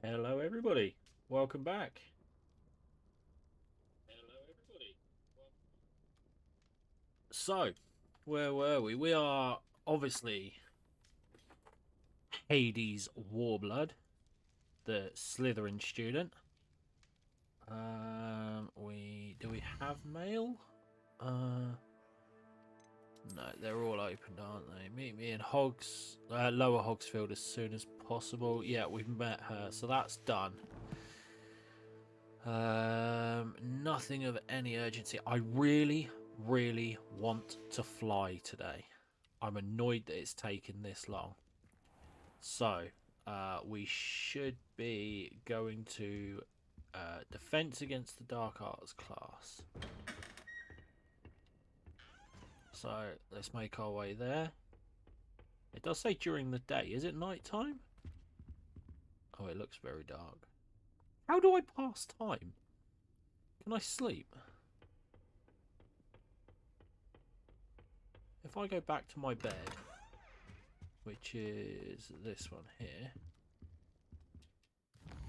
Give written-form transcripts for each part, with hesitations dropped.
Hello, everybody. Welcome back. So, where were we? We are obviously Hades Warblood, the Slytherin student. Do we have mail? No, they're all opened, aren't they? Meet me in Lower Hogsfield as soon as possible. Yeah, we've met her, so that's done. Nothing of any urgency. I really, really want to fly today. I'm annoyed that it's taken this long. So, we should be going to Defense against the Dark Arts class. So, let's make our way there. It does say during the day. Is it night time? Oh, it looks very dark. How do I pass time? Can I sleep? If I go back to my bed, which is this one here.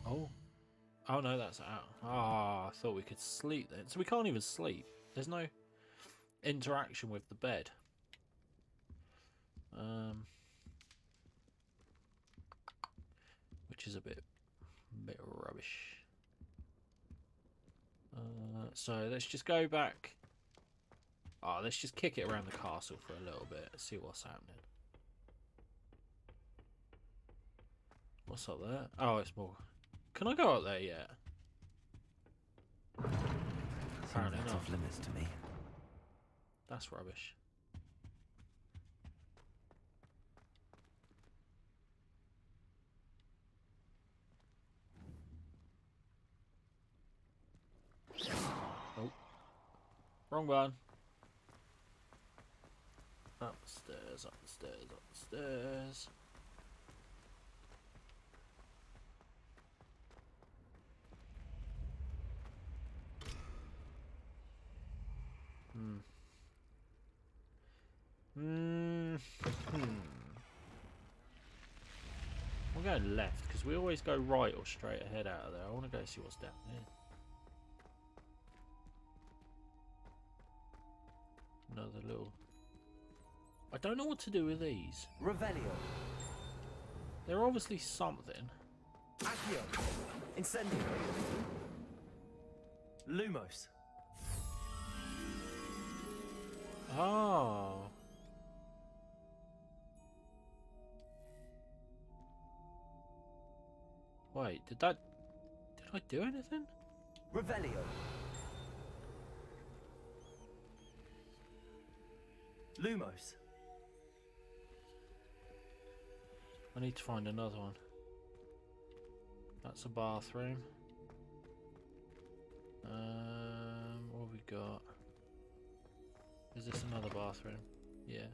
Oh. Oh no, that's out. Ah, I thought we could sleep then. So we can't even sleep. There's no interaction with the bed. Which is a bit rubbish. So let's just go back. Oh, let's just kick it around the castle for a little bit. See what's happening. What's up there? Oh, it's more. Can I go up there yet? Apparently Seems not. off limits to me. That's rubbish. Oh, wrong one. Up the stairs, up the stairs, up the stairs. We'll go left because we always go right or straight ahead out of there. I want to go see what's down there. Another little. I don't know what to do with these. Revelio. They're obviously something. Accio. Incendio. Lumos. Oh. Wait, did I do anything? Revelio. Lumos. I need to find another one. That's a bathroom. What have we got? Is this another bathroom? Yeah.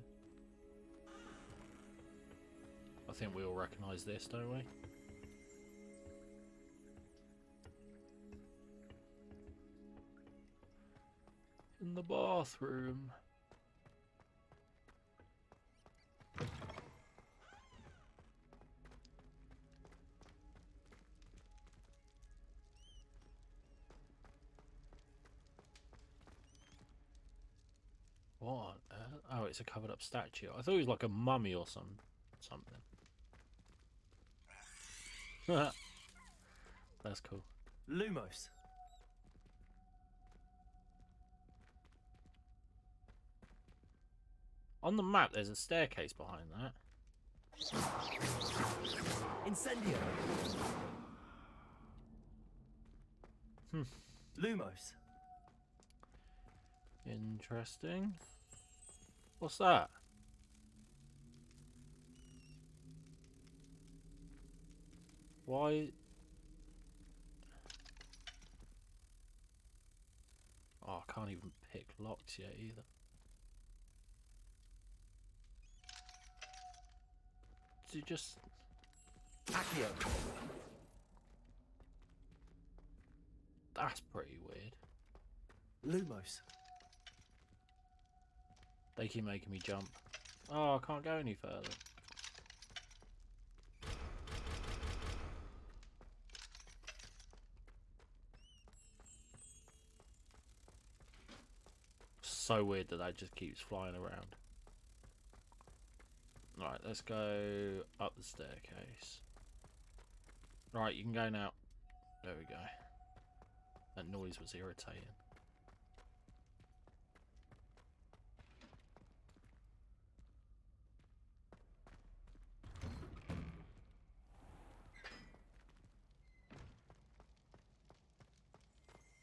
I think we all recognise this, don't we? In the bathroom. What on earth? Oh, it's a covered up statue. I thought it was like a mummy or something. That's cool. Lumos. On the map, there's a staircase behind that. Incendio. Lumos. Interesting. What's that? Why? Oh, I can't even pick locks yet either. Did you just... Accio. That's pretty weird. Lumos. They keep making me jump. Oh, I can't go any further. so weird that just keeps flying around. Right, let's go up the staircase. Right, you can go now. There we go. That noise was irritating.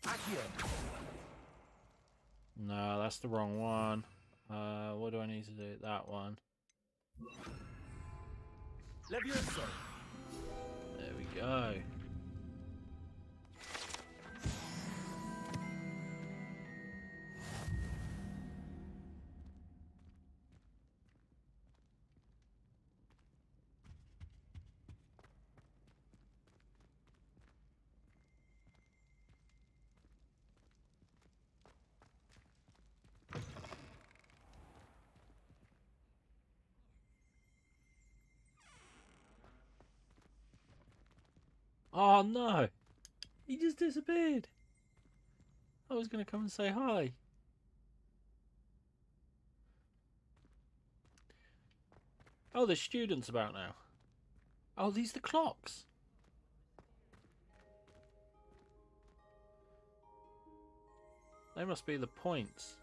Accio. No, that's the wrong one. What do I need to do? That one. Levioso. There we go. Oh no! He just disappeared. I was going to come and say hi. Oh, there's students about now. Oh, these are the clocks. They must be the points.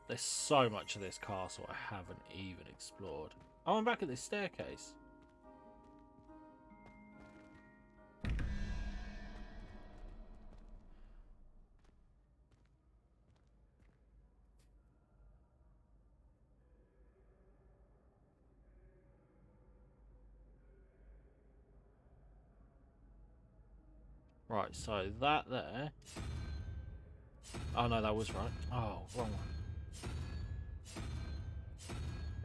There's so much of this castle I haven't even explored. Oh, I'm back at this staircase. Right, so that there. Oh no, that was right. Oh, wrong one.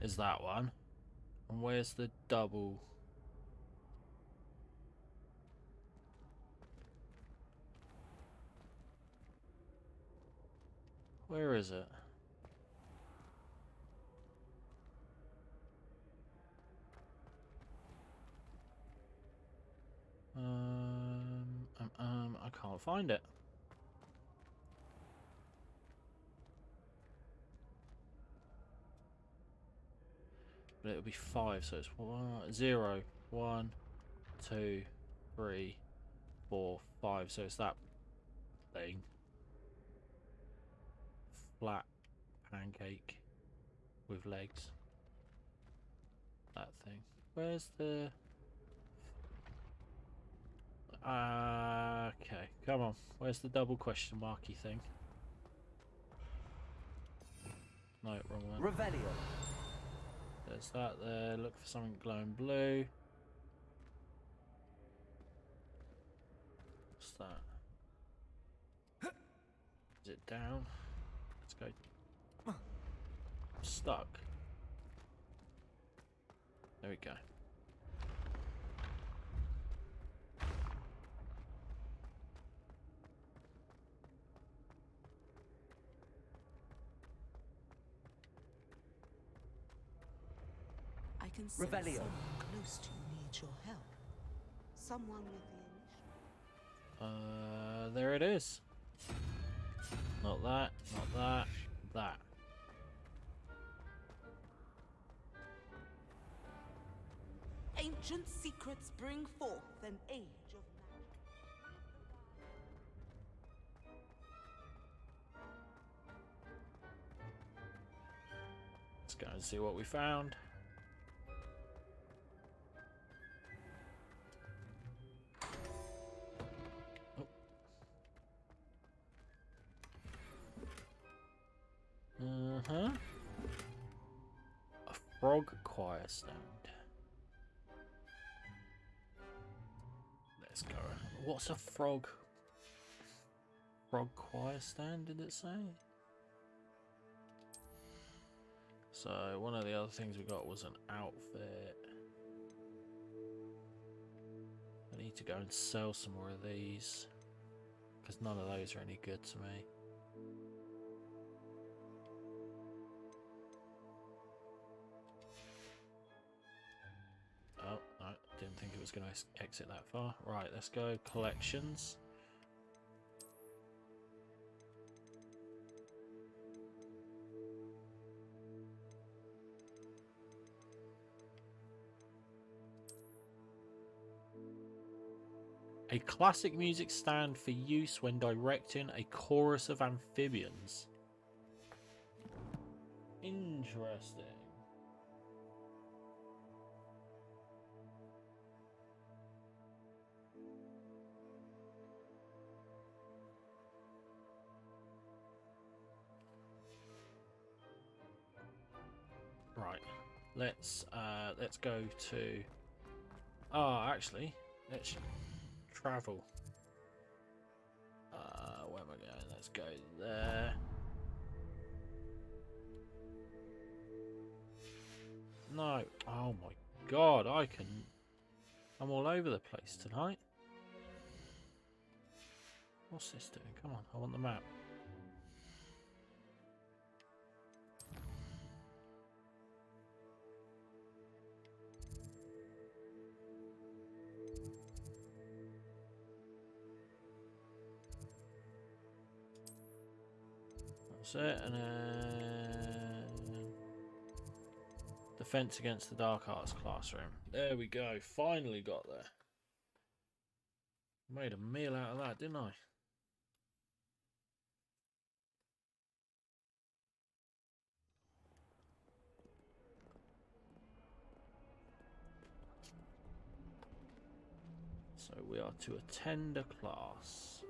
Is that one? And where's the double? Where is it? I can't find it. But it'll be 5, so it's 0, 1, 2, 3, 4, 5. So it's that thing. Flat pancake with legs. That thing. Where's the... okay, come on. Where's the double question marky thing? No, wrong one. Revelio. There's that there. Look for something glowing blue. What's that? Is it down? Let's go. I'm stuck. There we go. I can sense Revelio. someone close to you needs your help. Someone with the initiative. There it is. Not that, not that, that. Ancient secrets bring forth an age of magic. Let's go and see what we found. Uh-huh. A frog choir stand. Let's go. What's a frog choir stand, did it say? So one of the other things we got was an outfit. I need to go and sell some more of these, because none of those are any good to me. Oh, no, didn't think it was going to exit that far. Right, let's go collections. A classic music stand for use when directing a chorus of amphibians. Interesting. Right. Let's go to. Oh, actually, let's travel. Where am I going? Let's go there. No. Oh my God, I'm all over the place tonight. What's this doing? Come on, I want the map. That's it, and then defense against the dark arts classroom. There we go. Finally got there. Made a meal out of that, didn't I? So we are to attend a class.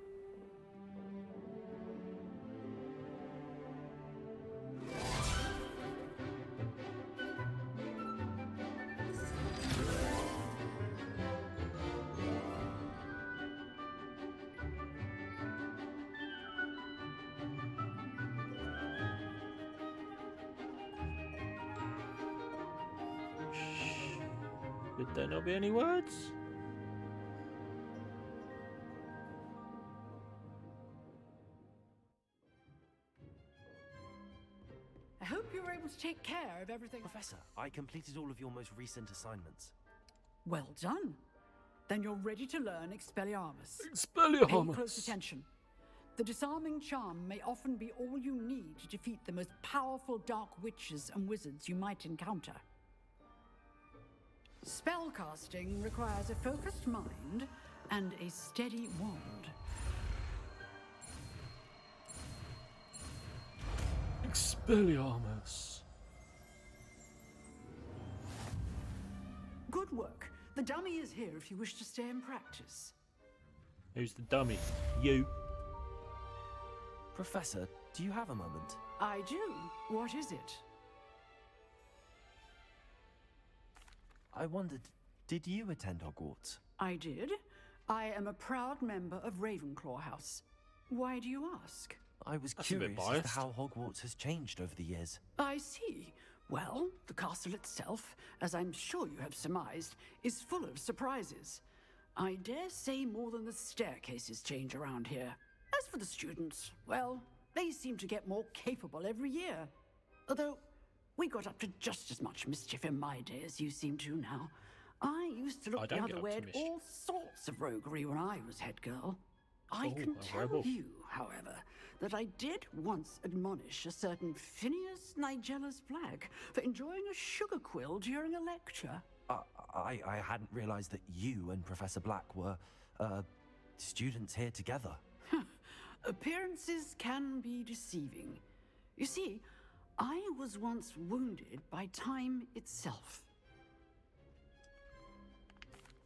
Did there not be any words? I hope you were able to take care of everything. Professor, I completed all of your most recent assignments. Well done. Then you're ready to learn Expelliarmus. Pay Expelliarmus! close attention. The disarming charm may often be all you need to defeat the most powerful dark witches and wizards you might encounter. Spellcasting requires a focused mind and a steady wand. Expelliarmus! Good work. The dummy is here if you wish to stay and practice. Who's the dummy? You. Professor, do you have a moment? I do. What is it? I wondered, did you attend Hogwarts? I did. I am a proud member of Ravenclaw House. Why do you ask? I was That's a bit curious as to biased. how Hogwarts has changed over the years. I see. Well, the castle itself, as I'm sure you have surmised, is full of surprises. I dare say more than the staircases change around here. As for the students, well, they seem to get more capable every year. Although, we got up to just as much mischief in my day as you seem to now. I used to I look the don't other get up way to at mischief. all sorts of roguery when I was head girl. I Oh, can a tell rebel. you, however, that I did once admonish a certain Phineas Nigella's Black for enjoying a sugar quill during a lecture. I hadn't realized that you and Professor Black were, students here together. Appearances can be deceiving. You see, I was once wounded by time itself.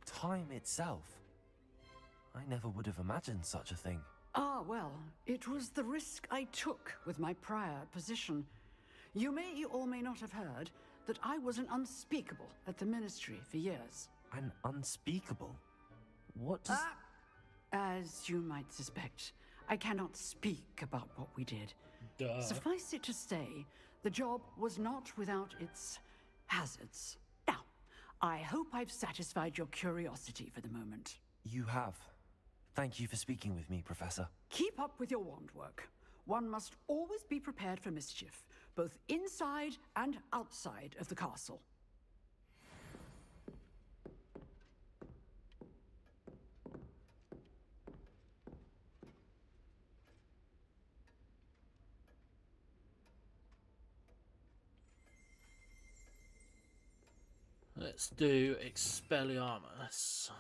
Time itself? I never would have imagined such a thing. Ah, well, it was the risk I took with my prior position. You may or may not have heard that I was an unspeakable at the ministry for years. An unspeakable? What does... As you might suspect, I cannot speak about what we did. Duh. Suffice it to say, the job was not without its hazards. Now, I hope I've satisfied your curiosity for the moment. You have. Thank you for speaking with me, Professor. Keep up with your wand work. One must always be prepared for mischief, both inside and outside of the castle. Let's do Expelliarmus.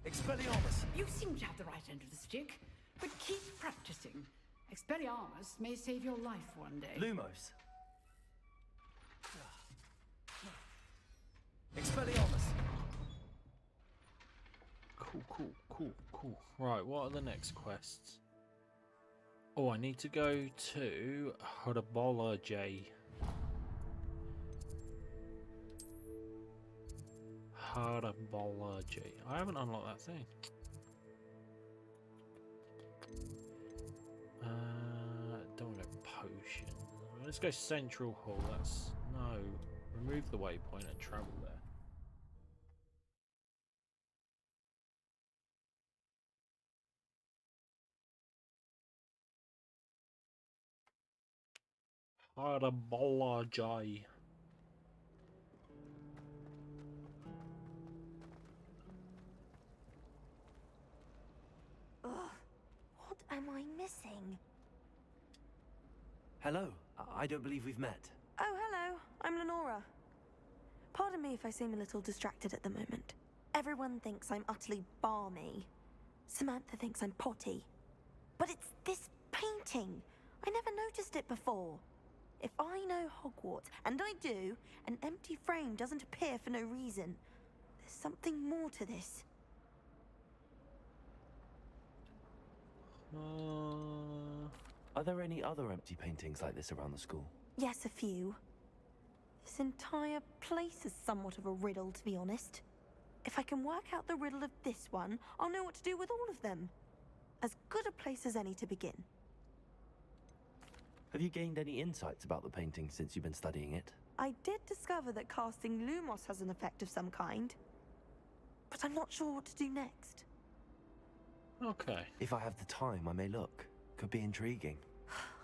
Expelliarmus! You seem to have the right end of the stick, but keep practicing. Expelliarmus may save your life one day. Lumos! Expelliarmus! Cool. Right, what are the next quests? Oh, I need to go to Herbology. Herbology. I haven't unlocked that thing. Don't want a potion. Let's go Central Hall. That's no. Remove the waypoint and travel there. Herbology. Ugh, what am I missing? Hello. I don't believe we've met. Oh, hello. I'm Lenora. Pardon me if I seem a little distracted at the moment. Everyone thinks I'm utterly balmy. Samantha thinks I'm potty. But it's this painting. I never noticed it before. If I know Hogwarts, and I do, an empty frame doesn't appear for no reason. There's something more to this. Are there any other empty paintings like this around the school? Yes, a few. This entire place is somewhat of a riddle, to be honest. If I can work out the riddle of this one, I'll know what to do with all of them. As good a place as any to begin. Have you gained any insights about the painting since you've been studying it? I did discover that casting Lumos has an effect of some kind. But I'm not sure what to do next. Okay. If I have the time, I may look. Could be intriguing.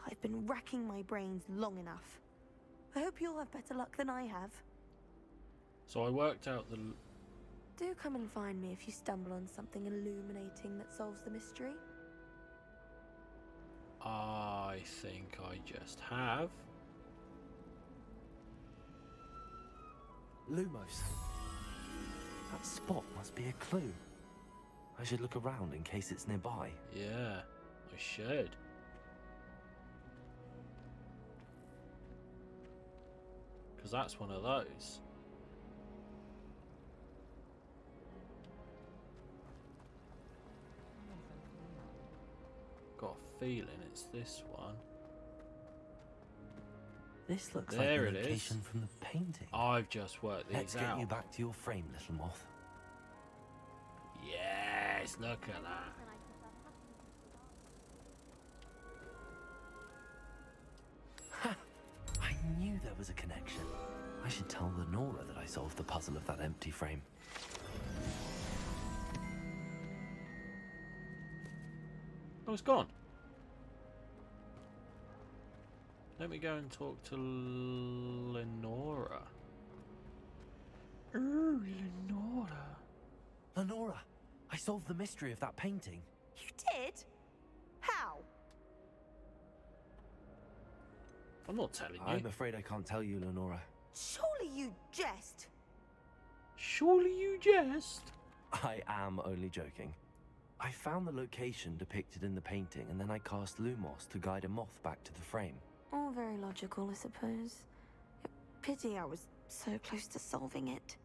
I've been racking my brains long enough. I hope you'll have better luck than I have. So I worked out the... Do come and find me if you stumble on something illuminating that solves the mystery. I think I just have. Lumos. That spot must be a clue. I should look around in case it's nearby. Yeah, I should. Because that's one of those. Got a feeling it's this one. This looks There like the it is. location from the painting. I've just worked these Let's out. get you back to your frame, little moth. Yes, look at that. Ha! I knew there was a connection. I should tell Lenora that I solved the puzzle of that empty frame. Oh, it's gone. Let me go and talk to Lenora. Ooh, Lenora. Lenora, I solved the mystery of that painting. You did? How? I'm not telling you. I'm afraid I can't tell you, Lenora. Surely you jest. Surely you jest. I am only joking. I found the location depicted in the painting, and then I cast Lumos to guide a moth back to the frame. All very logical, I suppose. Pity I was so close to solving it.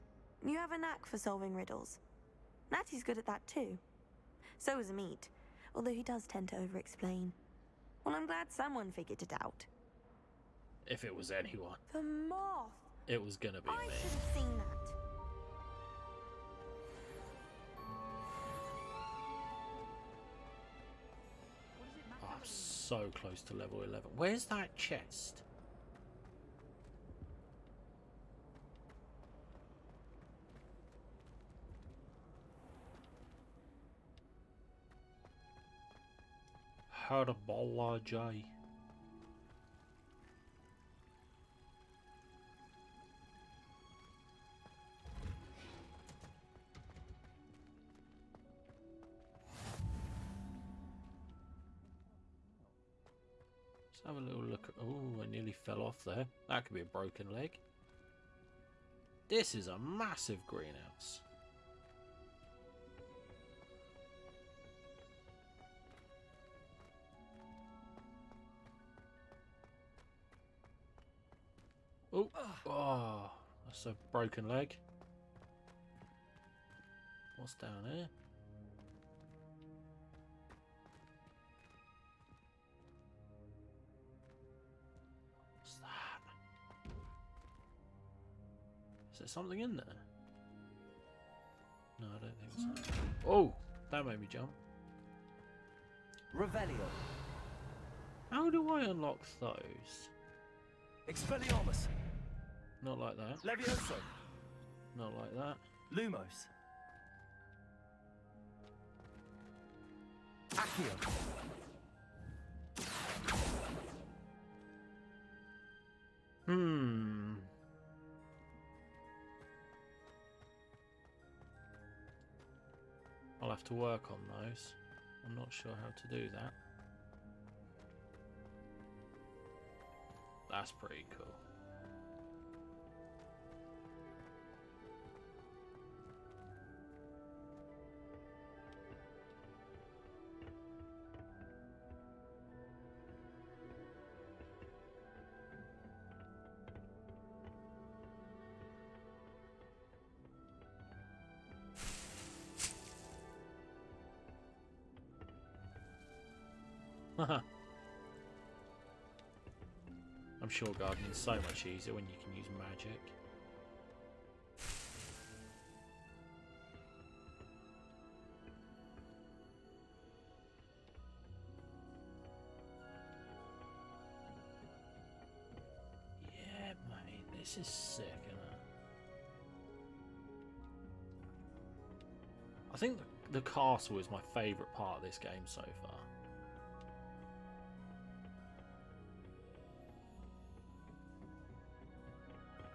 You have a knack for solving riddles. Natty's good at that too. So is Amit, although he does tend to over-explain. Well, I'm glad someone figured it out. If it was anyone, The moth! it was gonna be I me. should have seen that. Oh, I'm so close to level 11. Where's that chest? Herbology. Let's have a little look at... Oh, I nearly fell off there. That could be a broken leg. This is a massive greenhouse. Oh, oh, that's a broken leg. What's down here? What's that? Is there something in there? No, I don't think so. Oh, that made me jump. Revelio. How do I unlock those? Expelliarmus. Not like that. Levioso. Not like that. Lumos. Accio. Hmm. I'll have to work on those. I'm not sure how to do that. That's pretty cool. I'm sure gardening's so much easier when you can use magic. Yeah, mate, this is sick, isn't it? I think the castle is my favourite part of this game so far.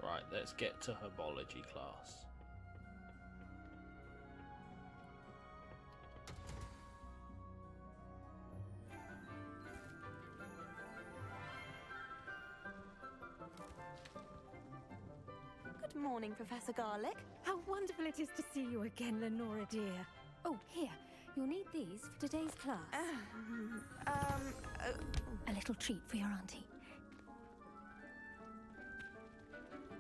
Right, let's get to herbology class. Good morning, Professor Garlic. How wonderful it is to see you again, Lenora dear. Oh, here. You'll need these for today's class. A little treat for your auntie.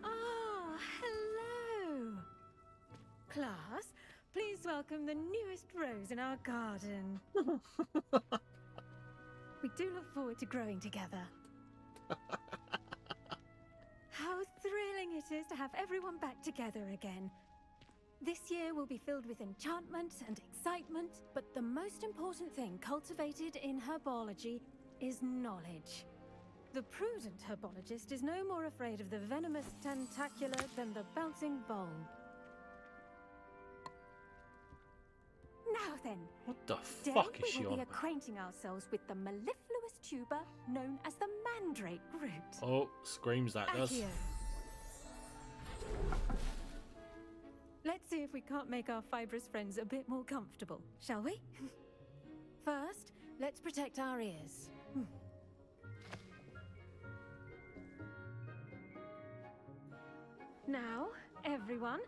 Ah, hello. Class, please welcome the newest rose in our garden. We do look forward to growing together. How thrilling it is to have everyone back together again. This year will be filled with enchantment and excitement, but the most important thing cultivated in herbology is knowledge. The prudent herbologist is no more afraid of the venomous tentacular than the bouncing bulb. Now then, What the today fuck is we she will on be about? acquainting ourselves with the mellifluous tuber known as the mandrake root. Oh, screams that does. Accio. Let's see if we can't make our fibrous friends a bit more comfortable, shall we? First, let's protect our ears. Now, everyone,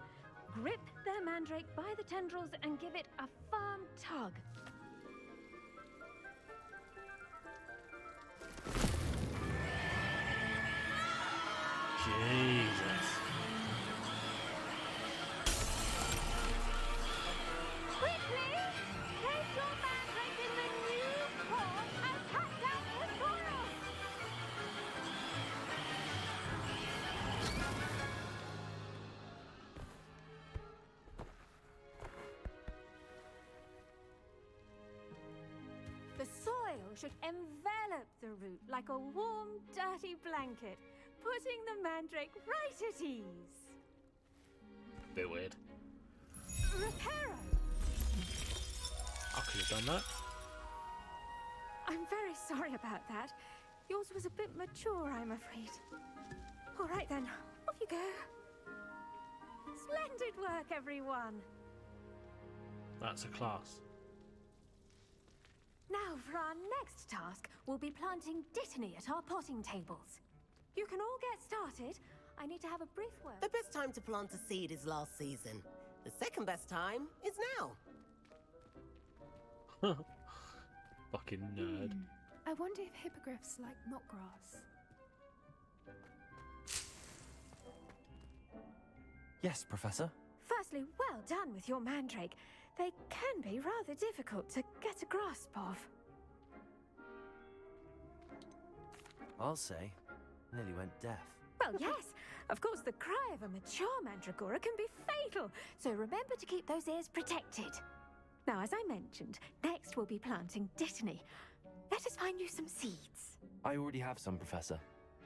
grip their mandrake by the tendrils and give it a firm tug. Jesus. Quickly! Place your mandrake in the new pot and cut down the soil! The soil should envelop the root like a warm, dirty blanket, putting the mandrake right at ease. Bit weird. Reparo! I could have done that. I'm very sorry about that. Yours was a bit mature, I'm afraid. All right then, off you go. Splendid work, everyone. That's a class. Now for our next task, we'll be planting dittany at our potting tables. You can all get started. I need to have a brief word. The best time to plant a seed is last season. The second best time is now. Fucking nerd. I wonder if hippogriffs like knotgrass. Yes, Professor. Firstly, well done with your mandrake. They can be rather difficult to get a grasp of. I'll say. Nearly went deaf. Well, yes. Of course, the cry of a mature mandragora can be fatal, so remember to keep those ears protected. Now, as I mentioned, next we'll be planting Dittany. Let us find you some seeds. I already have some, Professor.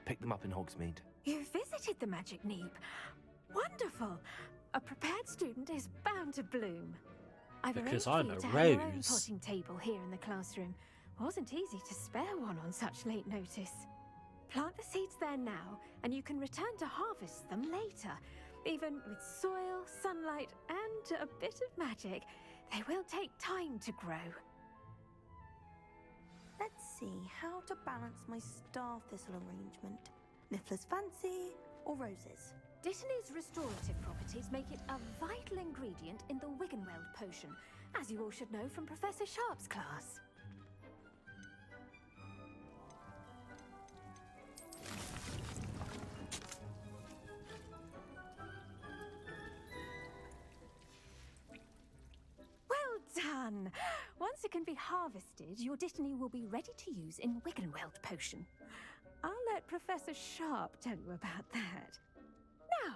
Picked them up in Hogsmeade. You visited the Magic Neep. Wonderful. A prepared student is bound to bloom. I've Because arranged I'm for you a to have your own rose. potting table here in the classroom. Wasn't easy to spare one on such late notice. Plant the seeds there now, and you can return to harvest them later. Even with soil, sunlight, and a bit of magic, they will take time to grow. Let's see how to balance my star thistle arrangement. Niffler's fancy or roses? Dittany's restorative properties make it a vital ingredient in the Wiggenweld potion, as you all should know from Professor Sharp's class. Well done! Once it can be harvested, your Dittany will be ready to use in Wiggenweld potion. I'll let Professor Sharp tell you about that. Now,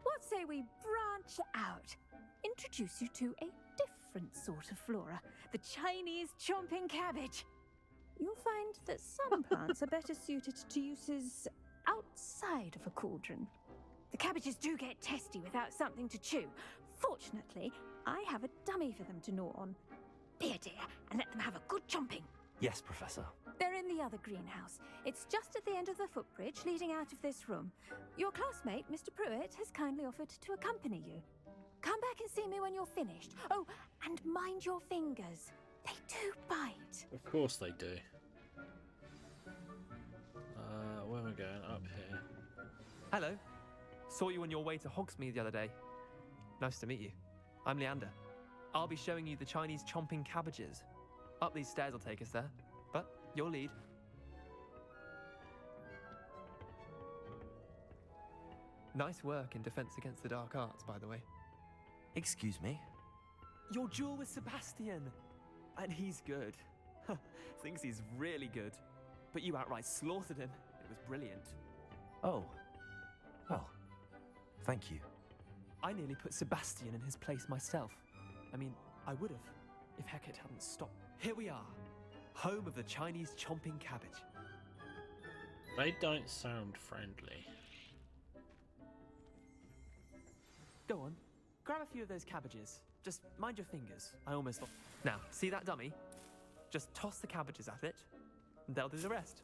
what say we branch out? Introduce you to a different sort of flora, the Chinese chomping cabbage. You'll find that some plants are better suited to uses outside of a cauldron. The cabbages do get testy without something to chew. Fortunately, I have a dummy for them to gnaw on. Be a dear and let them have a good chomping. Yes, Professor. They're in the other greenhouse. It's just at the end of the footbridge leading out of this room. Your classmate, Mr. Pruitt, has kindly offered to accompany you. Come back and see me when you're finished. Oh, and mind your fingers. They do bite. Of course they do. Where am I going? Up here. Hello. Saw you on your way to Hogsmeade the other day. Nice to meet you. I'm Leander. I'll be showing you the Chinese chomping cabbages. Up these stairs will take us there, but you'll lead. Nice work in Defense Against the Dark Arts, by the way. Excuse me? Your duel with Sebastian! And he's good. Thinks he's really good. But you outright slaughtered him. It was brilliant. Oh. Well, thank you. I nearly put Sebastian in his place myself. I mean, I would have, if Hecate hadn't stopped. Here we are, home of the Chinese chomping cabbage. They don't sound friendly. Go on, grab a few of those cabbages. Just mind your fingers. I almost lost. Now, see that dummy? Just toss the cabbages at it, and they'll do the rest.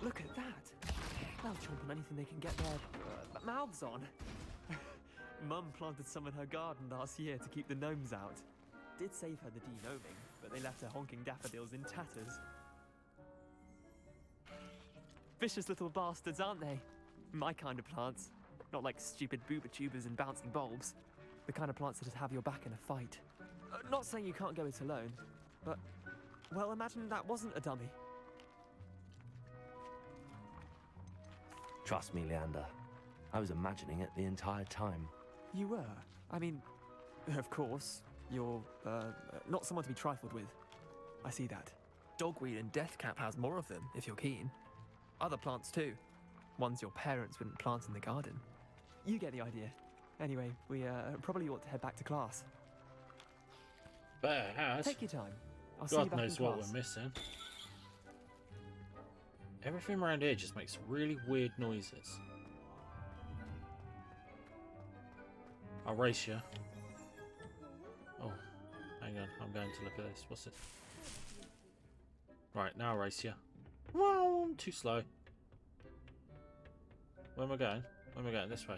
Look at that! They'll chomp on anything they can get their mouths on. Mum planted some in her garden last year to keep the gnomes out. Did save her the de-gnoming, but they left her honking daffodils in tatters. Vicious little bastards, aren't they? My kind of plants. Not like stupid booba tubers and bouncing bulbs. The kind of plants that have your back in a fight. Not saying you can't go it alone, but, well, imagine that wasn't a dummy. Trust me, Leander. I was imagining it the entire time. You were? I mean, of course, you're, not someone to be trifled with. I see that. Dogweed and deathcap has more of them, if you're keen. Other plants too. Ones your parents wouldn't plant in the garden. You get the idea. Anyway, we, probably ought to head back to class. Better has. Take your time. I'll see you God back knows in what class. we're missing. Everything around here just makes really weird noises. I'll race you. Oh, hang on. I'm going to look at this. What's it? Right, now I'll race you. Wow, I'm too slow. Where am I going? Where am I going? This way.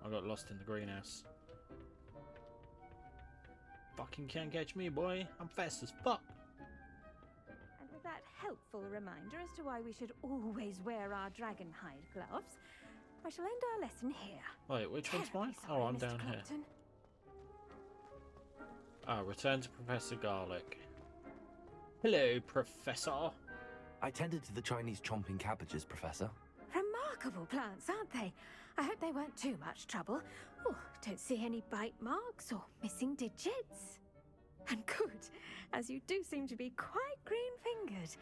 I got lost in the greenhouse. Fucking can't catch me, boy. I'm fast as fuck. And with that helpful reminder as to why we should always wear our dragon hide gloves, I shall end our lesson here. Wait, which one's Terribly mine? sorry, Oh, I'm Mr. down here. Crompton. Ah, return to Professor Garlick. Hello, Professor. I tended to the Chinese chomping cabbages, Professor. Remarkable plants, aren't they? I hope they weren't too much trouble. Oh, don't see any bite marks or missing digits. And good, as you do seem to be quite green-fingered.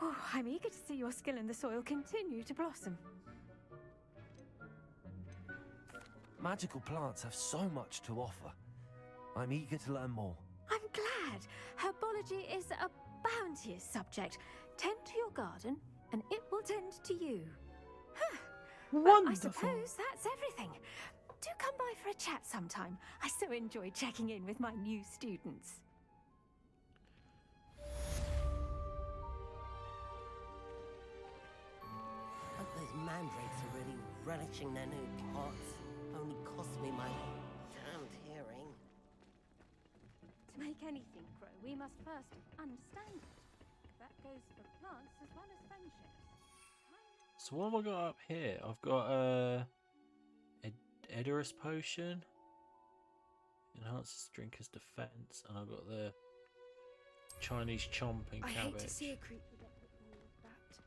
Oh, I'm eager to see your skill in the soil continue to blossom. Magical plants have so much to offer. I'm eager to learn more. I'm glad. Herbology is a bounteous subject. Tend to your garden, and it will tend to you. Huh. Well, I suppose that's everything. Do come by for a chat sometime. I so enjoy checking in with my new students. Hope those mandrakes are really relishing their new pots. Only cost me my damned hearing. To make anything grow, we must first understand it. That goes for plants as well as friendships. So what have I got up here? I've got a Edorus potion. Enhances drinker's defense, and I've got the Chinese chomping I cabbage. hate to see a creature get put all of that.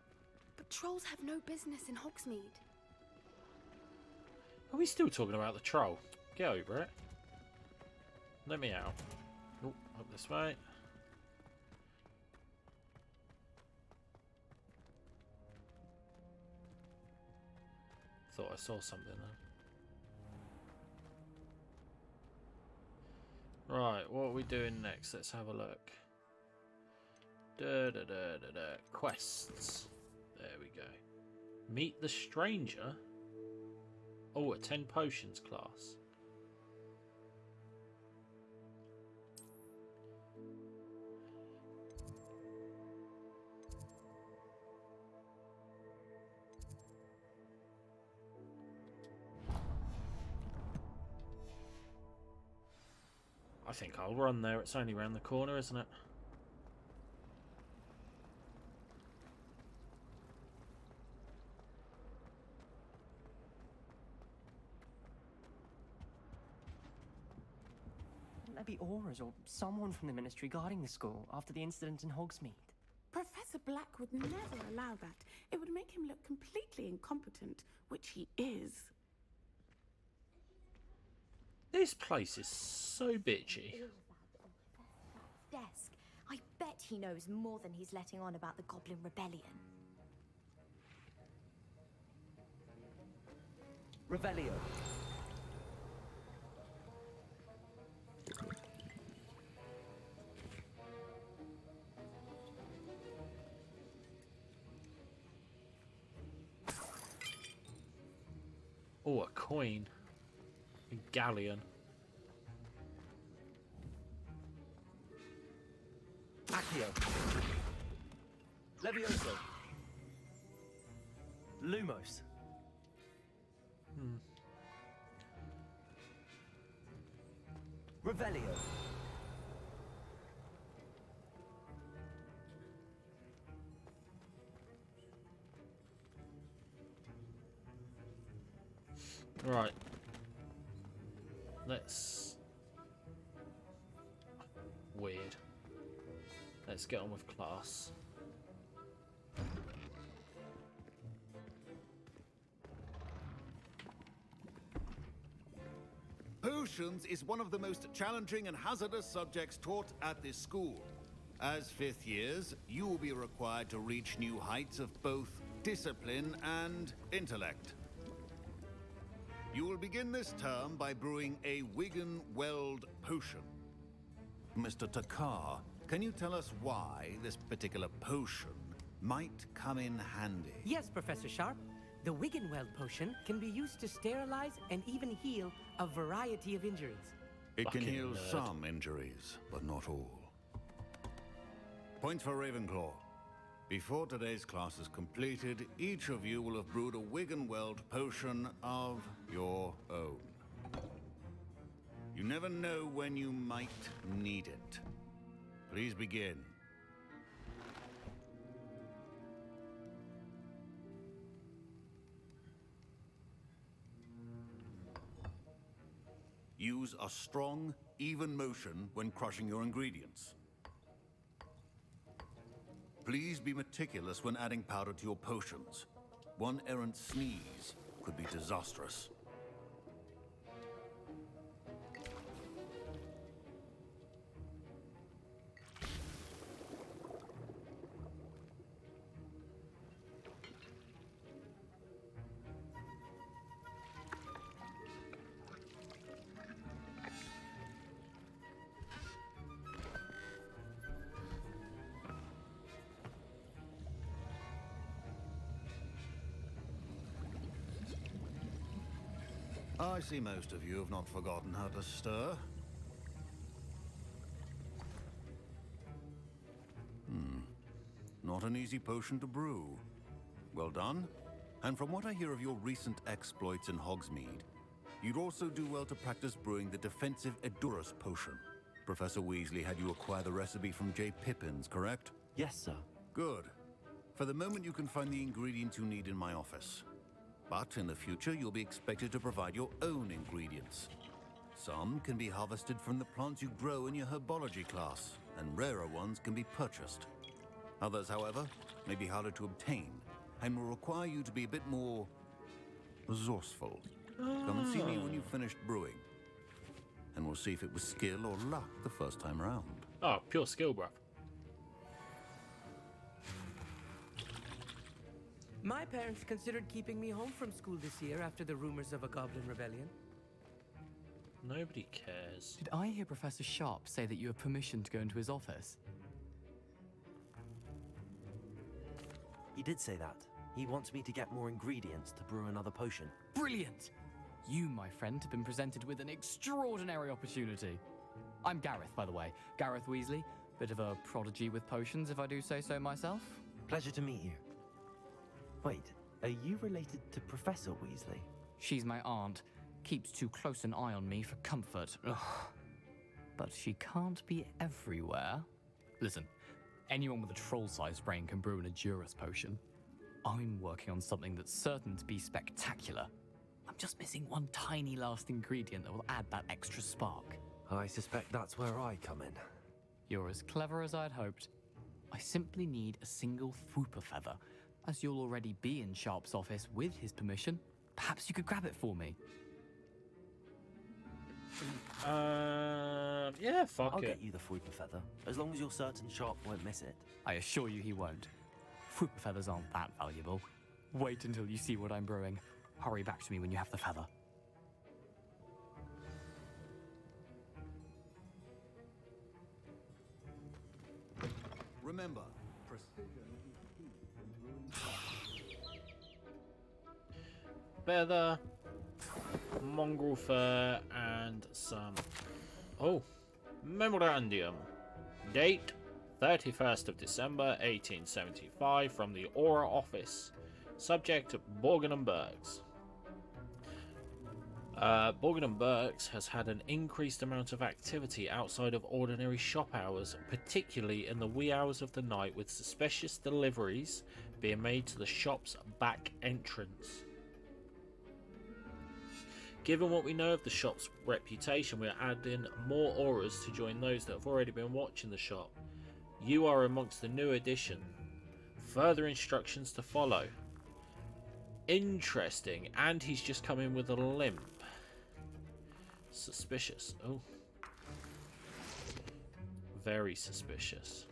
But trolls have no business in Hogsmeade. Are we still talking about the troll? Get over it. Let me out. Oh, up this way. Thought I saw something there. Right, what are we doing next? Let's have a look. Quests. There we go. Meet the stranger. Oh, a 10 potions class. I think I'll run there. It's only round the corner, isn't it? Wouldn't there be auras or someone from the Ministry guarding the school after the incident in Hogsmeade? Professor Black would never allow that. It would make him look completely incompetent, which he is. This place is so bitchy. Desk. I bet he knows more than he's letting on about the Goblin Rebellion. Revelio. Oh, a coin. A galleon. Accio. Levioso. Lumos. Revelio. Right. Let's... Weird. Let's get on with class. Potions is one of the most challenging and hazardous subjects taught at this school. As fifth years, you will be required to reach new heights of both discipline and intellect. You will begin this term by brewing a Wigan-Weld potion. Mr. Takar, can you tell us why this particular potion might come in handy? Yes, Professor Sharp. The Wiggenweld potion can be used to sterilize and even heal a variety of injuries. It can Fucking heal nerd. some injuries, but not all. Points for Ravenclaw. Before today's class is completed, each of you will have brewed a Wiggenweld potion of your own. You never know when you might need it. Please begin. Use a strong, even motion when crushing your ingredients. Please be meticulous when adding powder to your potions. One errant sneeze could be disastrous. I see most of you have not forgotten how to stir. Not an easy potion to brew. Well done. And from what I hear of your recent exploits in Hogsmeade, you'd also do well to practice brewing the defensive Edurus potion. Professor Weasley had you acquire the recipe from J. Pippins, correct? Yes, sir. Good. For the moment, you can find the ingredients you need in my office. But in the future, you'll be expected to provide your own ingredients. Some can be harvested from the plants you grow in your herbology class, and rarer ones can be purchased. Others, however, may be harder to obtain, and will require you to be a bit more resourceful. Come and see me when you've finished brewing, and we'll see if it was skill or luck the first time around. Oh, pure skill, bruv. My parents considered keeping me home from school this year after the rumors of a goblin rebellion. Nobody cares. Did I hear Professor Sharp say that you have permission to go into his office? He did say that. He wants me to get more ingredients to brew another potion. Brilliant! You, my friend, have been presented with an extraordinary opportunity. I'm Gareth, by the way. Gareth Weasley. Bit of a prodigy with potions, if I do say so myself. Pleasure to meet you. Wait, are you related to Professor Weasley? She's my aunt. Keeps too close an eye on me for comfort. Ugh. But she can't be everywhere. Listen, anyone with a troll-sized brain can brew an Edurus potion. I'm working on something that's certain to be spectacular. I'm just missing one tiny last ingredient that will add that extra spark. I suspect that's where I come in. You're as clever as I'd hoped. I simply need a single Fwooper feather. As you'll already be in Sharp's office with his permission, perhaps you could grab it for me. Yeah, fuck I'll it. get you the Fwooper feather, as long as you're certain Sharp won't miss it. I assure you he won't. Fwooper feathers aren't that valuable. Wait until you see what I'm brewing. Hurry back to me when you have the feather. Remember, precision is key in brewing. Feather, mongrel fur, and some... Oh, memorandum. Date, 31st of December, 1875, from the Aura office. Subject, Borgin and Burks. Borgin and Burks has had an increased amount of activity outside of ordinary shop hours, particularly in the wee hours of the night, with suspicious deliveries being made to the shop's back entrance. Given what we know of the shop's reputation, we are adding more auras to join those that have already been watching the shop. You are amongst the new addition. Further instructions to follow. Interesting, and he's just come in with a limp. Suspicious. Oh. Very suspicious.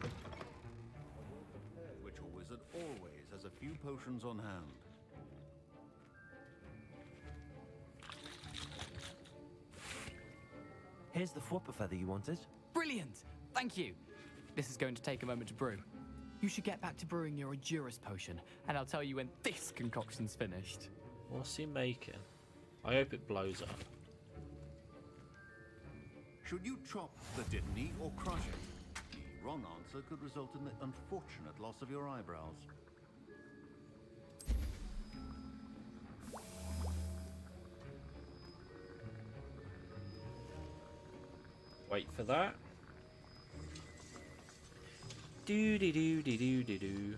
Ritual Wizard always has a few potions on hand. Here's the Fwooper feather you wanted. Brilliant! Thank you! This is going to take a moment to brew. You should get back to brewing your Edurus potion, and I'll tell you when this concoction's finished. What's he making? I hope it blows up. Should you chop the Dittany or crush it? The wrong answer could result in the unfortunate loss of your eyebrows. Wait for that. Do do do do do do do.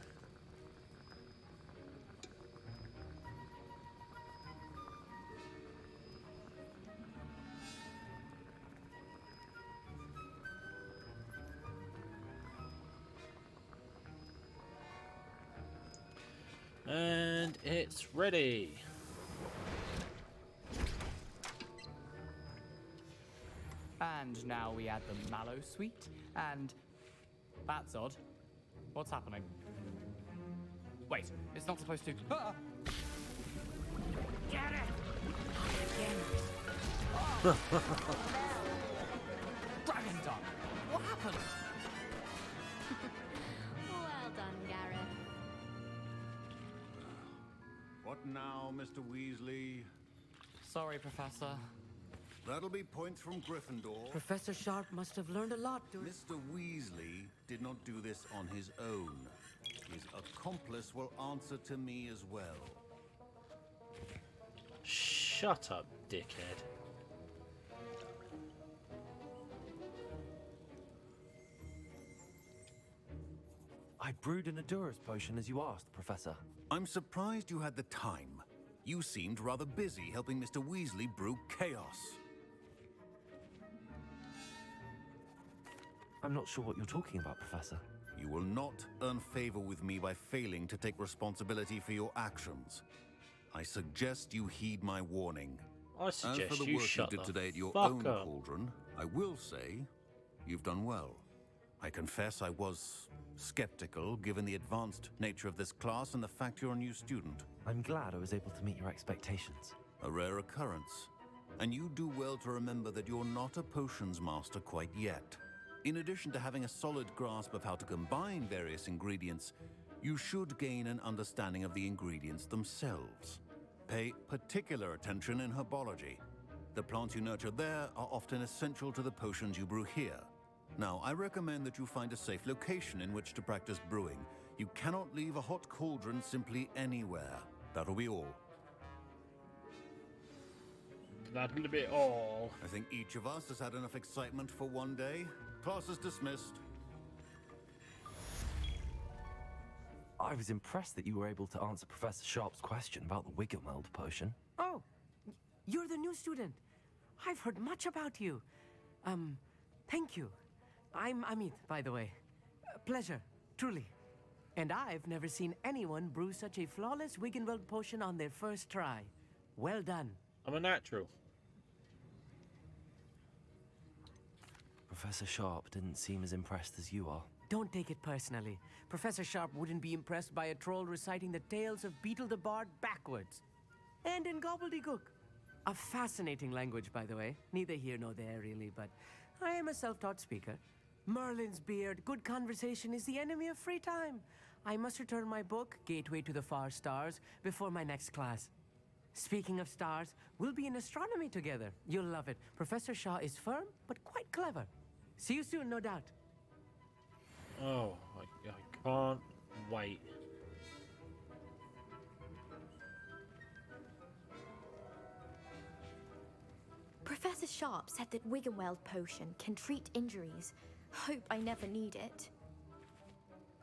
It's ready. And now we add the mallow sweet, and that's odd. What's happening? Wait, it's not supposed to. Ah! Get it! Dragon Dog! What happened? Well done, Gareth. What now, Mr. Weasley? Sorry, Professor. That'll be points from Gryffindor. Professor Sharp must have learned a lot during... Mr. Weasley did not do this on his own. His accomplice will answer to me as well. Shut up, dickhead. I brewed an Adurus potion as you asked, Professor. I'm surprised you had the time. You seemed rather busy helping Mr. Weasley brew chaos. I'm not sure what you're talking about, Professor. You will not earn favor with me by failing to take responsibility for your actions. I suggest you heed my warning. I suggest As for the you work shut you did the today at your fuck own up. cauldron, I will say you've done well. I confess I was skeptical, given the advanced nature of this class and the fact you're a new student. I'm glad I was able to meet your expectations. A rare occurrence. And you do well to remember that you're not a potions master quite yet. In addition to having a solid grasp of how to combine various ingredients, you should gain an understanding of the ingredients themselves. Pay particular attention in herbology. The plants you nurture there are often essential to the potions you brew here. Now, I recommend that you find a safe location in which to practice brewing. You cannot leave a hot cauldron simply anywhere. That'll be all. That'll be all. I think each of us has had enough excitement for one day. Class is dismissed. I was impressed that you were able to answer Professor Sharp's question about the Wiggenweld potion. Oh, you're the new student. I've heard much about you. Thank you. I'm Amit, by the way. Pleasure, truly. And I've never seen anyone brew such a flawless Wiggenweld potion on their first try. Well done. I'm a natural. Professor Sharp didn't seem as impressed as you are. Don't take it personally. Professor Sharp wouldn't be impressed by a troll reciting the tales of Beetle the Bard backwards. And in gobbledygook. A fascinating language, by the way. Neither here nor there, really, but I am a self-taught speaker. Merlin's beard, good conversation is the enemy of free time. I must return my book, Gateway to the Far Stars, before my next class. Speaking of stars, we'll be in astronomy together. You'll love it. Professor Shaw is firm, but quite clever. See you soon, no doubt. Oh, I can't wait. Professor Sharp said that Wiggenweld potion can treat injuries. Hope I never need it.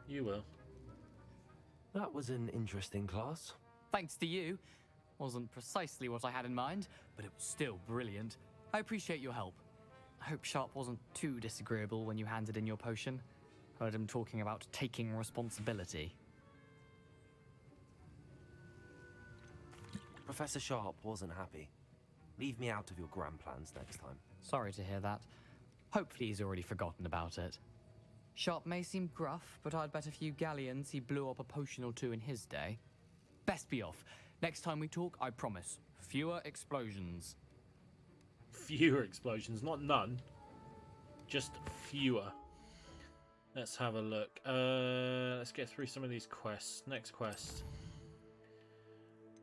You will. That was an interesting class. Thanks to you. Wasn't precisely what I had in mind, but it was still brilliant. I appreciate your help. I hope Sharp wasn't too disagreeable when you handed in your potion. Heard him talking about taking responsibility. Professor Sharp wasn't happy. Leave me out of your grand plans next time. Sorry to hear that. Hopefully he's already forgotten about it. Sharp may seem gruff, but I'd bet a few galleons he blew up a potion or two in his day. Best be off. Next time we talk, I promise. Fewer explosions. Fewer explosions, not none. Just fewer. Let's have a look. Let's get through some of these quests. Next quest.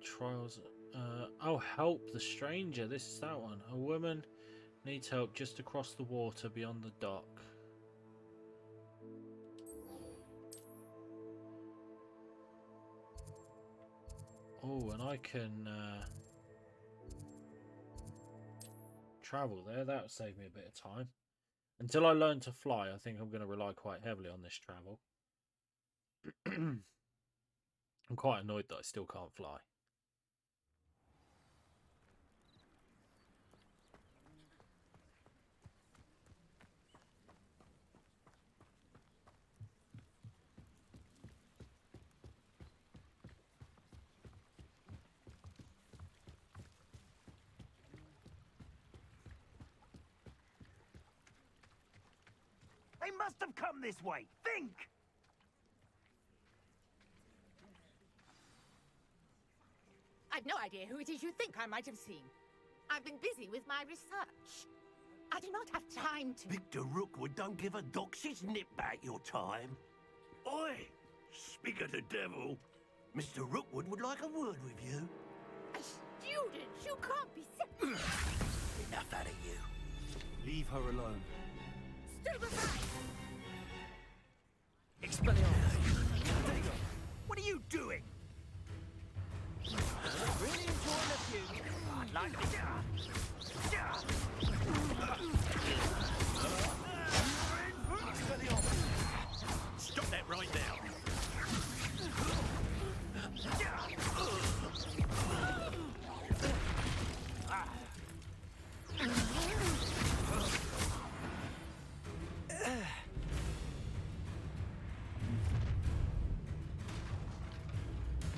Trials. Oh, help the stranger. This is that one. A woman needs help just across the water beyond the dock. Oh, and I can travel there. That'll save me a bit of time. Until I learn to fly, I think I'm going to rely quite heavily on this travel. I'm quite annoyed that I still can't fly. They must have come this way. Think! I've no idea who it is you think I might have seen. I've been busy with my research. I do not have time to... Victor Rookwood don't give a doxy's nip back your time. Oi! Speak of the devil. Mr. Rookwood would like a word with you. A student? You can't be serious. Enough out of you. Leave her alone. Stupefy! Expelliarmus! What are you doing? Really enjoying the fugue. I'd like to... Stop that right now.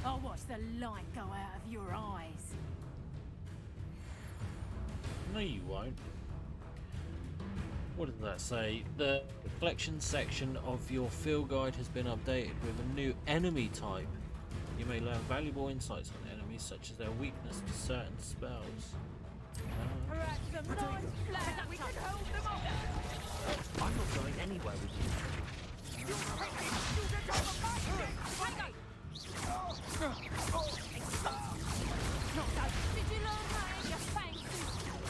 I'll watch the light go out of your eyes. No, you won't. What did that say? The collection section of your field guide has been updated with a new enemy type. You may learn valuable insights on enemies, such as their weakness to certain spells. Perhaps some nice flat we could hold them off. I'm not going anywhere with you. Did you learn how to just thank you?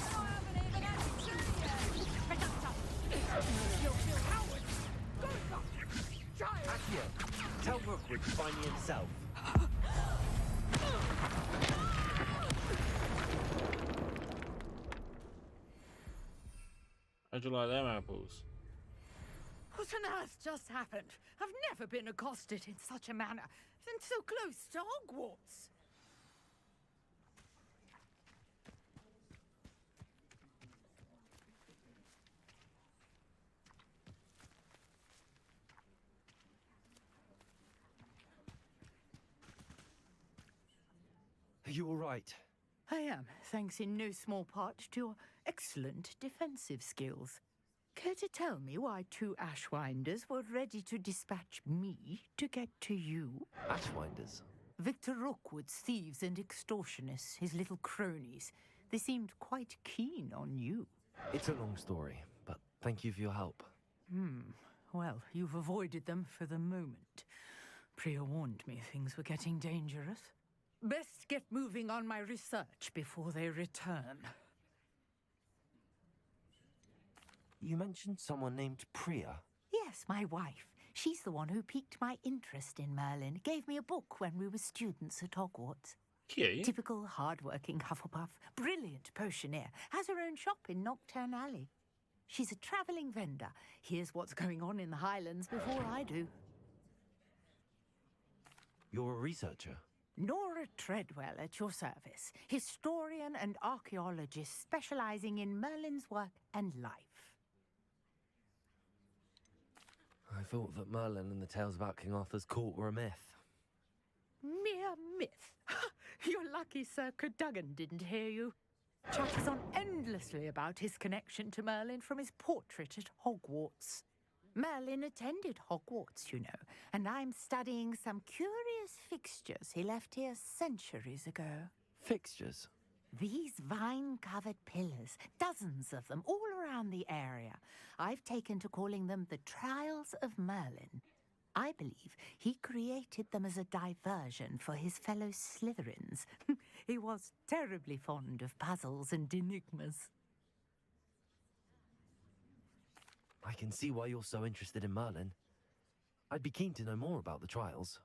I haven't even had to see you. You're still coward. Good child. Accio, tell Rookwood to find me himself. How'd you like them apples? What on earth just happened? I've never been accosted in such a manner, and so close to Hogwarts. Are you all right? I am, thanks in no small part to your excellent defensive skills. Care to tell me why two Ashwinders were ready to dispatch me to get to you? Ashwinders? Victor Rookwood's thieves and extortionists, his little cronies. They seemed quite keen on you. It's a long story, but thank you for your help. Well, you've avoided them for the moment. Priya warned me things were getting dangerous. Best get moving on my research before they return. You mentioned someone named Priya. Yes, my wife. She's the one who piqued my interest in Merlin. Gave me a book when we were students at Hogwarts. Cute. Typical hard-working Hufflepuff. Brilliant potioneer. Has her own shop in Knockturn Alley. She's a travelling vendor. Hears what's going on in the Highlands before I do. You're a researcher? Nora Treadwell at your service. Historian and archaeologist specialising in Merlin's work and life. I thought that Merlin and the tales about King Arthur's court were a myth. Mere myth. You're lucky Sir Cadogan didn't hear you. Chatters on endlessly about his connection to Merlin from his portrait at Hogwarts. Merlin attended Hogwarts, you know, and I'm studying some curious fixtures he left here centuries ago. Fixtures? These vine-covered pillars, dozens of them, all around the area. I've taken to calling them the Trials of Merlin. I believe he created them as a diversion for his fellow Slytherins. He was terribly fond of puzzles and enigmas. I can see why you're so interested in Merlin. I'd be keen to know more about the trials.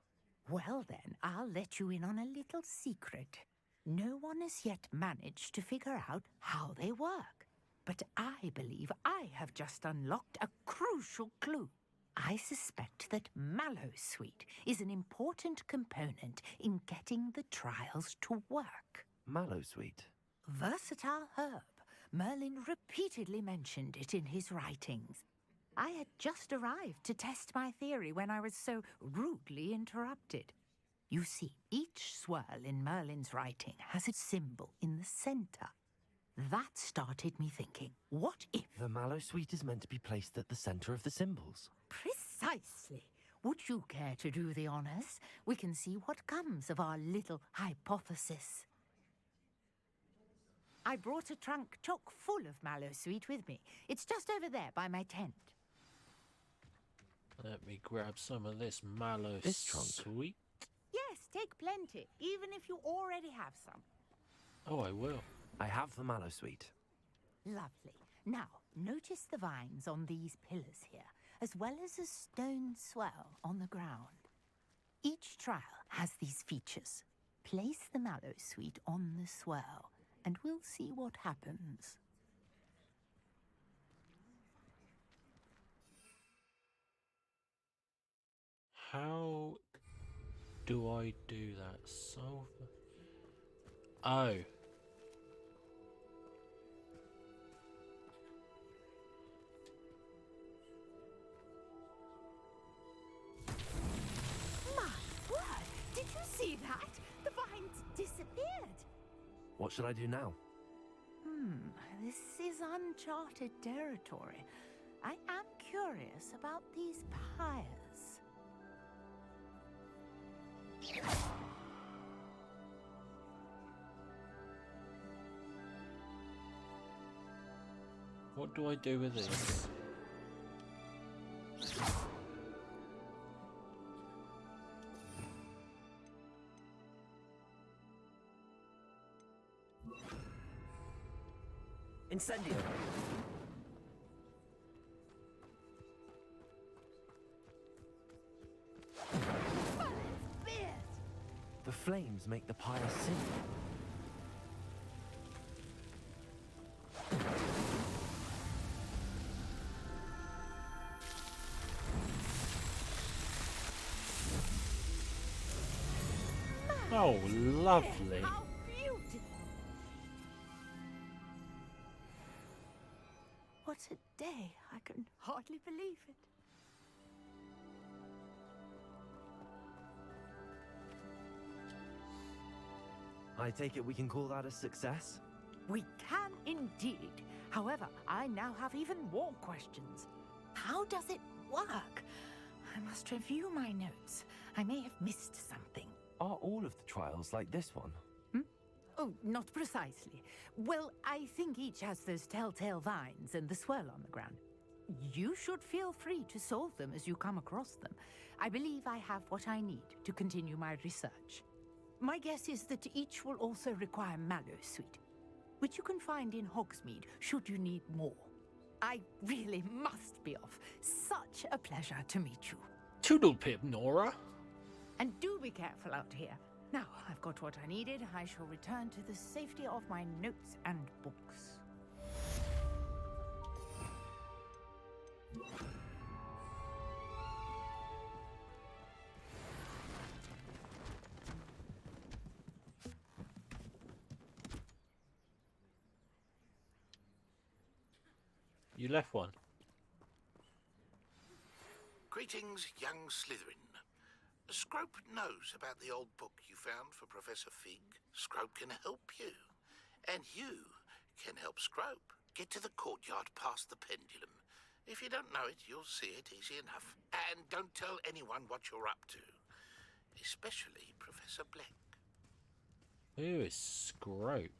Well then, I'll let you in on a little secret. No one has yet managed to figure out how they work. But I believe I have just unlocked a crucial clue. I suspect that Mallowsweet is an important component in getting the trials to work. Mallowsweet? Versatile herb. Merlin repeatedly mentioned it in his writings. I had just arrived to test my theory when I was so rudely interrupted. You see, each swirl in Merlin's writing has a symbol in the center. That started me thinking, what if... The mallow sweet is meant to be placed at the center of the symbols. Precisely. Would you care to do the honors? We can see what comes of our little hypothesis. I brought a trunk chock full of mallow sweet with me. It's just over there by my tent. Let me grab some of this mallow sweet. Yes, take plenty, even if you already have some. Oh, I will. I have the mallow sweet. Lovely. Now, notice the vines on these pillars here, as well as a stone swell on the ground. Each trial has these features. Place the mallow sweet on the swell, and we'll see what happens. How do I do that? Solve. Oh. My word! Did you see that? The vines disappeared. What should I do now? This is uncharted territory. I am curious about these pyres. What do I do with this? Incendio! The flames make the pyre sink. Oh, lovely. How beautiful! What a day. I can hardly believe it. I take it we can call that a success? We can indeed. However, I now have even more questions. How does it work? I must review my notes. I may have missed something. Are all of the trials like this one? Oh, not precisely. Well, I think each has those telltale vines and the swirl on the ground. You should feel free to solve them as you come across them. I believe I have what I need to continue my research. My guess is that each will also require mallow sweet, which you can find in Hogsmeade should you need more. I really must be off. Such a pleasure to meet you. Toodlepip, Nora. And do be careful out here. Now, I've got what I needed. I shall return to the safety of my notes and books. You left one. Greetings, young Slytherin. Scrope knows about the old book you found for Professor Fig. Scrope can help you. And you can help Scrope. Get to the courtyard past the pendulum. If you don't know it, you'll see it easy enough. And don't tell anyone what you're up to. Especially Professor Black. Who is Scrope?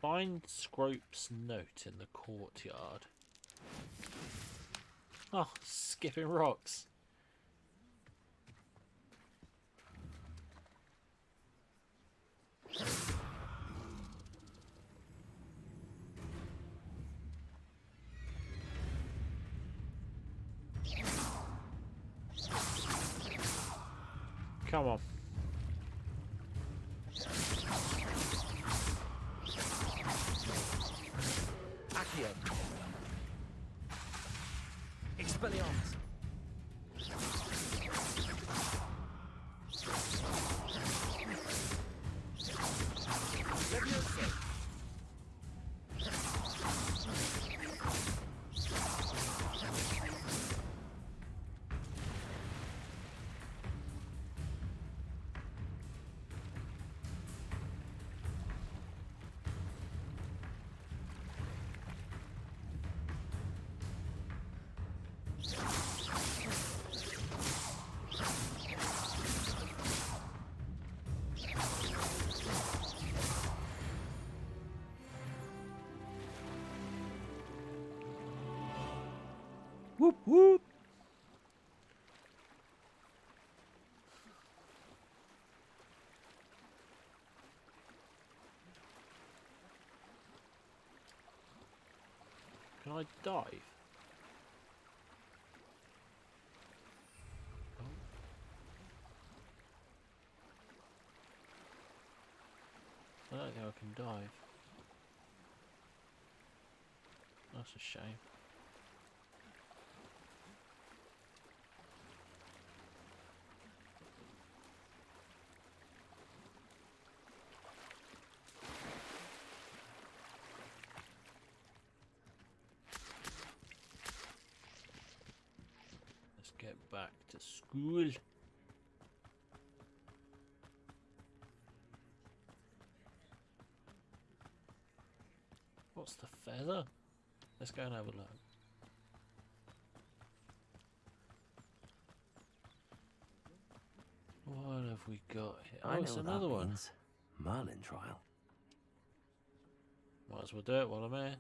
Find Scrope's note in the courtyard. Oh, skipping rocks. Come on. Accio. Expelliarmus. Levioso. Whoop whoop. Can I dive? Oh. I don't think I can dive. That's a shame. Let's get back to school. What's the feather? Let's go and have a look. What have we got here? I Oh, know it's what another that one. means. Merlin trial. Might as well do it while I'm here.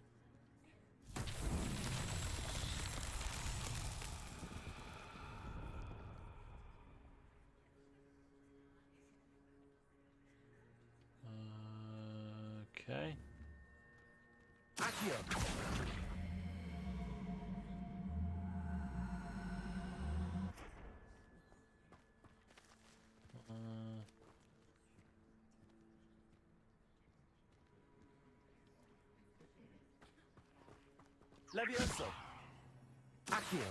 Okay. Accio. Levioso. Accio.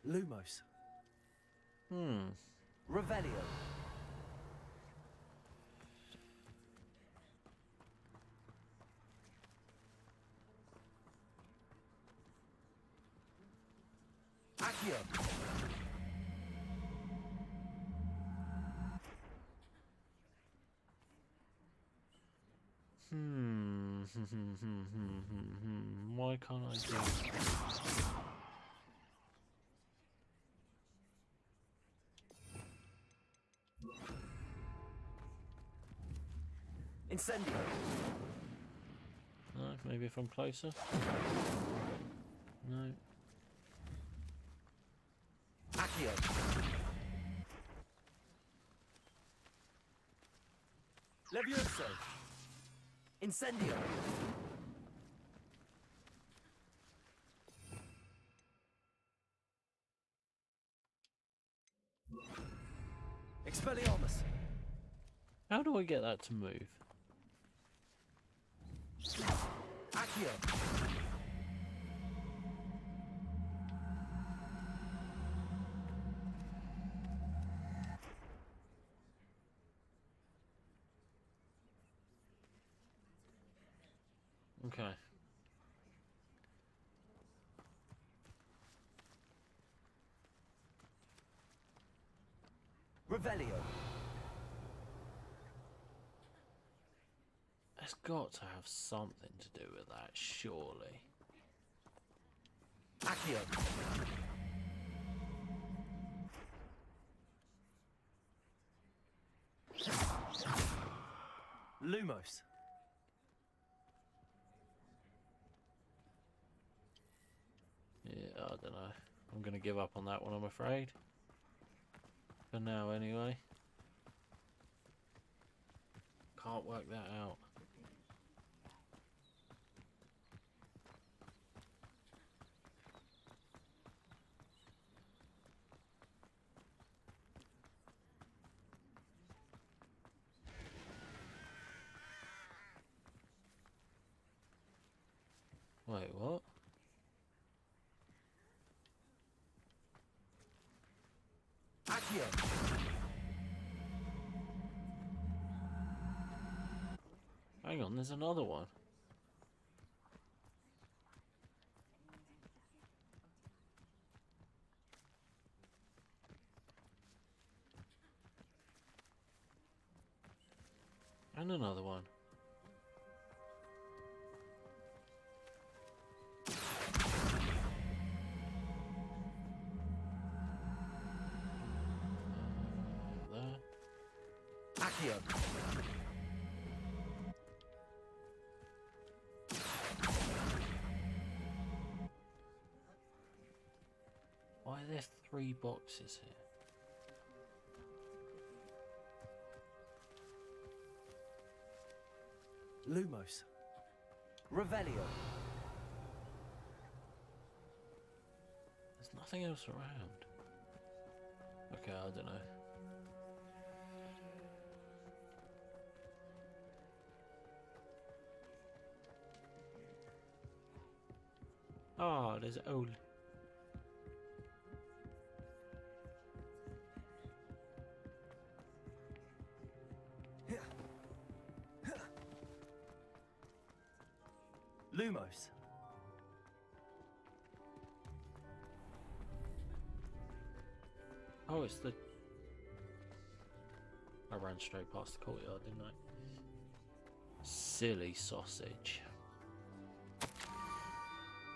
Lumos. Revelio. Accio. Why can't I do it? Incendio. No, maybe if I'm closer. No. Accio. Levioso. Incendio. Expelliarmus. How do I get that to move? Accio. Okay. Revelio. It's got to have something to do with that, surely. Accio. Lumos. Yeah, I don't know. I'm going to give up on that one, I'm afraid. For now, anyway. can't work that out. Wait, what? Hang on, there's another one. And another one. There. Accio. Why are there 3 boxes here? Lumos. Revelio. There's nothing else around. Okay, I don't know. Ah, there's old. Lumos. Oh, it's the... I ran straight past the courtyard, didn't I? Silly sausage.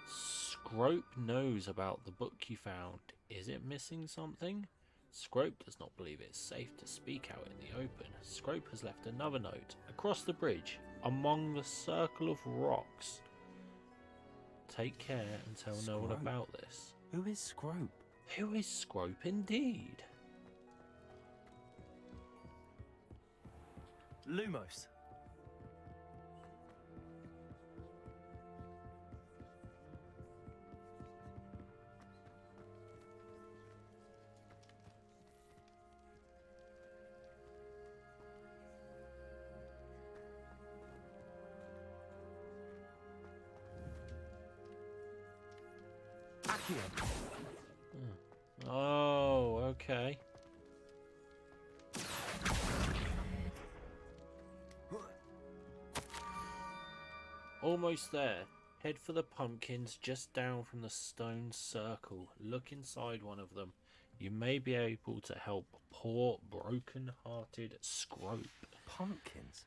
Scrope knows about the book you found. Is it missing something? Scrope does not believe it's safe to speak out in the open. Scrope has left another note. Across the bridge, among the circle of rocks. Take care and tell no one Scrope? about this. Who is Scrope? Who is Scrope indeed? Lumos. Accio. Oh, okay. Almost there. Head for the pumpkins just down from the stone circle. Look inside one of them. You may be able to help poor, broken-hearted Scrope. Pumpkins?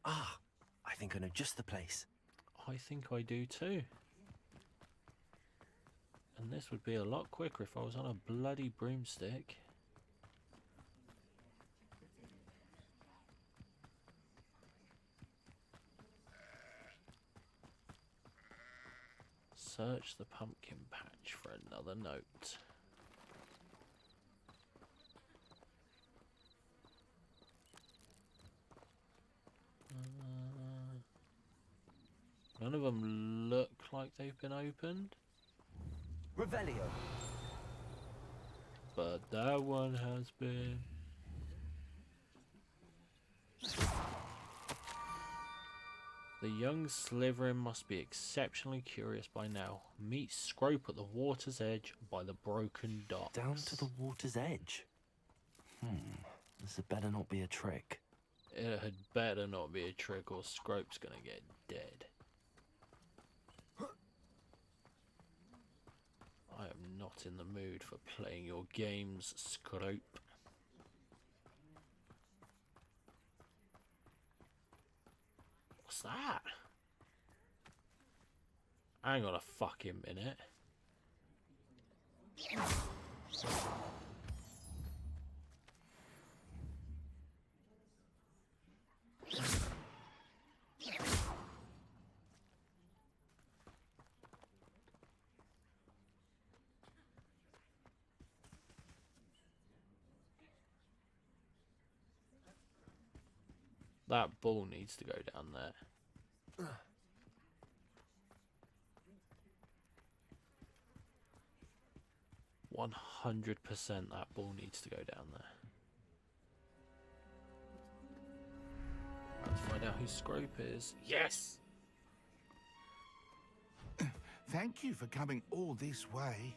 Ah, I think I know just the place. I think I do too. And this would be a lot quicker if I was on a bloody broomstick. Search the pumpkin patch for another note. None of them look like they've been opened. Revelio. But that one has been. The young Slytherin must be exceptionally curious by now. Meet Scrope at the water's edge by the broken docks. Down to the water's edge? This had better not be a trick. It had better not be a trick or Scrope's gonna get dead. I am not in the mood for playing your games, Scrope. What's that? Hang on a fucking minute. That ball needs to go down there. 100% that ball needs to go down there. Let's find out who Scrope is. Yes! Thank you for coming all this way.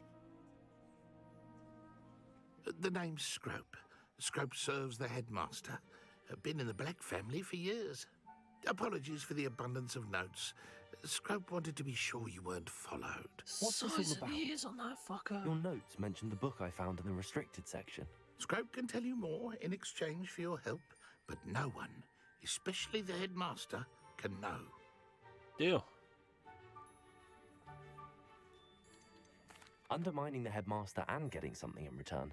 The name's Scrope. Scrope serves the headmaster. Been in the Black family for years. Apologies for the abundance of notes. Scrope wanted to be sure you weren't followed. What's this all about? Ears on that fucker. Your notes mentioned the book I found in the restricted section. Scrope can tell you more in exchange for your help, but no one, especially the headmaster, can know. Deal. Undermining the headmaster and getting something in return.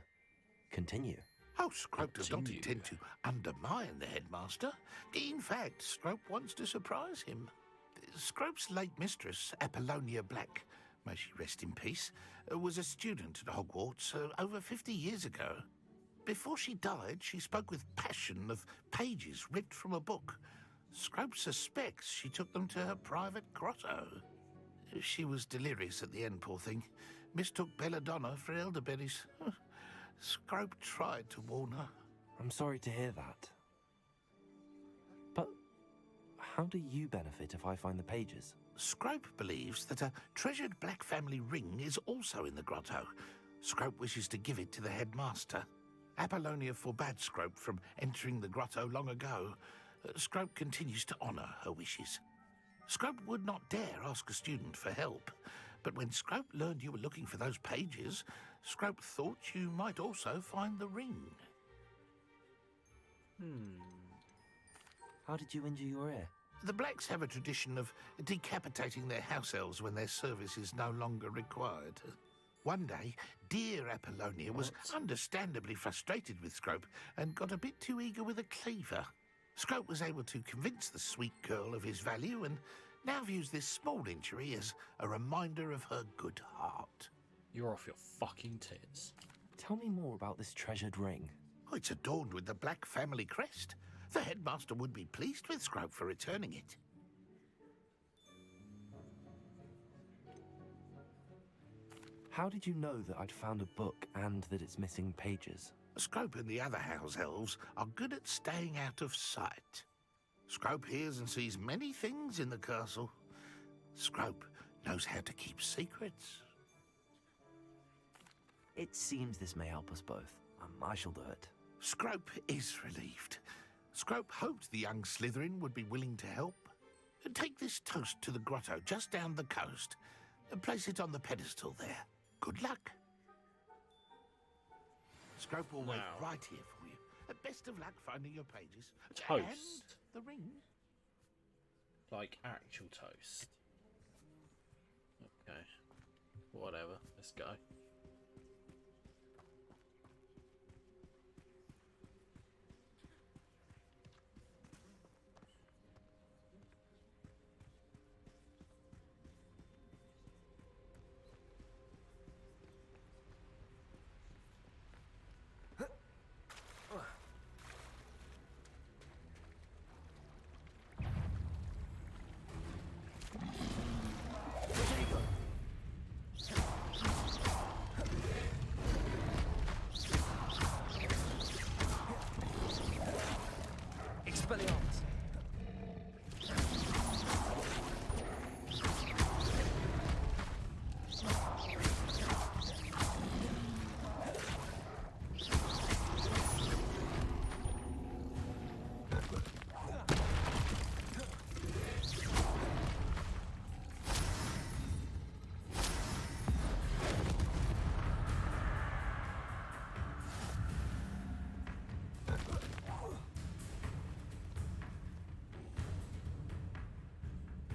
Continue. Oh, Scrope does not intend to undermine the headmaster. In fact, Scrope wants to surprise him. Scrope's late mistress, Apollonia Black, may she rest in peace, was a student at Hogwarts over 50 years ago. Before she died, she spoke with passion of pages ripped from a book. Scrope suspects she took them to her private grotto. She was delirious at the end, poor thing. Mistook belladonna for elderberries. Scrope tried to warn her. I'm sorry to hear that. But how do you benefit if I find the pages? Scrope believes that a treasured Black family ring is also in the grotto. Scrope wishes to give it to the headmaster. Apollonia forbade Scrope from entering the grotto long ago. Scrope continues to honour her wishes. Scrope would not dare ask a student for help, but when Scrope learned you were looking for those pages, Scrope thought you might also find the ring. How did you injure your ear? The Blacks have a tradition of decapitating their house elves when their service is no longer required. One day, dear Apollonia was understandably frustrated with Scrope and got a bit too eager with a cleaver. Scrope was able to convince the sweet girl of his value and now views this small injury as a reminder of her good heart. You're off your fucking tits. Tell me more about this treasured ring. Oh, it's adorned with the Black family crest. The headmaster would be pleased with Scrope for returning it. How did you know that I'd found a book and that it's missing pages? Scrope and the other house elves are good at staying out of sight. Scrope hears and sees many things in the castle. Scrope knows how to keep secrets. It seems this may help us both. I shall do it. Scrope is relieved. Scrope hoped the young Slytherin would be willing to help. Take this toast to the grotto just down the coast and place it on the pedestal there. Good luck. Scrope will wait right here for you. Best of luck finding your pages. Toast. And the ring. Like actual toast. Okay. Whatever. Let's go.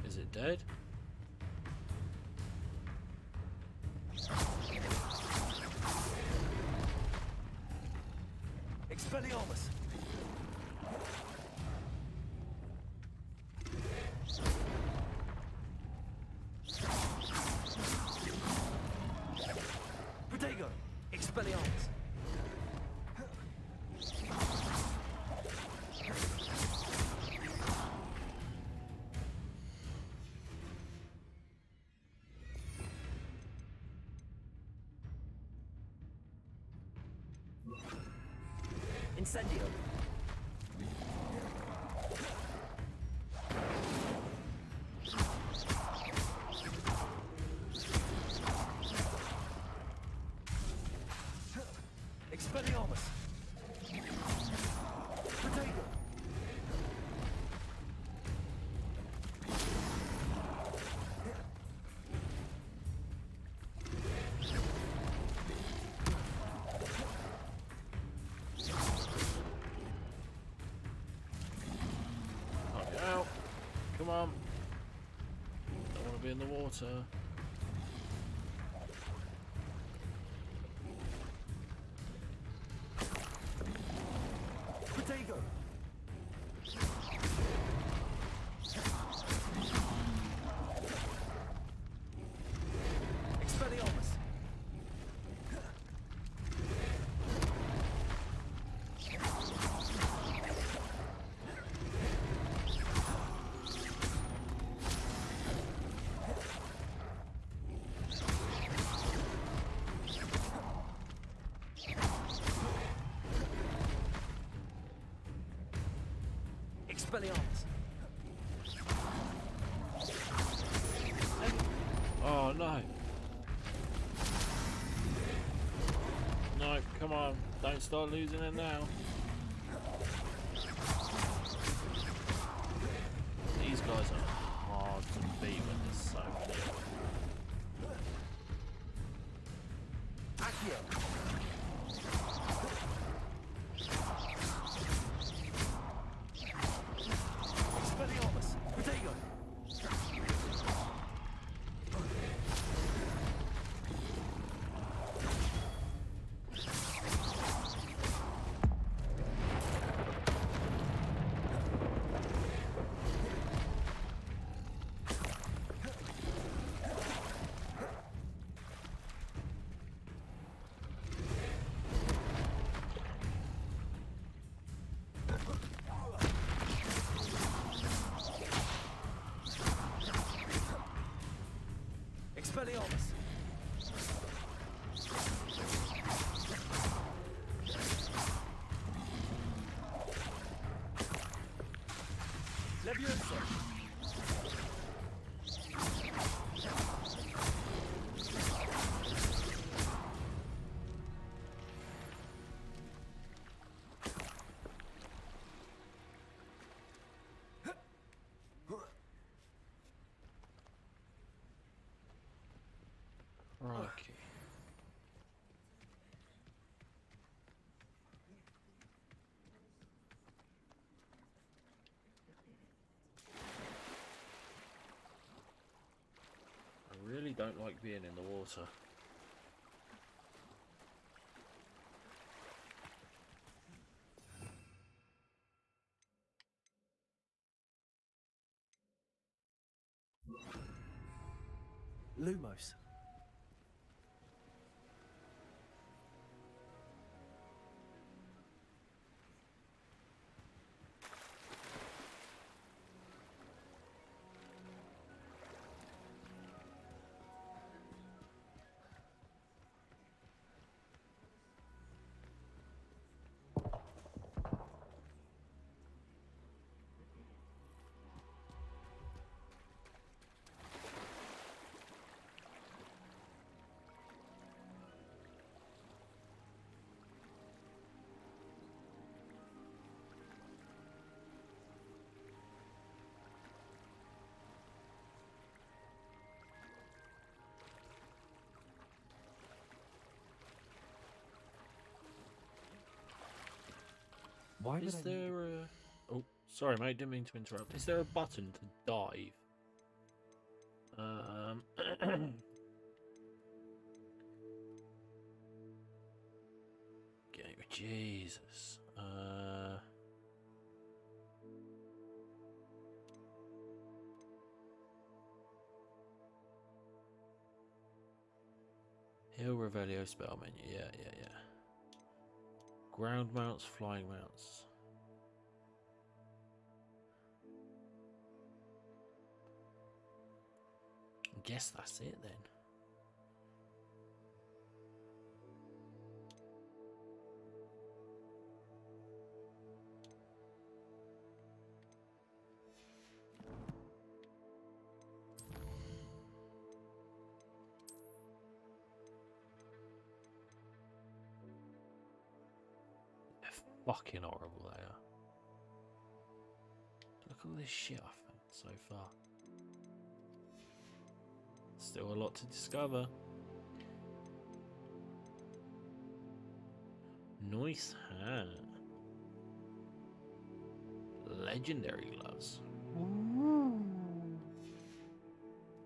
Is it dead? Expelliarmus! Protego! Expelliarmus! Incendio. Expelliarmus. Potato. Out. Come on. Don't want to be in the water. Potato. Expelliarmus. Expelliarmus. Oh no. No, come on. Don't start losing it now. These guys are hard to beat when there's so many. Accio. Expelliarmus. Potato. Expelliarmus. Leviosa. Crikey. I really don't like being in the water. Lumos. Why Is would I need- there a... Oh, sorry mate, didn't mean to interrupt. Is there a button to dive? Jesus. Hill Revelio spell menu. Yeah. Ground mounts, flying mounts. I guess that's it then. fucking horrible they are. Look at all this shit I've found so far. Still a lot to discover. Nice hat. Legendary gloves. Ooh.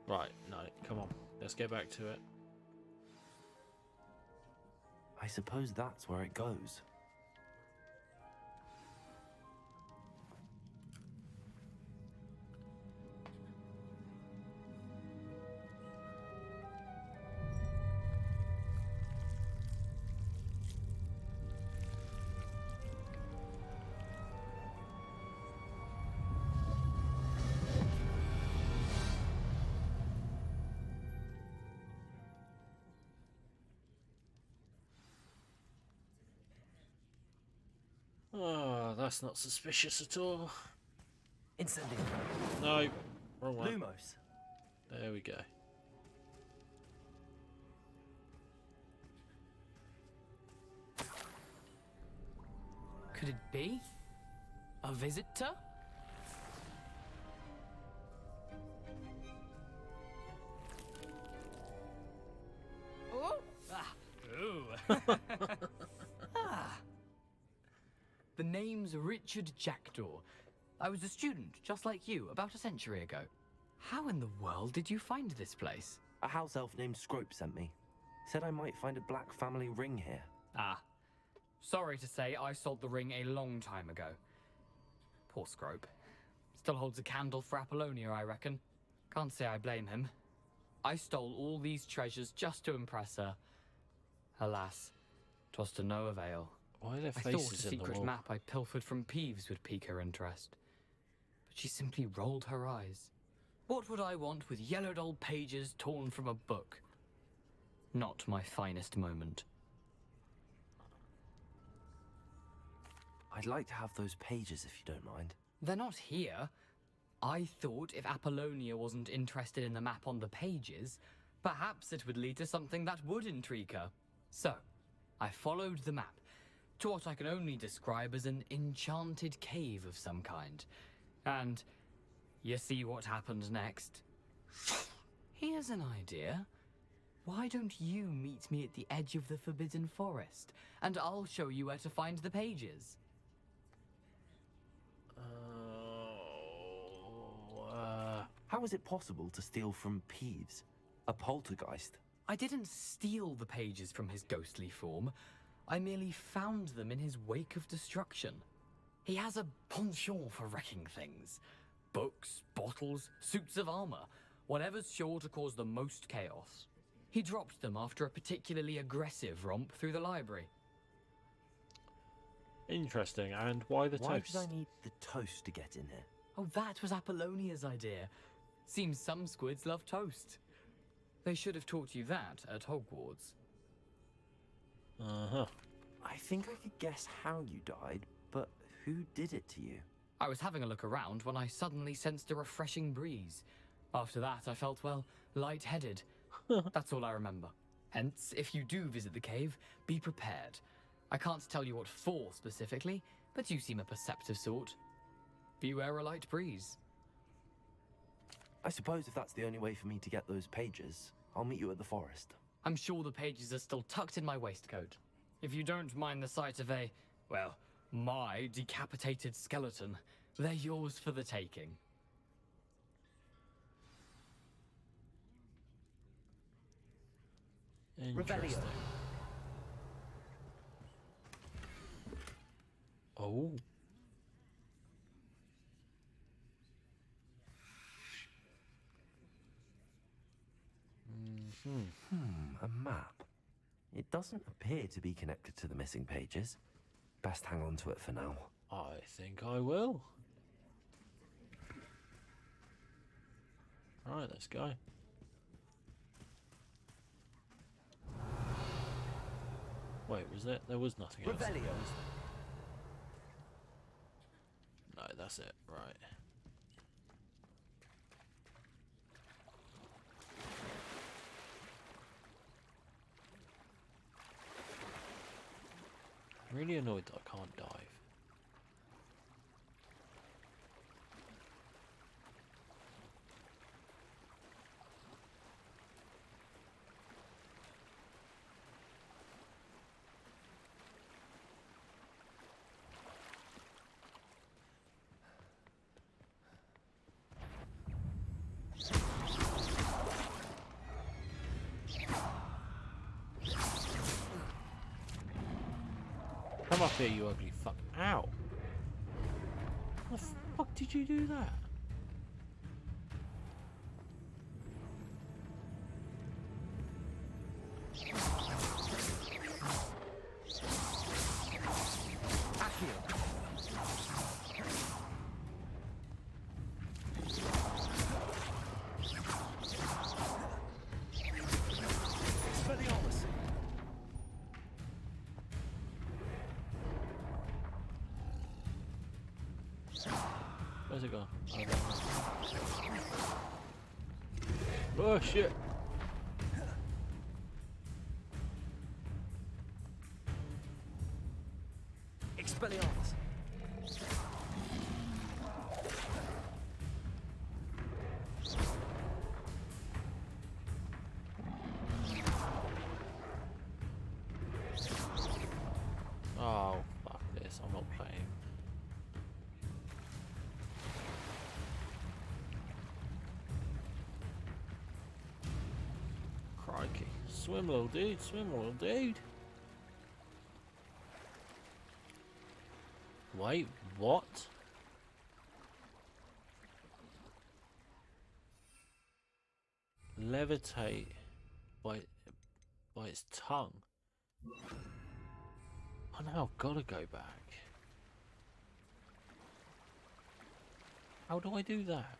Right, no, come on. Let's get back to it. I suppose that's where it goes. Oh, that's not suspicious at all. Incendiary. No, wrong one. Lumos. There we go. Could it be? A visitor? Oh! Ah. Ooh. Ah. The name's Richard Jackdaw. I was a student, just like you, about a century ago. How in the world did you find this place? A house elf named Scrope sent me. Said I might find a black family ring here. Ah. Sorry to say, I sold the ring a long time ago. Poor Scrope. Still holds a candle for Apollonia, I reckon. Can't say I blame him. I stole all these treasures just to impress her. Alas, 'twas to no avail. Why are there I faces thought a in the secret wall? map I pilfered from Peeves would pique her interest. But she simply rolled her eyes. What would I want with yellowed old pages torn from a book? Not my finest moment. I'd like to have those pages if you don't mind. They're not here. I thought if Apollonia wasn't interested in the map on the pages, perhaps it would lead to something that would intrigue her. So, I followed the map to what I can only describe as an enchanted cave of some kind. And you see what happened next? Here's an idea. Why don't you meet me at the edge of the Forbidden Forest, and I'll show you where to find the pages? How is it possible to steal from Peeves? A poltergeist? I didn't steal the pages from his ghostly form. I merely found them in his wake of destruction. He has a penchant for wrecking things. Books, bottles, suits of armor, whatever's sure to cause the most chaos. He dropped them after a particularly aggressive romp through the library. Interesting. And why the Why toast? did I need the toast to get in here? Oh, that was Apollonia's idea. Seems some squids love toast. They should have taught you that at Hogwarts. Uh-huh. I think I could guess how you died, but who did it to you? I was having a look around when I suddenly sensed a refreshing breeze. After that, I felt, well, lightheaded. That's all I remember. Hence, if you do visit the cave, be prepared. I can't tell you what for specifically, but you seem a perceptive sort. Beware a light breeze. I suppose if that's the only way for me to get those pages, I'll meet you at the forest. I'm sure the pages are still tucked in my waistcoat. If you don't mind the sight of a, well, my decapitated skeleton, they're yours for the taking. Interesting. Oh. A map. It doesn't appear to be connected to the missing pages. Best hang on to it for now. I think I will. Right, let's go. Wait, was there? There was nothing else. Revelio. No, that's it. Right. I'm really annoyed that I can't dive. Come up here, you ugly fuck. Ow! How the fuck did you do that? Where's it gone? Oh shit! Expelliarmus. Oh, fuck this, I'm not playing. Crikey. Swim, little dude, swim, little dude. Wait, what? Levitate by its tongue. I now gotta go back. How do I do that?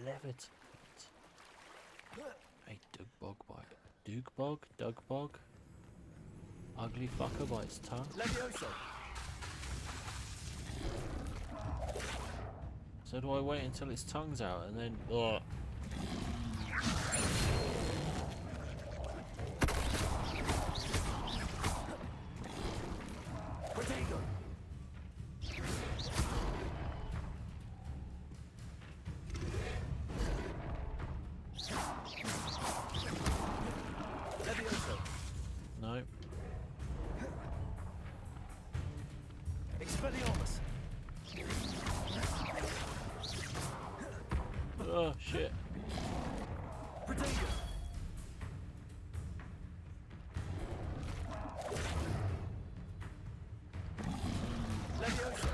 Levitate. A Dugbog bite. Dugbog? Dugbog? Ugly fucker by its tongue. Levioso. So do I wait until its tongue's out and then... Ugh. Potato. Levioso. No. Expelliarmus. Oh shit. Potato. Levioso.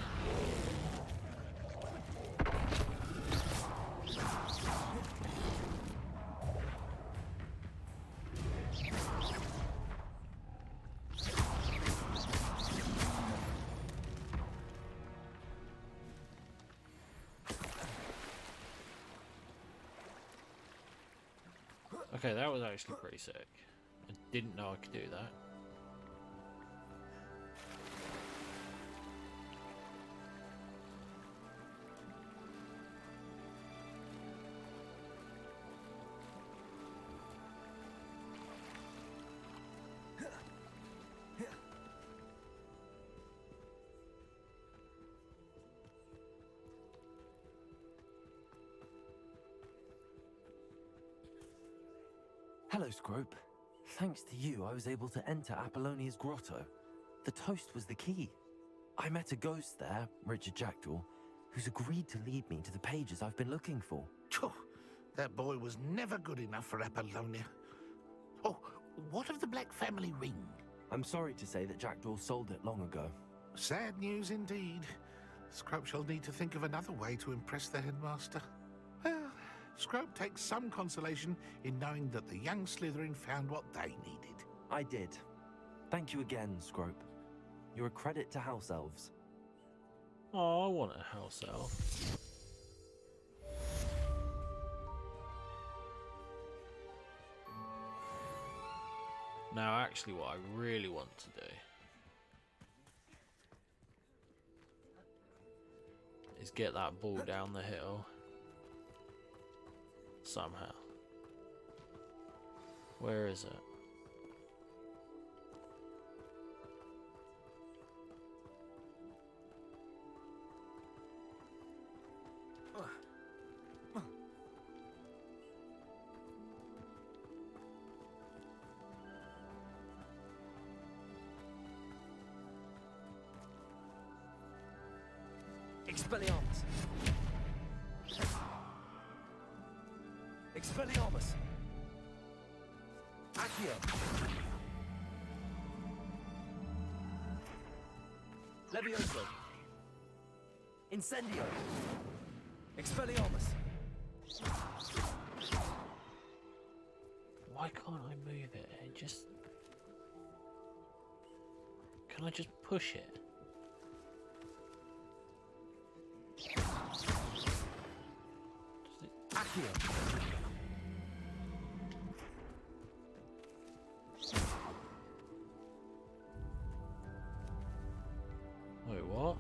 Okay, that was actually pretty sick. I didn't know I could do that. Hello, Scrope. Thanks to you, I was able to enter Apollonia's grotto. The toast was the key. I met a ghost there, Richard Jackdaw, who's agreed to lead me to the pages I've been looking for. Phew, that boy was never good enough for Apollonia. Oh, what of the Black family ring? I'm sorry to say that Jackdaw sold it long ago. Sad news indeed. Scrope shall need to think of another way to impress the headmaster. Well, Scrope takes some consolation in knowing that the young Slytherin found what they needed. I did. Thank you again, Scrope. You're a credit to house elves. Oh, I want a house elf. Now, actually, what I really want to do is get that ball down the hill somehow. Where is it? Expelliarmus! Expelliarmus! Accio! Levioso! Incendio! Expelliarmus! Why can't I move it? It just... Can I just push it? Accio! Wait, what?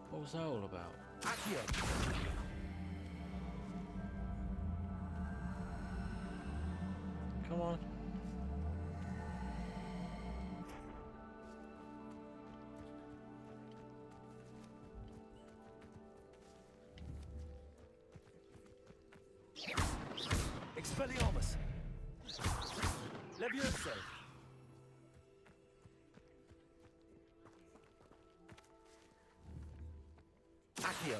What was that all about? Accio! Come on. Expelliarmus! Levioso! Accio!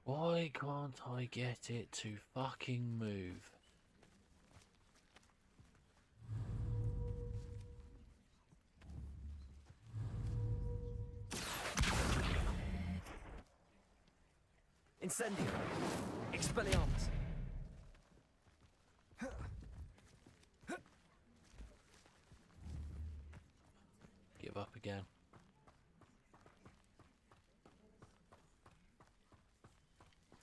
Why can't I get it to fucking move? Incendio! Expelliarmus! Give up again.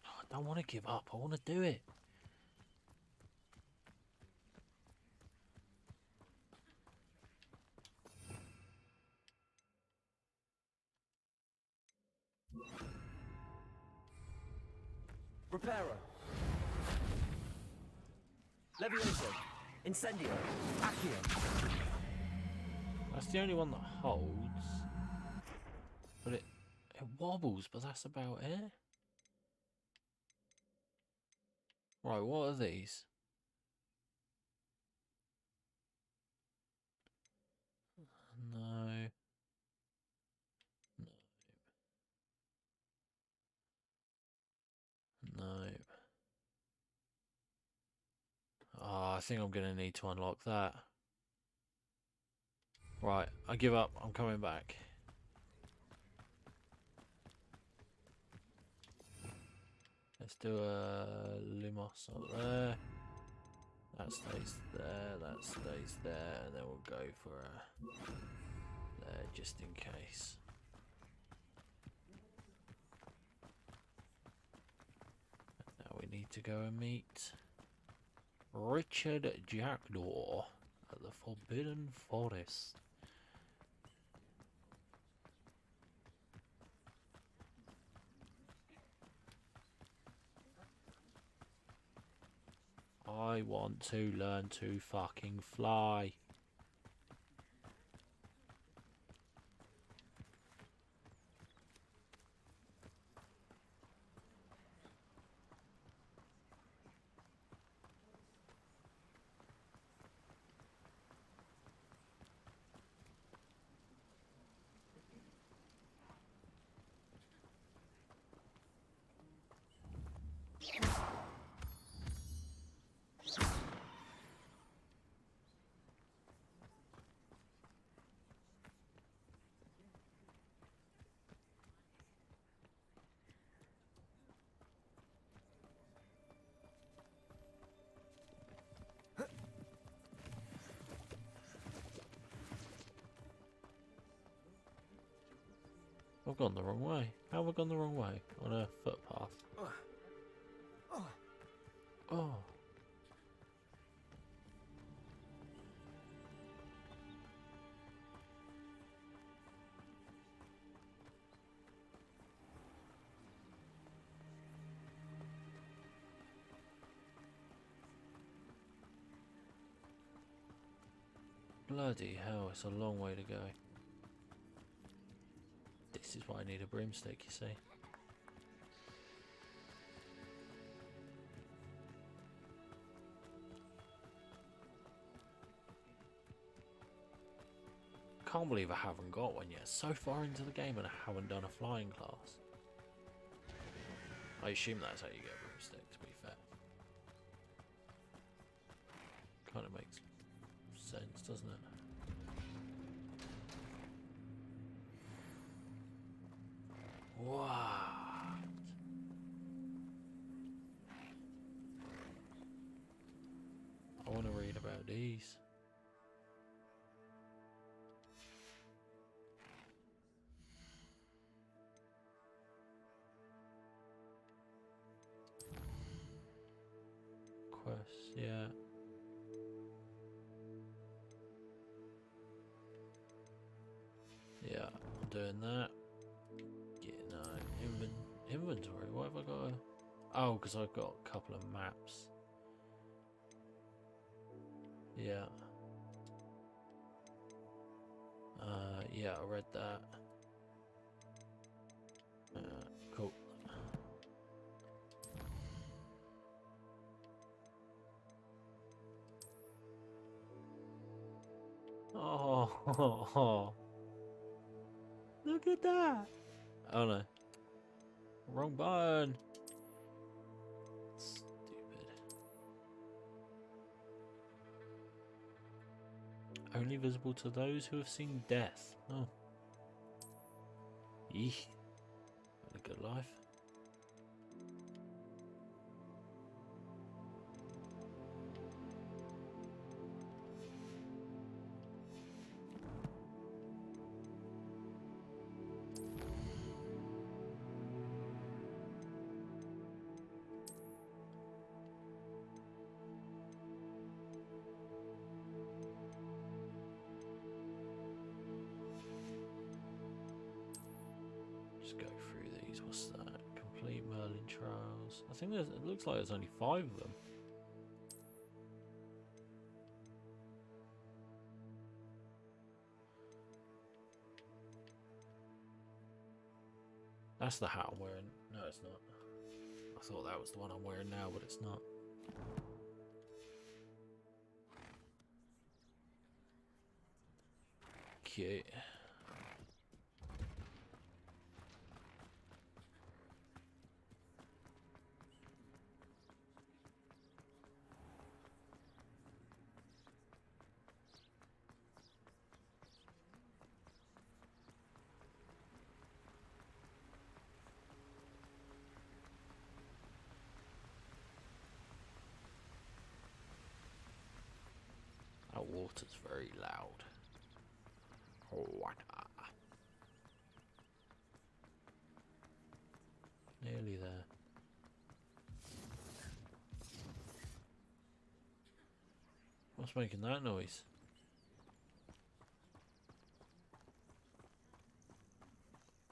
I don't want to give up. I want to do it. Reparo! Levioso! Incendio! Accio! That's the only one that holds. But it wobbles, but that's about it. Right, what are these? No. No. Oh, I think I'm going to need to unlock that. Right, I give up. I'm coming back. Let's do a Lumos up there. That stays there, that stays there, and then we'll go for a there just in case. Now we need to go and meet Richard Jackdaw at the Forbidden Forest. I want to learn to fucking fly. I've gone the wrong way. How have I gone the wrong way? On a footpath. Oh. Bloody hell, it's a long way to go. This is why I need a broomstick, you see. Can't believe I haven't got one yet. So far into the game and I haven't done a flying class. I assume that's how you get a broomstick, to be fair. Kind of makes sense, doesn't it? What? I want to read about these. Quests, yeah. Yeah, I'm doing that. Inventory, what have I got? Oh, because I've got a couple of maps. Yeah. Yeah, I read that. Cool. Oh, look at that. Oh no. Wrong button. Stupid. Only visible to those who have seen death. Oh. Eek. What a good life. Go through these. What's that? Complete Merlin trials. I think there's. It looks like there's only 5 of them. That's the hat I'm wearing. No, it's not. I thought that was the one I'm wearing now, but it's not. Cute. That water's very loud. What? Nearly there. What's making that noise?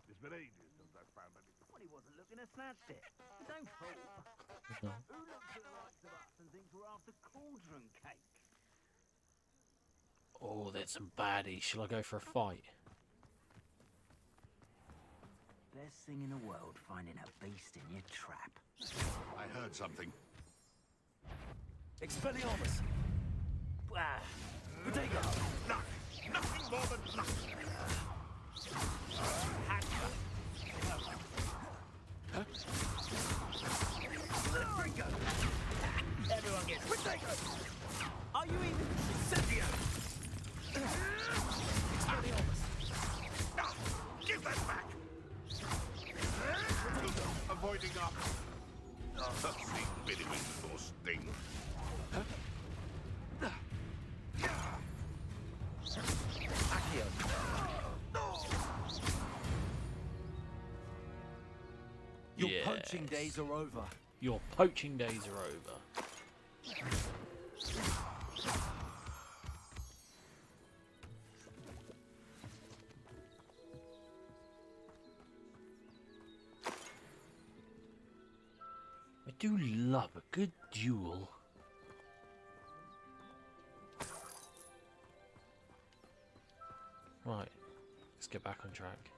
It's been ages since I found anything. Well, he wasn't looking to snatch it. His own fault. Who looks at the likes of us and thinks we're after cauldron cake? Oh, there's some baddies. Shall I go for a fight? Best thing in the world, finding a beast in your trap. I heard something. Expelliarmus! Potato! Nothing more than nothing. Bringo! Everyone gets potato! Are you even Sergio? Give that back! Avoiding up. Think bit of it for sting. Your poaching days are over. Your poaching days are over. I do love a good duel. Right, let's get back on track.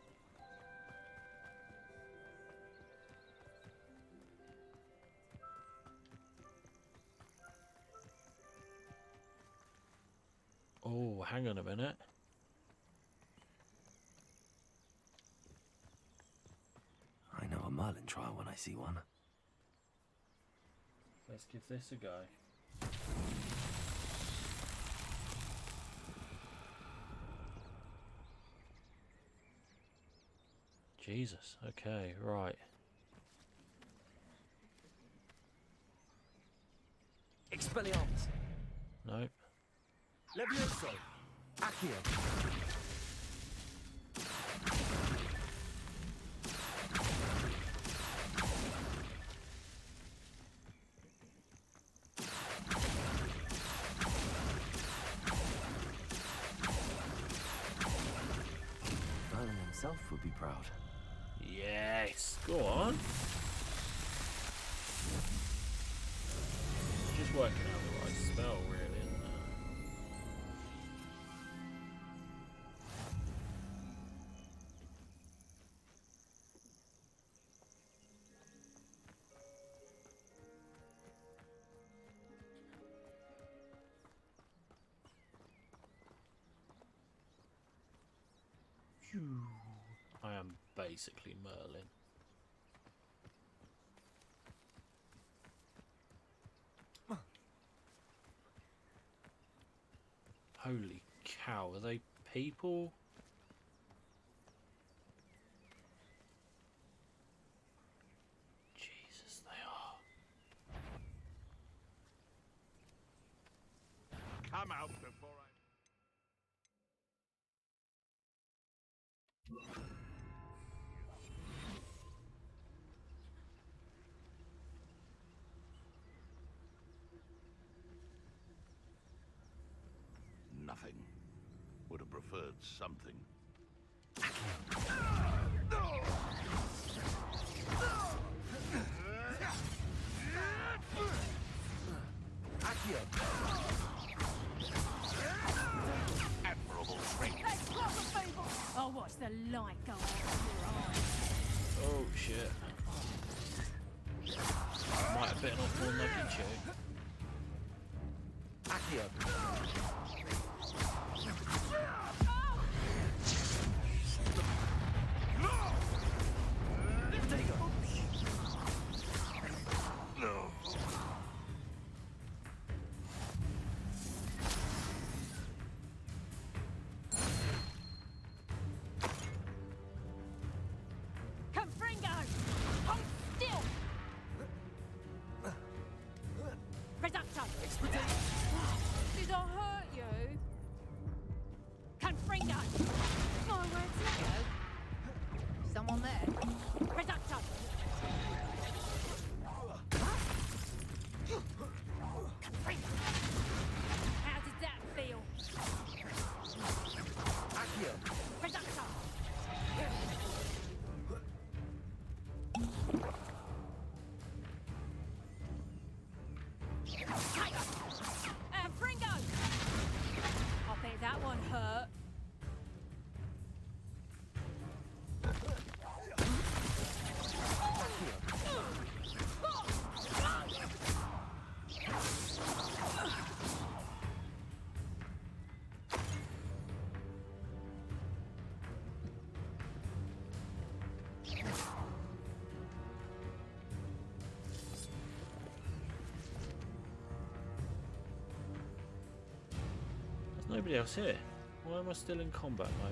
Oh, hang on a minute. I know a Merlin trial when I see one. Let's give this a go. Jesus, okay, right. Expelliarmus. Nope. Levioso. Accio. Merlin himself would be proud. Yes, go on. Just working out the right spell, really, isn't it? I am basically Merlin. Holy cow, are they people? Jesus, they are. Come out before I... Nothing. Would have preferred something. Admirable strength. I'll watch the light go out of your eyes. Oh shit. Might have bitten off more than I can chew. Confringo! Hold still! Reducto! Did I hurt you? Confringo! My words, Leo. Someone there? Reducto! Confringo! How did that feel? Reducto! Fringo! I bet that one hurt. There's nobody else here. Why am I still in combat mode?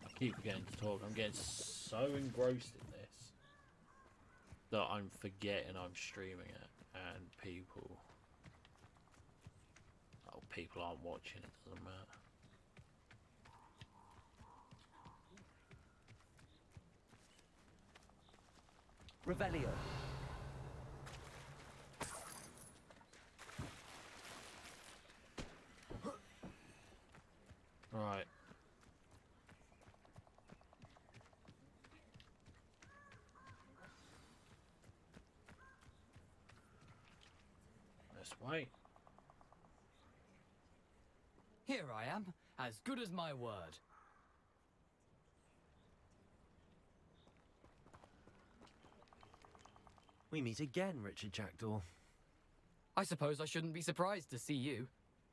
I keep forgetting to talk. I'm getting so engrossed in this that I'm forgetting I'm streaming it and people aren't watching. It doesn't matter. Revelio. Right. Let's wait. Here I am, as good as my word. We meet again, Richard Jackdaw. I suppose I shouldn't be surprised to see you.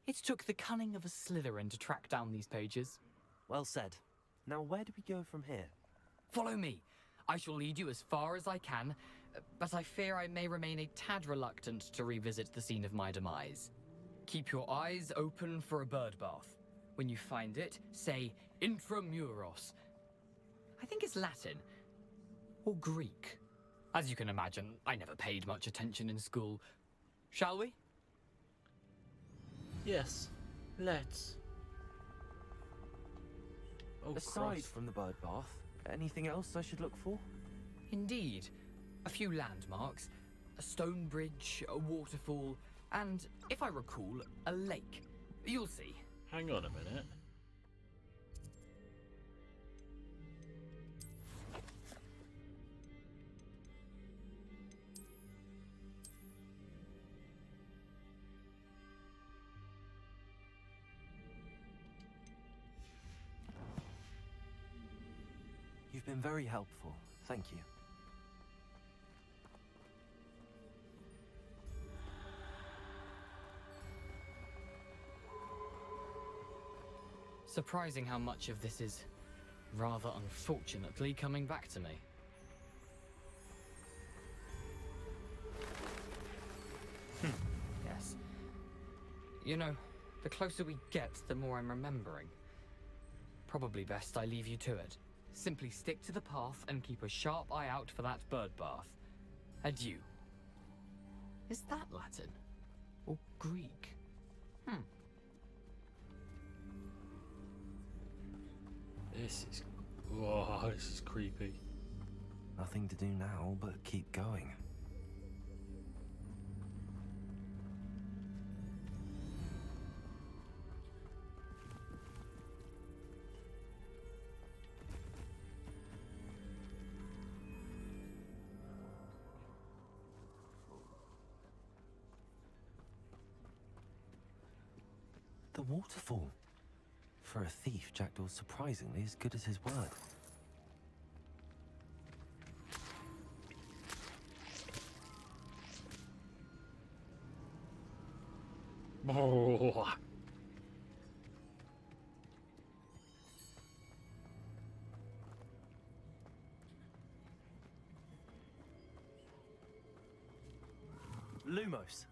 It took the cunning of a Slytherin to track down these pages. Well said. Now where do we go from here? Follow me. I shall lead you as far as I can, but I fear I may remain a tad reluctant to revisit the scene of my demise. Keep your eyes open for a bird bath. When you find it, say intramuros. I think it's Latin. Or Greek. As you can imagine, I never paid much attention in school. Shall we? Yes, let's. Oh, Aside Christ. from the bird bath, anything else I should look for? Indeed. A few landmarks, a stone bridge, a waterfall, and, if I recall, a lake. You'll see. Hang on a minute. You've been very helpful. Thank you. Surprising how much of this is, rather unfortunately, coming back to me. Yes. You know, the closer we get, the more I'm remembering. Probably best I leave you to it. Simply stick to the path and keep a sharp eye out for that bird bath. Adieu. Is that Latin? Or Greek? This is... Whoa, this is creepy. Nothing to do now but keep going. The waterfall. For a thief, Jackdaw's surprisingly as good as his word. Oh. Lumos.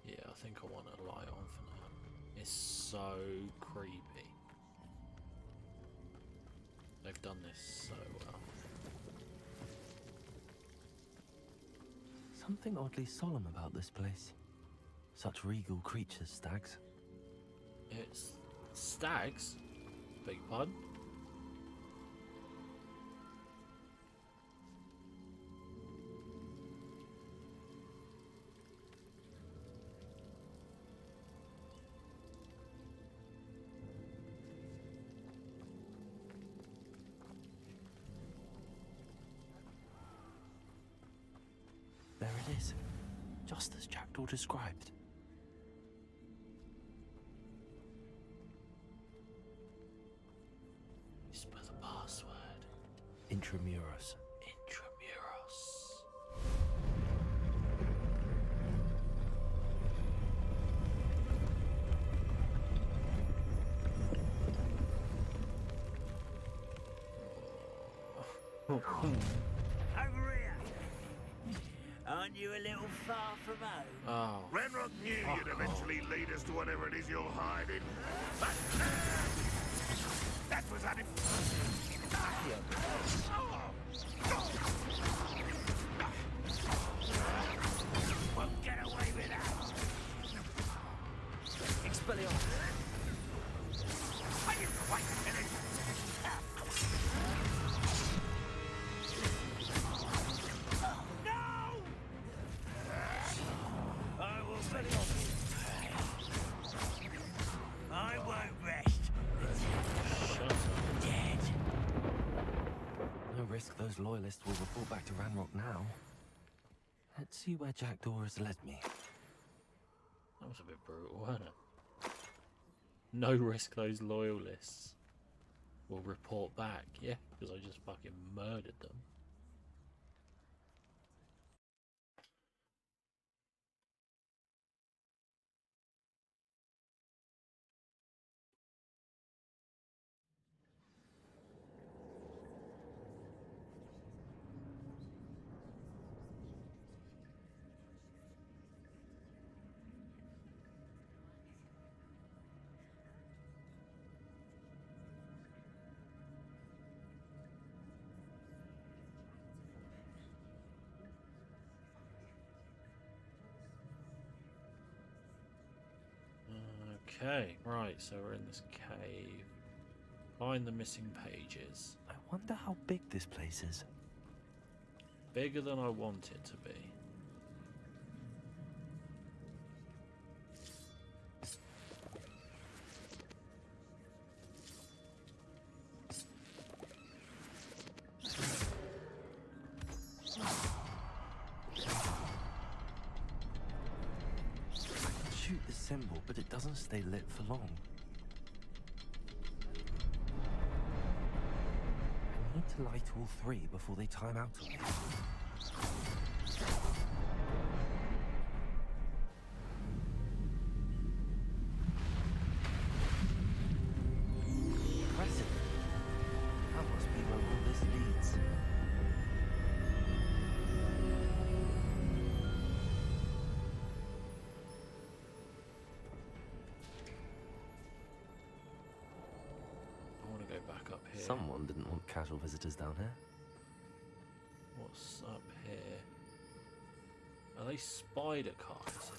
Yeah, I think I want to lie on for now. It's so creepy. They've done this so well. Something oddly solemn about this place. Such regal creatures, stags. It's stags? Big pardon? There it is. Just as Jackdaw described. Whisper the password. Intramuros. Intramuros. Over here! Aren't you a little far from home? Oh. Ranrock knew you'd eventually lead us to whatever it is you're hiding. That was Won't get away with that. Expelliarmus. I didn't quite finish. No! I will finish. I won't rest until you're dead. No risk those loyalists will report back to Ranrock now. Let's see where Jackdaw has led me. That was a bit brutal, wasn't it? No risk those loyalists will report back. Yeah, because I just fucking murdered them. Okay, right, so we're in this cave. Find the missing pages. I wonder how big this place is. Bigger than I want it to be. Shoot the symbol, but it doesn't stay lit for long. I need to light all three before they time out on me. Impressive. That must be where all this leads. I want to go back up here. Someone didn't want casual visitors down here. What's up here? Are they spider carcasses?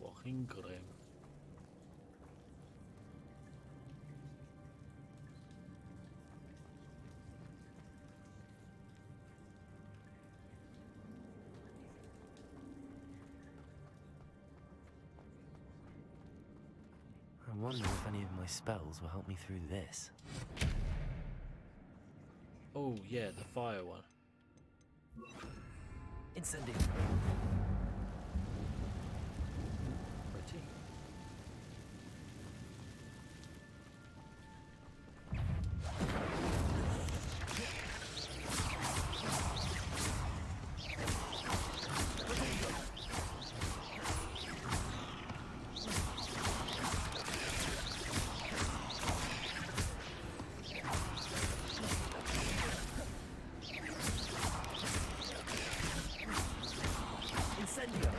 Fucking grim. I wonder if any of my spells will help me through this. Oh yeah, the fire one. Incendio. Pretty. Incendio.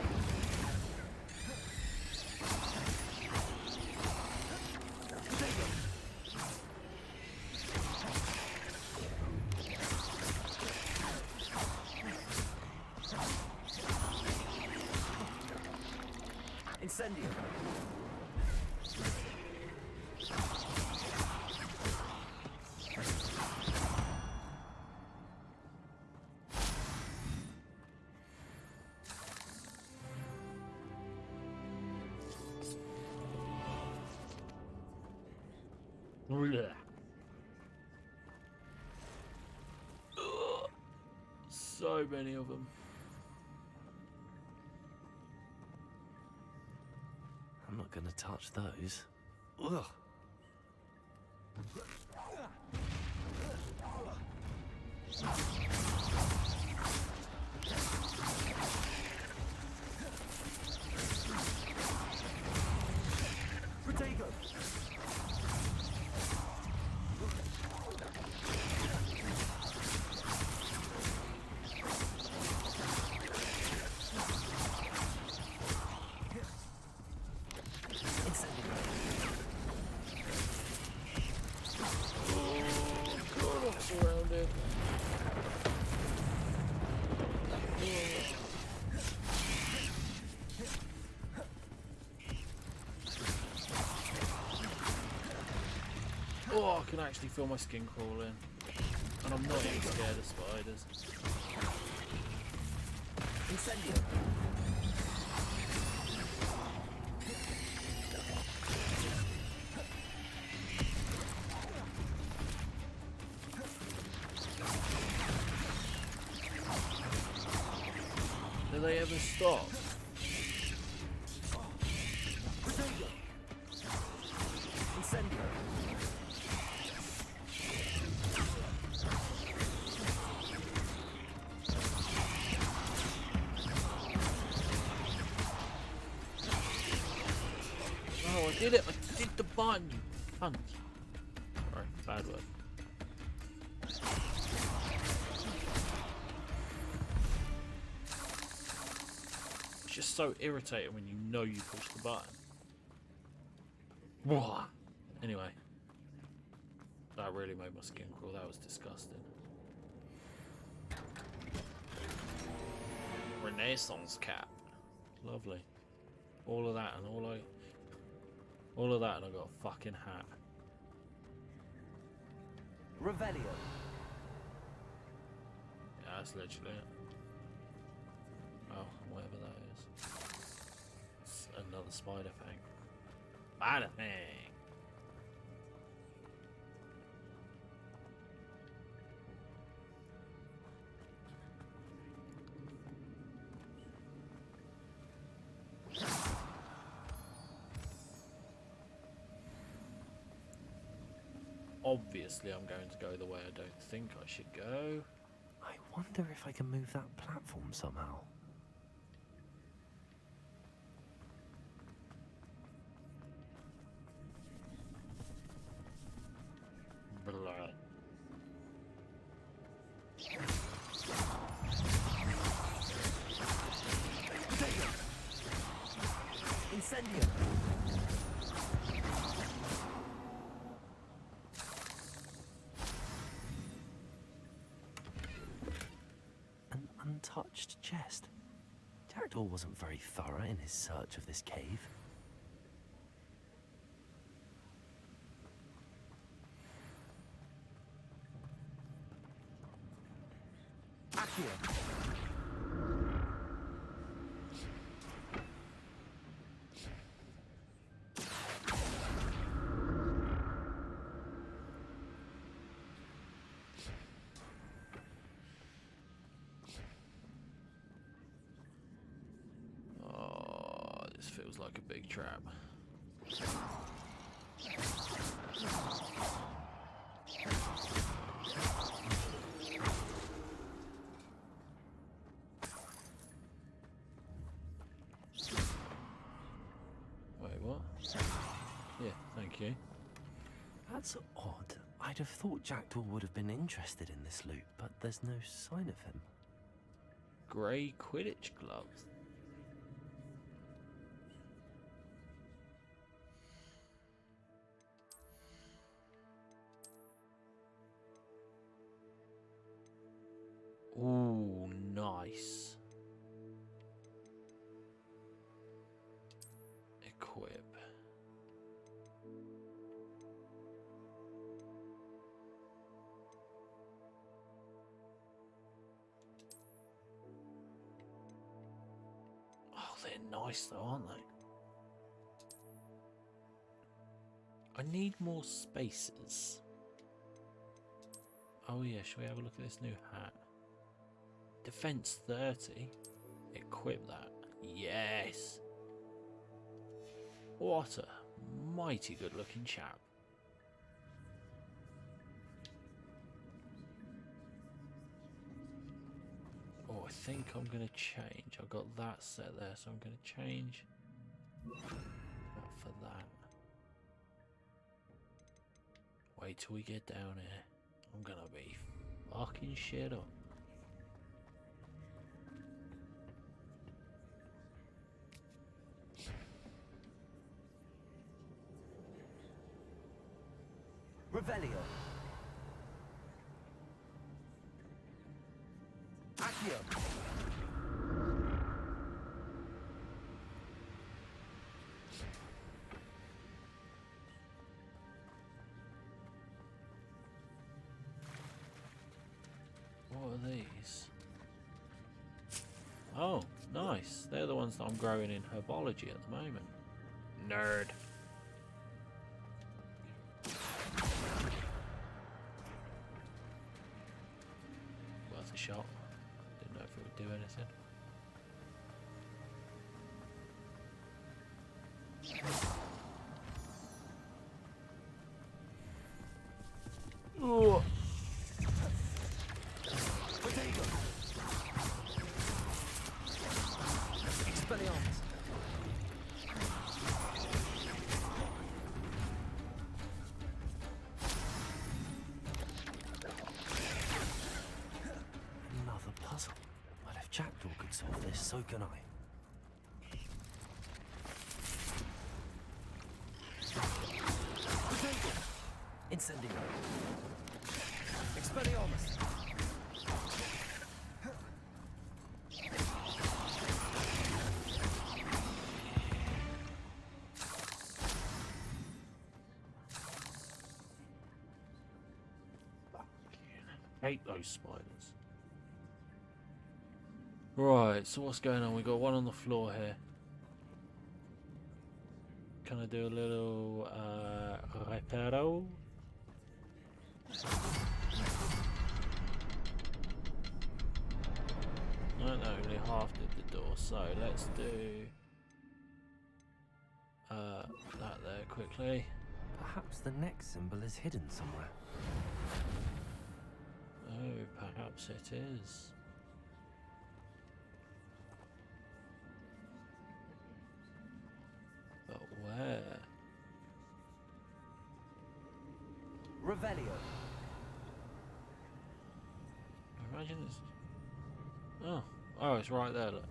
Incendio. Blech. Ugh. So many of them. I'm not gonna touch those. Ugh. Protego. Oh, I can actually feel my skin crawling. And I'm not even scared of spiders. Incendio. Do they ever stop? Incendio. Oh, I did it! I did the button, you cunt! Sorry, bad word. It's just so irritating when you know you pushed the button. Whoa. Anyway, that really made my skin crawl. That was disgusting. Renaissance cap, lovely. All of that and all of that, and I got a fucking hat. Revelio. Yeah, that's literally it. Oh, whatever that is. It's another spider thing. Spider thing. Obviously, I'm going to go the way I don't think I should go. I wonder if I can move that platform somehow. Blah. Incendio. An untouched chest. Jackdaw wasn't very thorough in his search of this cave. Accio. Oh, this feels like a big trap. Wait, what? Yeah, thank you. That's odd. I'd have thought Jackdaw would have been interested in this loot, but there's no sign of him. Grey Quidditch gloves. Ooh, nice. Equip. Oh, they're nice though, aren't they? I need more spaces. Oh yeah, shall we have a look at this new hat? Defense 30. Equip that. Yes. What a mighty good looking chap. Oh, I think I'm going to change. I've got that set there, so I'm going to change that for that. Wait till we get down here. I'm going to be fucking shit up. Revelio. Accio. What are these? Oh, nice. They're the ones that I'm growing in herbology at the moment. Nerd. Worth a shot. Didn't know if it would do anything. Oh. Expelliarmus. Another puzzle. Well, if Jackdaw could solve this, so can I. Incendio. Expelliarmus. Hate those spiders. Right, so what's going on? We got one on the floor here. Can I do a little reparo? No, only half did the door, so let's do that there quickly. Perhaps the next symbol is hidden somewhere. Oh, perhaps it is. But where? Revelio. Imagine it's... Oh, it's right there, look.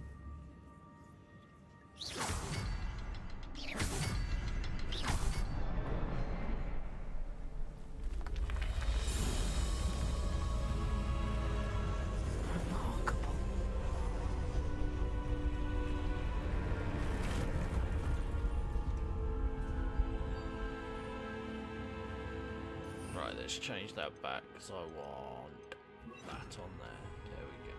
Right, let's change that back because I want that on there. There we go.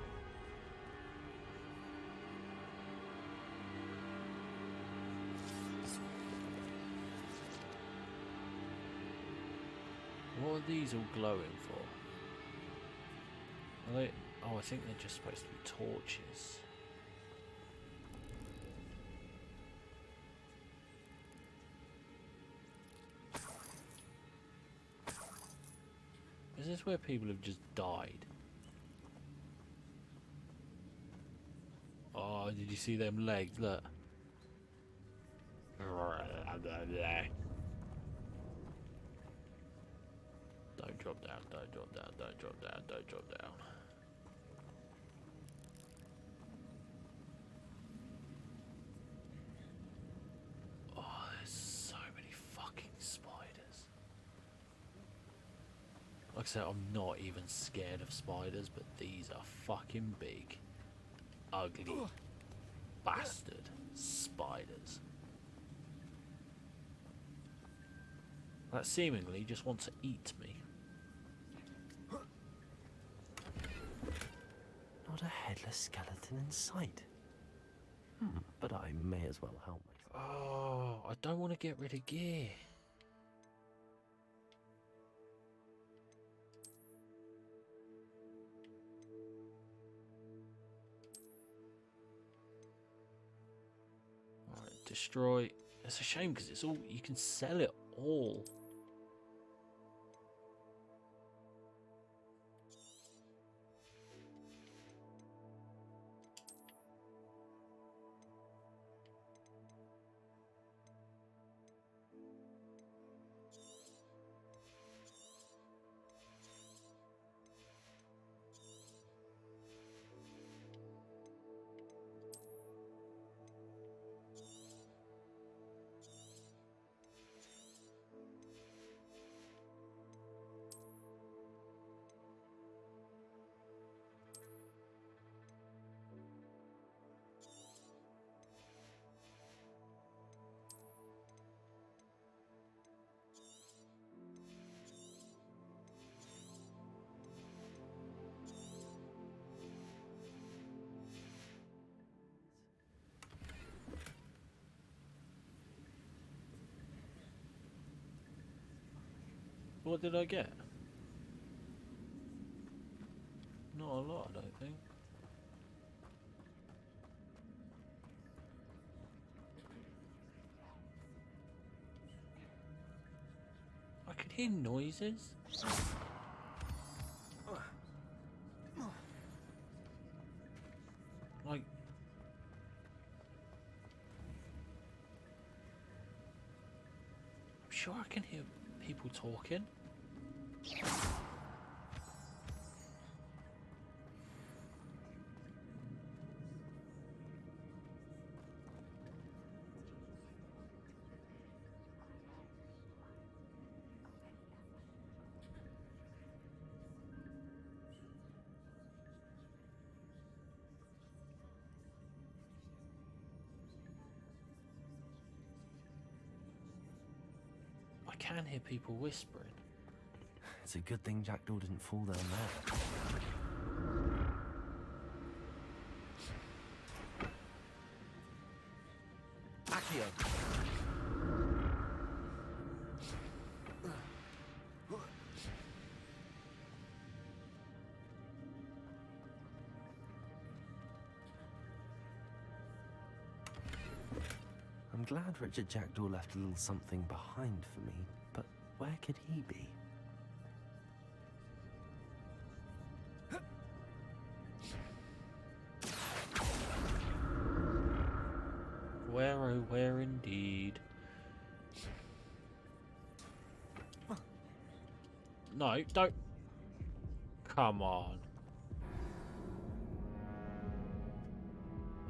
What are these all glowing for? Are they? Oh, I think they're just supposed to be torches. Is this where people have just died? Oh, did you see them legs? Look. Don't drop down, don't drop down, don't drop down, don't drop down. Oh, there's so many fucking spiders. Like I said, I'm not even scared of spiders, but these are fucking big, ugly, bastard spiders. That seemingly just wants to eat me. Not a headless skeleton in sight. But I may as well help myself. Oh, I don't want to get rid of gear. Alright, destroy. It's a shame because it's all, you can sell it all. What did I get? Not a lot, I don't think. I could hear noises. Like... I'm sure I can hear people talking. I can hear people whispering. It's a good thing Jackdaw didn't fall down there. Accio! I'm glad Richard Jackdaw left a little something behind for me, but where could he be? Where, oh, where indeed? No, don't. Come on.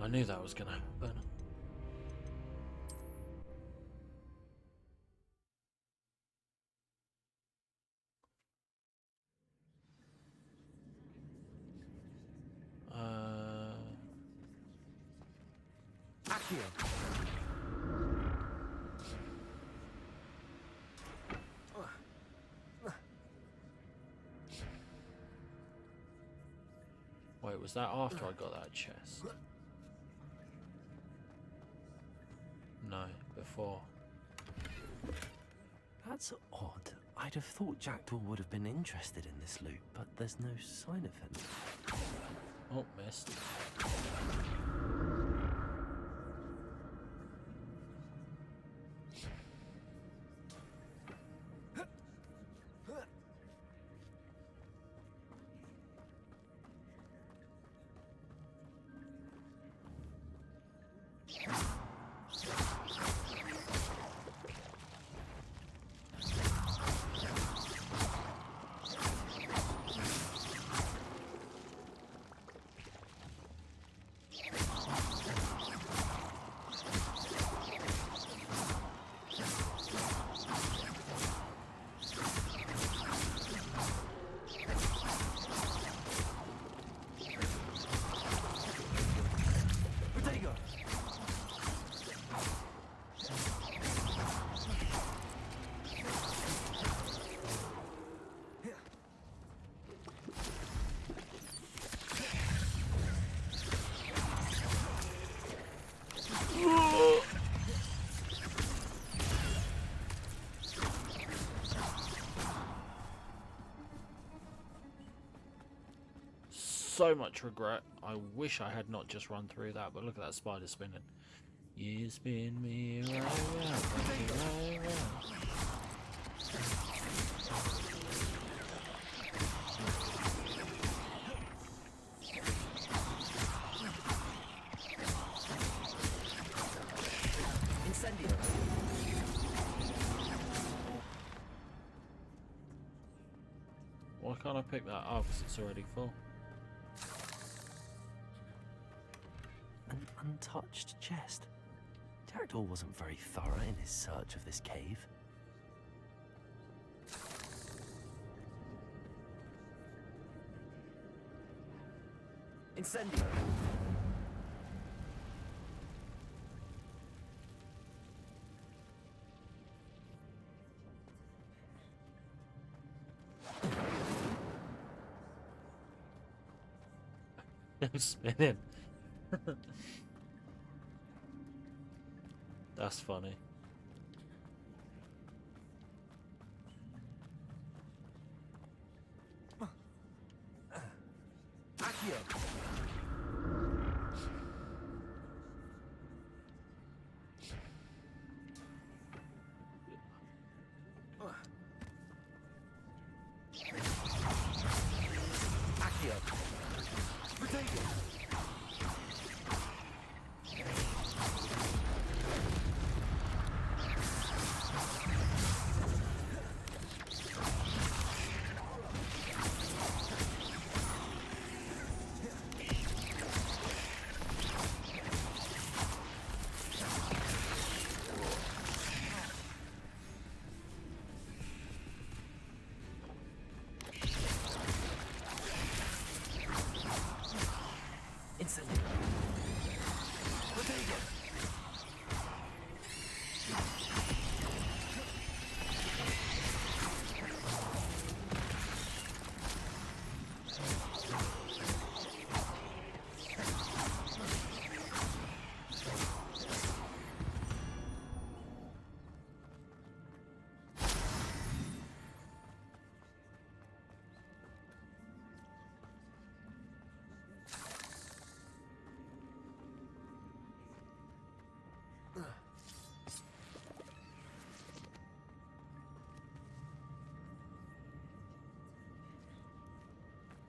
I knew that was gonna happen. Accio! Wait, was that after I got that chest? No, before. That's odd. I'd have thought Jackdaw would have been interested in this loot, but there's no sign of him. Oh, missed. So much regret. I wish I had not just run through that, but look at that spider spinning. You spin me right round, right round. Incendio! Why can't I pick that up? Because it's already full. An untouched chest. Jackdaw wasn't very thorough in his search of this cave. Incendio! I'm spinning. That's funny. Accio.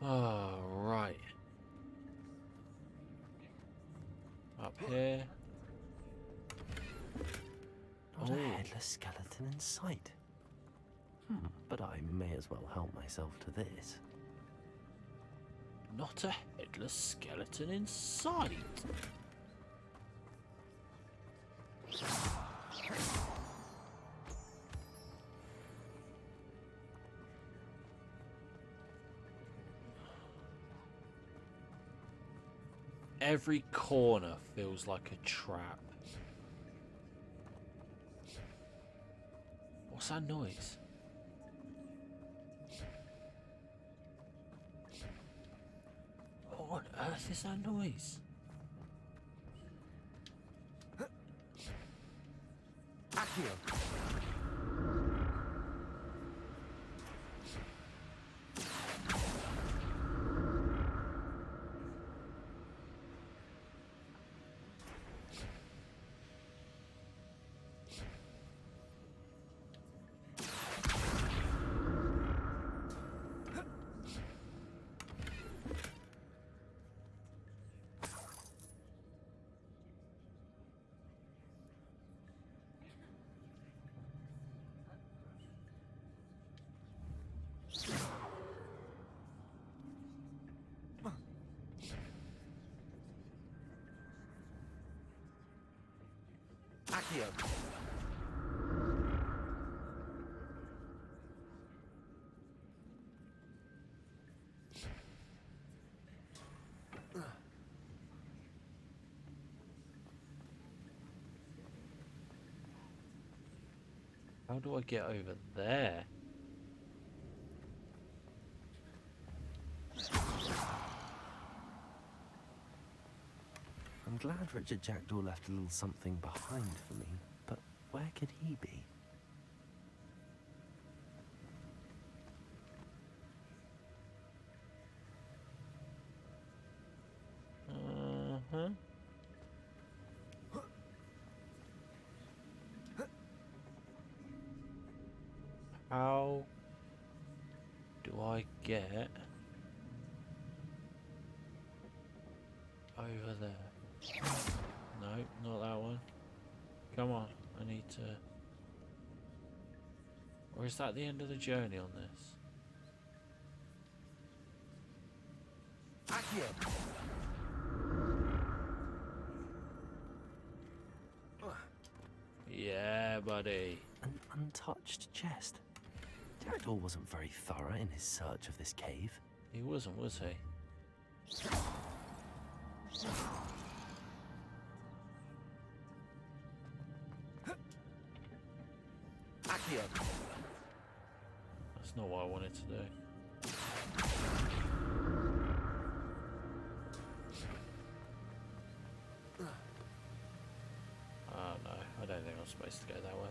Oh, right. Up here. Not a headless skeleton in sight. But I may as well help myself to this. Not a headless skeleton in sight. Every corner feels like a trap. What's that noise? What on earth is that noise? Accio. Accio. How do I get over there? I'm glad Richard Jackdaw left a little something behind for me, but where could he be? Uh-huh. How do I get over there? No, not that one. Come on, I need to... Or is that the end of the journey on this? Accio. Yeah, buddy. An untouched chest. Jackdaw wasn't very thorough in his search of this cave. He wasn't, was he? Accio. That's not what I wanted to do. Oh no, I don't think I'm supposed to go that way.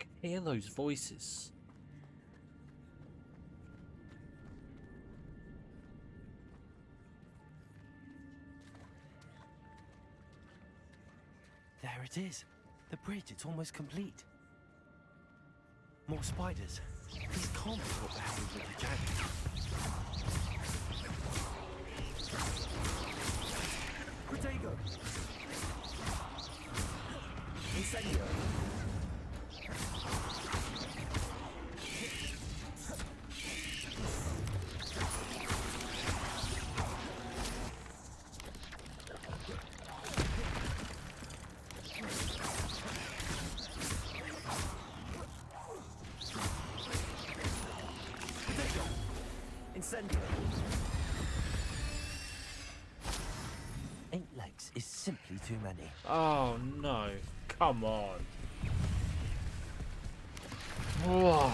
can hear those voices. There it is. The bridge, it's almost complete. More spiders. These can't be what the hell is with the jacket. Protego! Incendio! Incendio! 8 legs is simply too many. Oh no, come on. Whoa.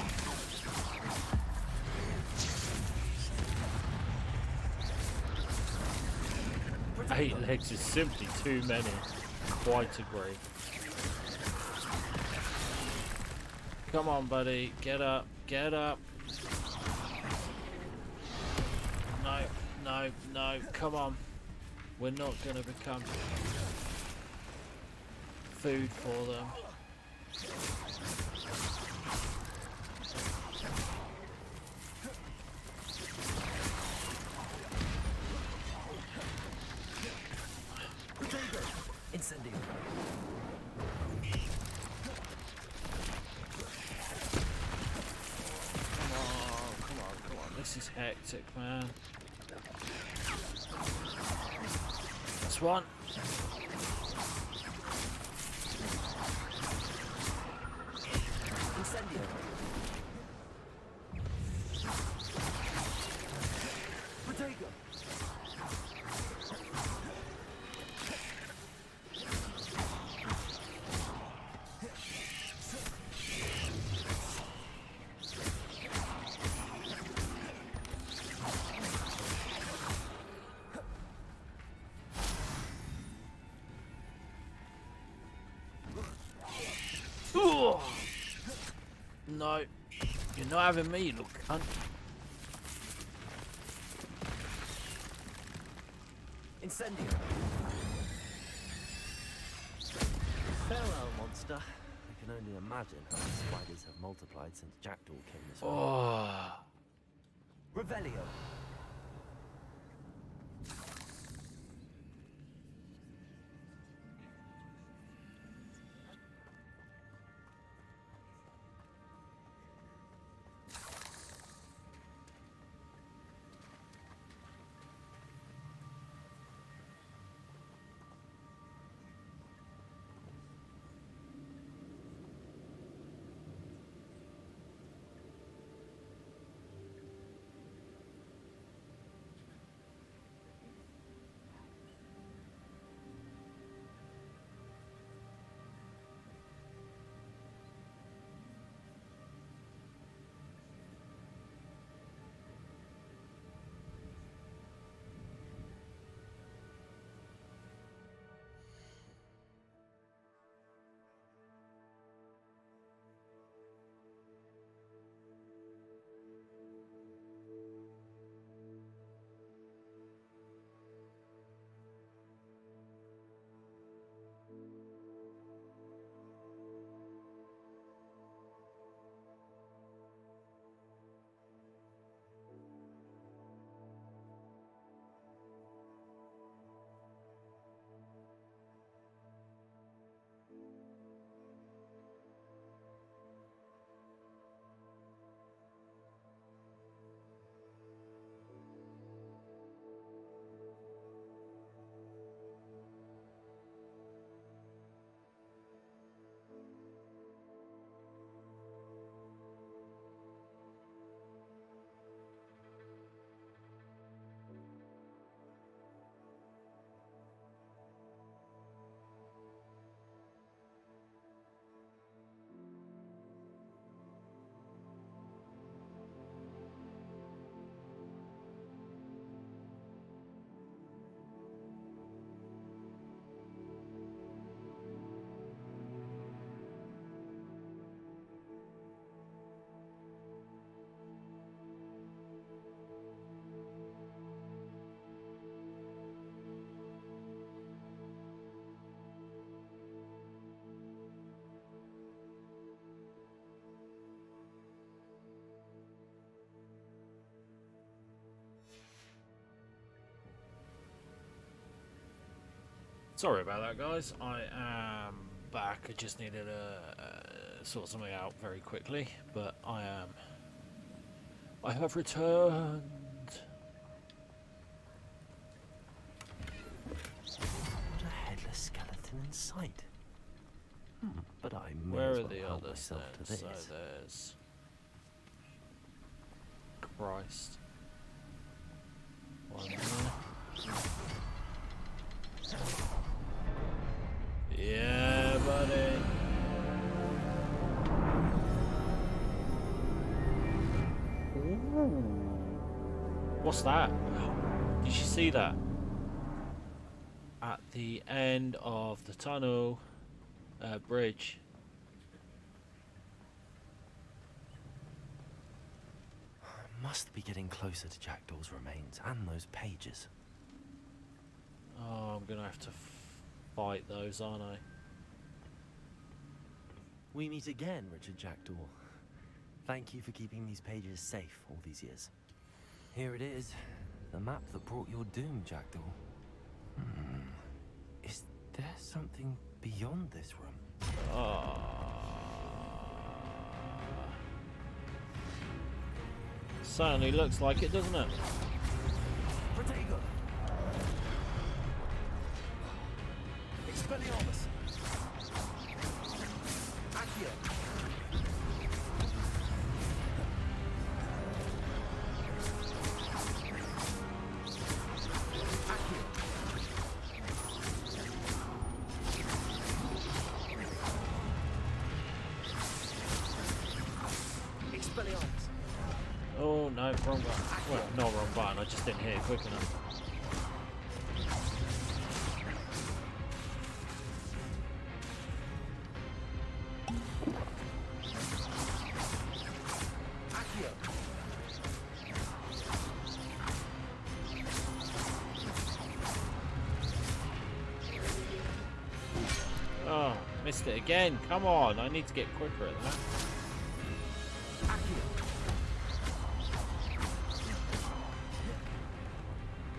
8 legs is simply too many. Quite agree. Come on, buddy. Get up. Get up. No, no, no. Come on. We're not going to become food for them. Incendio. Come on. This is hectic, man. That's one. Incendio. Protego. No, you're not having me, look, cunt. Incendio. Farewell, monster. I can only imagine how the spiders have multiplied since Jackdaw came this way. Oh. Revelio. Sorry about that, guys. I am back. I just needed to sort something out very quickly, but I have returned. Not a headless skeleton in sight. But I may Where as are well the help others myself then? to this. So there's Christ. One there. Yeah, buddy. Ooh. What's that? Did you see that? At the end of the tunnel bridge. Must be getting closer to Jackdaw's remains and those pages. Oh, I'm gonna have to fight those, aren't I? We meet again, Richard Jackdaw. Thank you for keeping these pages safe all these years. Here it is, the map that brought your doom, Jackdaw. Is there something beyond this room? Certainly looks like it, doesn't it? Protego! Expelliarmus! Accio! Expelliarmus! Oh no, wrong button. Well, not wrong button, I just didn't hit it quick enough. Oh, missed it again. Come on, I need to get quicker at that.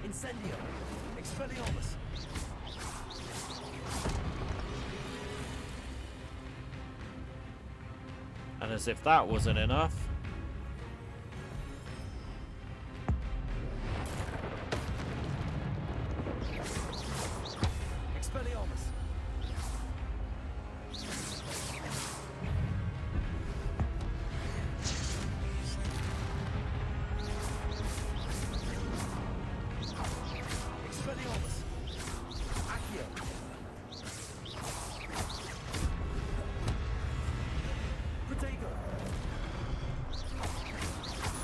Incendio! Expelliarmus! And as if that wasn't enough. Expelliarmus! Expelliarmus! Accio! Protego!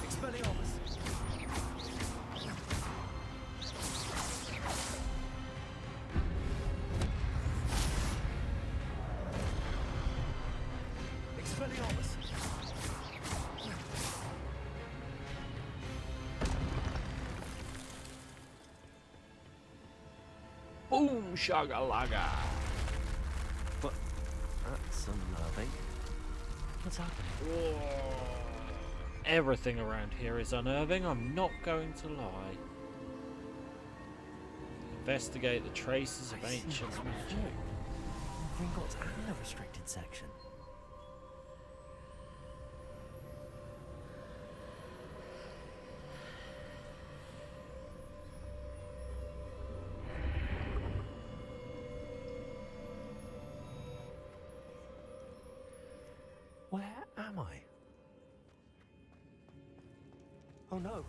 Expelliarmus! Expelliarmus! Boom shagalaga. But that's unnerving. What's happening? Everything around here is unnerving, I'm not going to lie. Investigate the traces of ancient magic. Gringotts and the restricted section. Where am I? Oh no,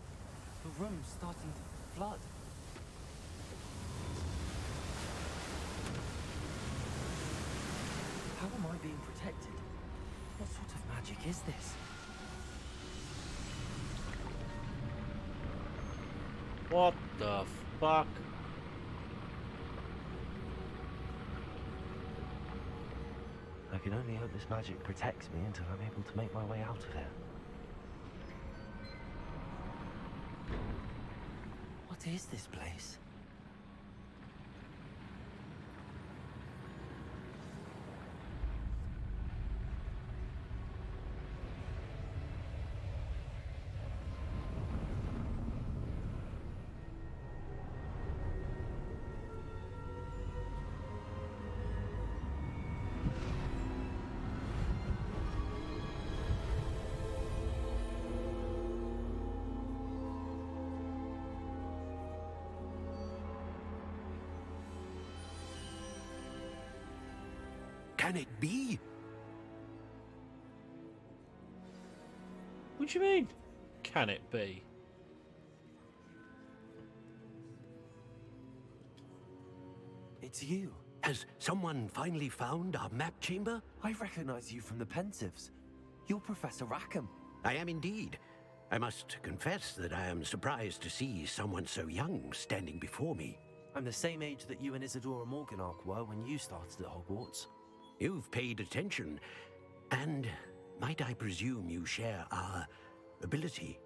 the room's starting to flood. How am I being protected? What sort of magic is this? What the fuck? I can only hope this magic protects me until I'm able to make my way out of here. What is this place? Can it be? What do you mean? Can it be? It's you. Has someone finally found our map chamber? I recognize you from the Pensieves. You're Professor Rackham. I am indeed. I must confess that I am surprised to see someone so young standing before me. I'm the same age that you and Isadora Morganach were when you started at Hogwarts. You've paid attention, and might I presume you share our ability?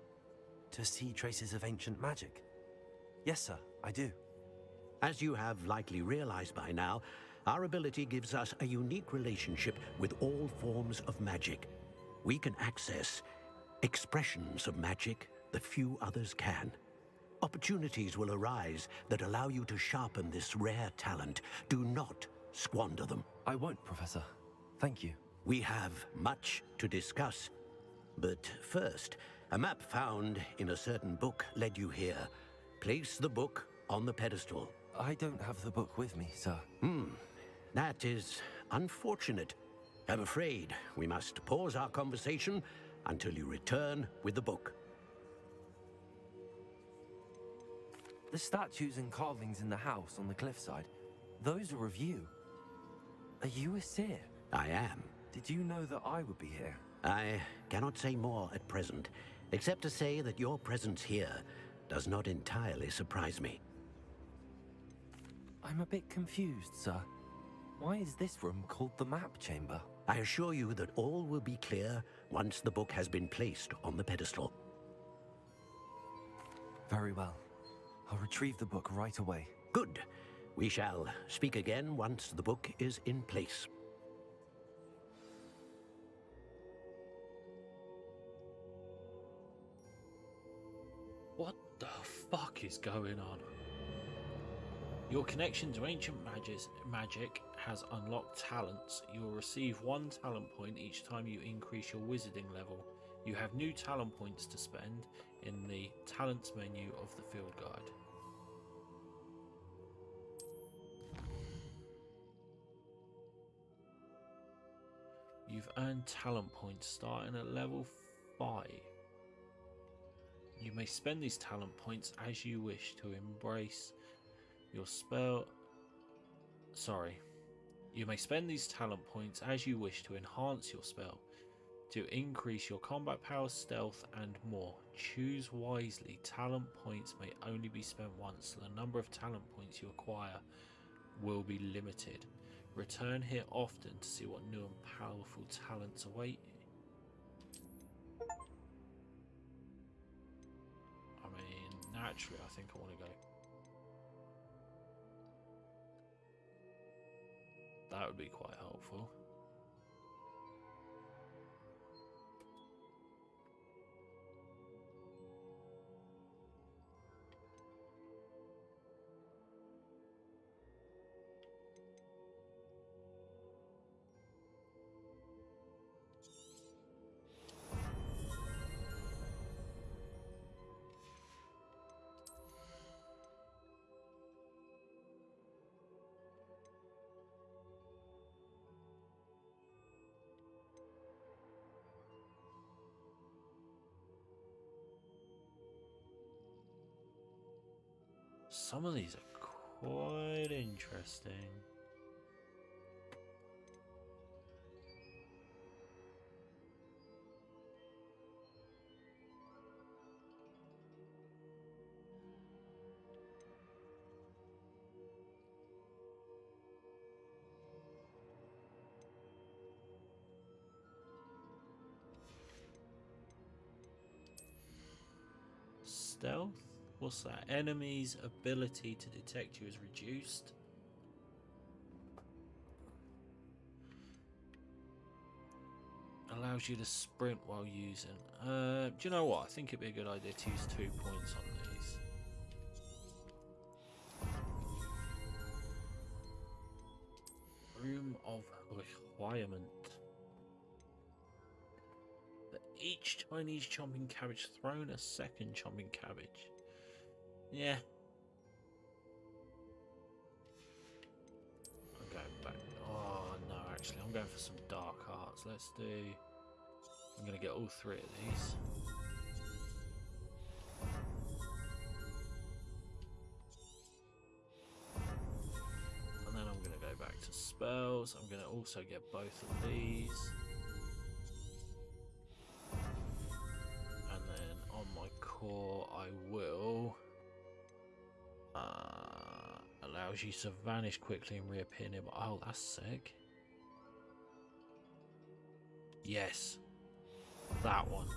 To see traces of ancient magic? Yes, sir, I do. As you have likely realized by now, our ability gives us a unique relationship with all forms of magic. We can access expressions of magic that few others can. Opportunities will arise that allow you to sharpen this rare talent. Do not squander them. I won't, Professor. Thank you. We have much to discuss. But first, a map found in a certain book led you here. Place the book on the pedestal. I don't have the book with me, sir. That is unfortunate. I'm afraid we must pause our conversation until you return with the book. The statues and carvings in the house on the cliffside, those are of you. Are you a seer? I am. Did you know that I would be here? I cannot say more at present, except to say that your presence here does not entirely surprise me. I'm a bit confused, sir. Why is this room called the map chamber? I assure you that all will be clear once the book has been placed on the pedestal. Very well. I'll retrieve the book right away. Good. We shall speak again once the book is in place. What the fuck is going on? Your connection to ancient magic has unlocked talents. You will receive 1 talent point each time you increase your wizarding level. You have new talent points to spend in the talents menu of the field guide. You've earned talent points starting at level 5. You may spend these talent points as you wish to embrace your spell. You may spend these talent points as you wish to enhance your spell, to increase your combat power, stealth, and more. Choose wisely. Talent points may only be spent once. The number of talent points you acquire will be limited. Return here often to see what new and powerful talents await you. I mean, naturally, I think I want to go. That would be quite helpful. Some of these are quite interesting. Stealth? What's that? Enemy's ability to detect you is reduced. Allows you to sprint while using. Do you know what? I think it'd be a good idea to use 2 points on these. Room of Requirement. For each Chinese chomping cabbage, thrown a second chomping cabbage. Yeah. I'm going back. Oh no, actually, I I'm going for some dark arts. Let's do... I'm going to get all 3 of these. And then I'm going to go back to spells. I'm going to also get both of these. And then on my core I will... allows you to vanish quickly and reappear nearby. Oh, that's sick. Yes. That one.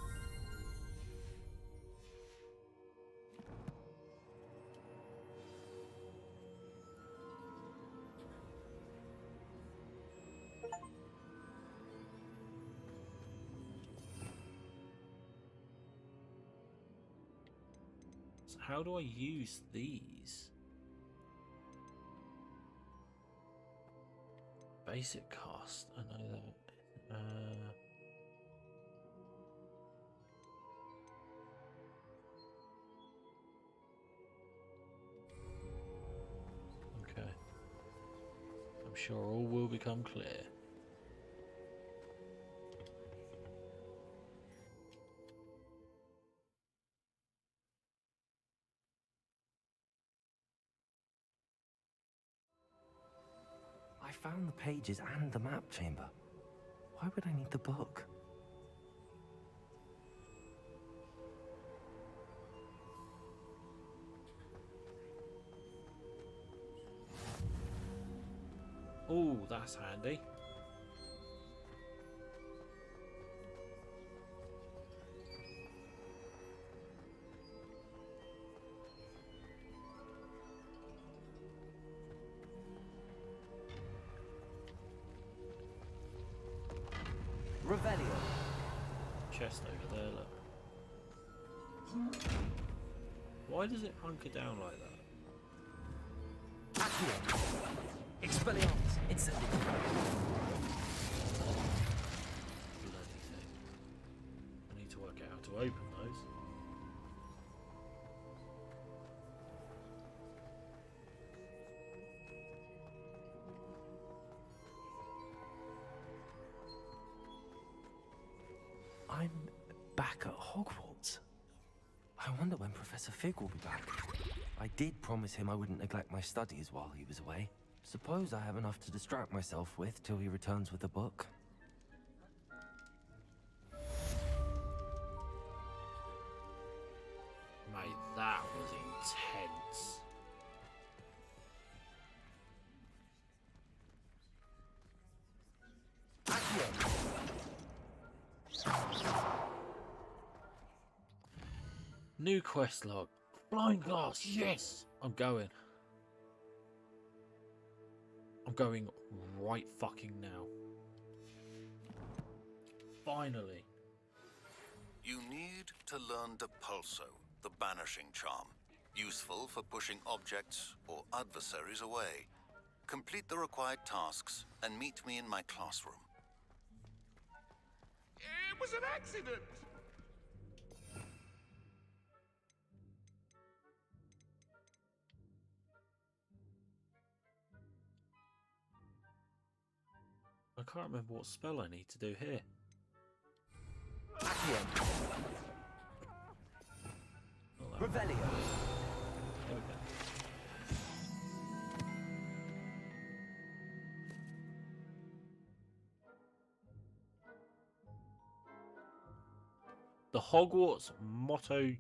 So how do I use these? Basic cost. I know that. Okay. I'm sure all will become clear. I found the pages and the map chamber. Why would I need the book? Oh, that's handy. Revelio. Chest over there, look. Why does it hunker down like that? Accio. Expelliarmus. Instantly. Bloody thing. I need to work out how to open those. I'm back at Hogwarts. I wonder when Professor Fig will be back. I did promise him I wouldn't neglect my studies while he was away. Suppose I have enough to distract myself with till he returns with a book. Mate, that was intense. New quest log. Blind glass, yes! I'm going right fucking now. Finally. You need to learn Depulso, the banishing charm. Useful for pushing objects or adversaries away. Complete the required tasks and meet me in my classroom. It was an accident! I can't remember what spell I need to do here. Revelio. There we go. The Hogwarts motto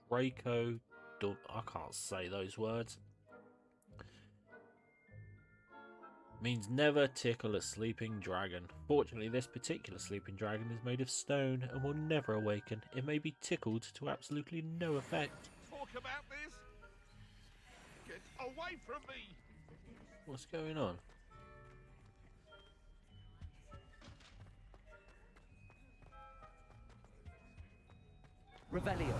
Draco... I can't say those words. Means never tickle a sleeping dragon. Fortunately, this particular sleeping dragon is made of stone and will never awaken. It may be tickled to absolutely no effect. Talk about this? Get away from me! What's going on? Revelio.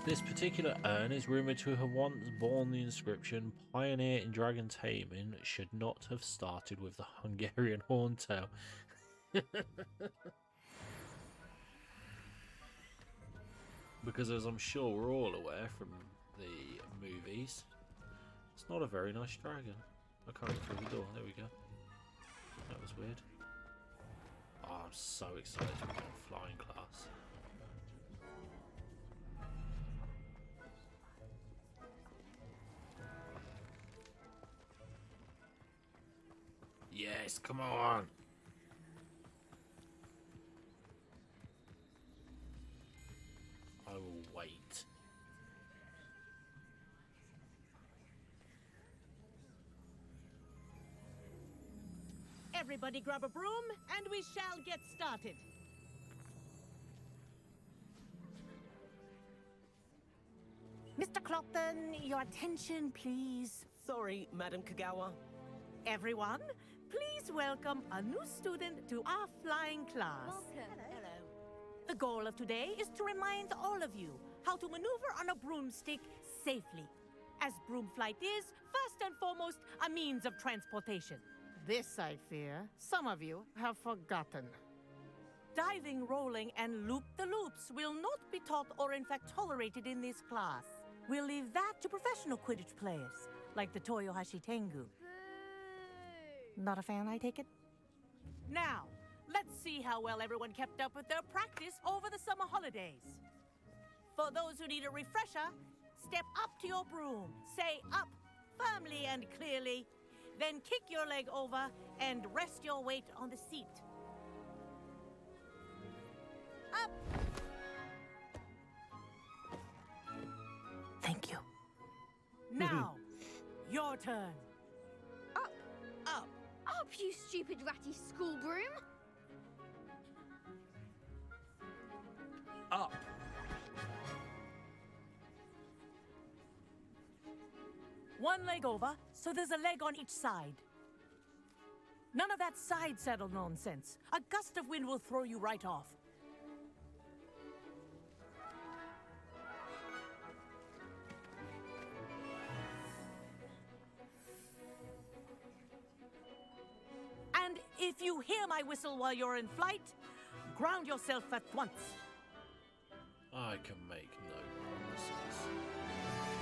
This particular urn is rumoured to have once borne the inscription "Pioneer in dragon taming should not have started with the Hungarian horntail." Because as I'm sure we're all aware from the movies, it's not a very nice dragon. I can't get through the door. There we go. That was weird. Oh, I'm so excited to be on flying class. Yes, come on. I will wait. Everybody grab a broom, and we shall get started. Mr. Clopton, your attention, please. Sorry, Madam Kagawa. Everyone, please welcome a new student to our flying class. Welcome. Hello. The goal of today is to remind all of you how to maneuver on a broomstick safely, as broom flight is, first and foremost, a means of transportation. This, I fear, some of you have forgotten. Diving, rolling, and loop-the-loops will not be taught or in fact tolerated in this class. We'll leave that to professional Quidditch players, like the Toyohashi Tengu. Not a fan, I take it? Now, let's see how well everyone kept up with their practice over the summer holidays. For those who need a refresher, step up to your broom, say up firmly and clearly, then kick your leg over and rest your weight on the seat. Up! Thank you. Now, your turn. Up. Up. Up, you stupid ratty school broom. Up. One leg over, so there's a leg on each side. None of that side saddle nonsense. A gust of wind will throw you right off. And if you hear my whistle while you're in flight, ground yourself at once. I can make no promises.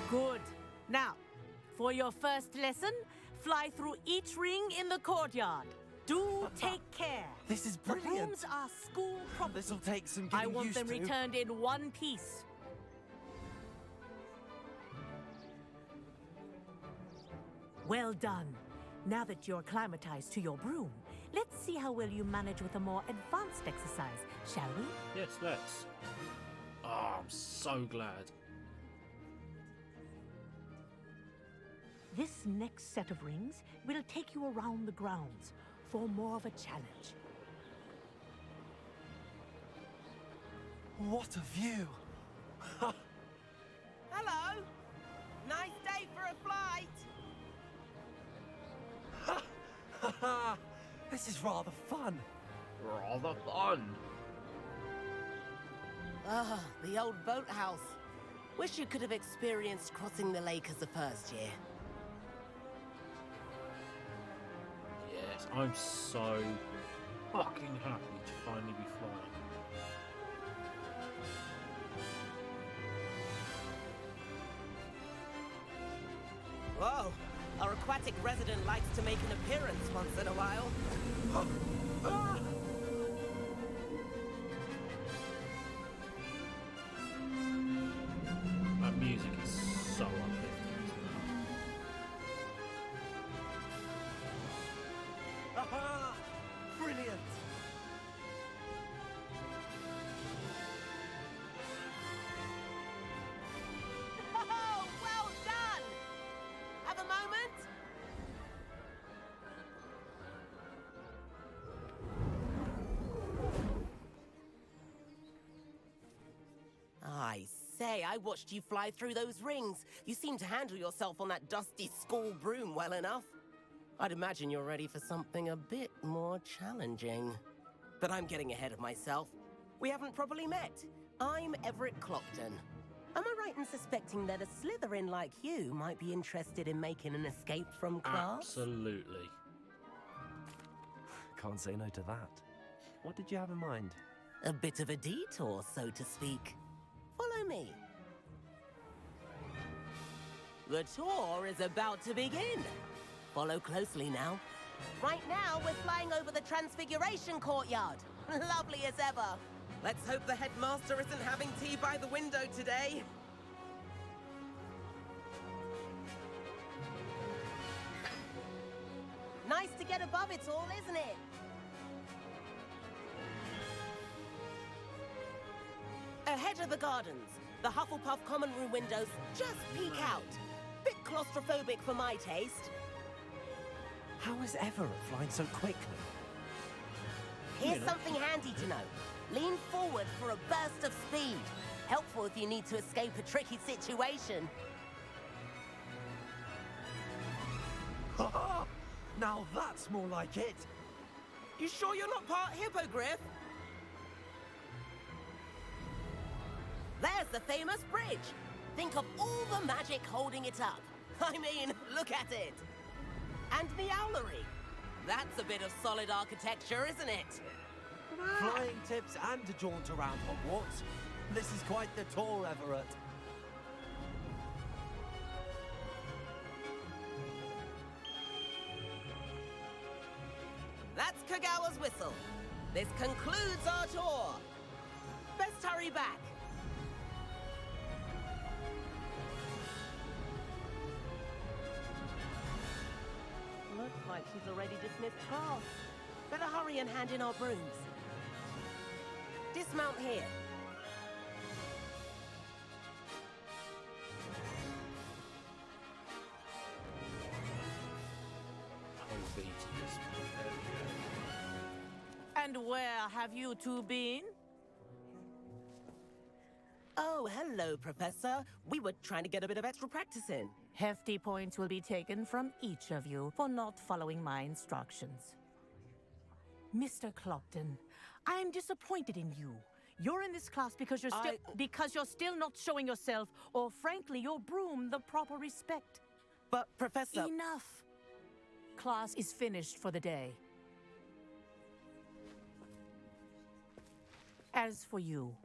Good. Now, for your first lesson, fly through each ring in the courtyard. Do take care. This is The brilliant. rooms are school property. This'll take some I getting want used them to. returned in one piece. Well done. Now that you're acclimatized to your broom, let's see how well you manage with a more advanced exercise, shall we? Yes, let's. Oh, I'm so glad. This next set of rings will take you around the grounds for more of a challenge. What a view! Hello! Nice day for a flight! This is rather fun. Rather fun. Ah, the old boathouse. Wish you could have experienced crossing the lake as a first year. Yes, I'm so fucking happy to finally be flying. Whoa! Our aquatic resident likes to make an appearance once in a while. That music is so uplifting, isn't it? Aha! Brilliant! Oh, well done! Have a moment? I say, I watched you fly through those rings. You seem to handle yourself on that dusty school broom well enough. I'd imagine you're ready for something a bit more challenging. But I'm getting ahead of myself. We haven't properly met. I'm Everett Clopton. Am I right in suspecting that a Slytherin like you might be interested in making an escape from class? Absolutely. Can't say no to that. What did you have in mind? A bit of a detour, so to speak. Follow me. The tour is about to begin. Follow closely now. Right now, we're flying over the Transfiguration Courtyard. Lovely as ever. Let's hope the headmaster isn't having tea by the window today. Nice to get above it all, isn't it? Ahead of the gardens, the Hufflepuff common room windows just peek out. Bit claustrophobic for my taste. How is Everett flying so quickly? Here's something handy to know. Lean forward for a burst of speed. Helpful if you need to escape a tricky situation. Now that's more like it. You sure you're not part hippogriff? There's the famous bridge. Think of all the magic holding it up. I mean, look at it. And the owlery. That's a bit of solid architecture, isn't it? Flying tips and a jaunt around Hogwarts. This is quite the tour, Everett. That's Kagawa's whistle. This concludes our tour. Best hurry back. Looks like she's already dismissed class. Better hurry and hand in our brooms. Dismount here. And where have you two been? Oh, hello, Professor. We were trying to get a bit of extra practice in. Hefty points will be taken from each of you for not following my instructions. Mr. Clopton, I am disappointed in you. You're in this class because you're still not showing yourself, or frankly, your broom, the proper respect. But, Professor... Enough! Class is finished for the day. As for you,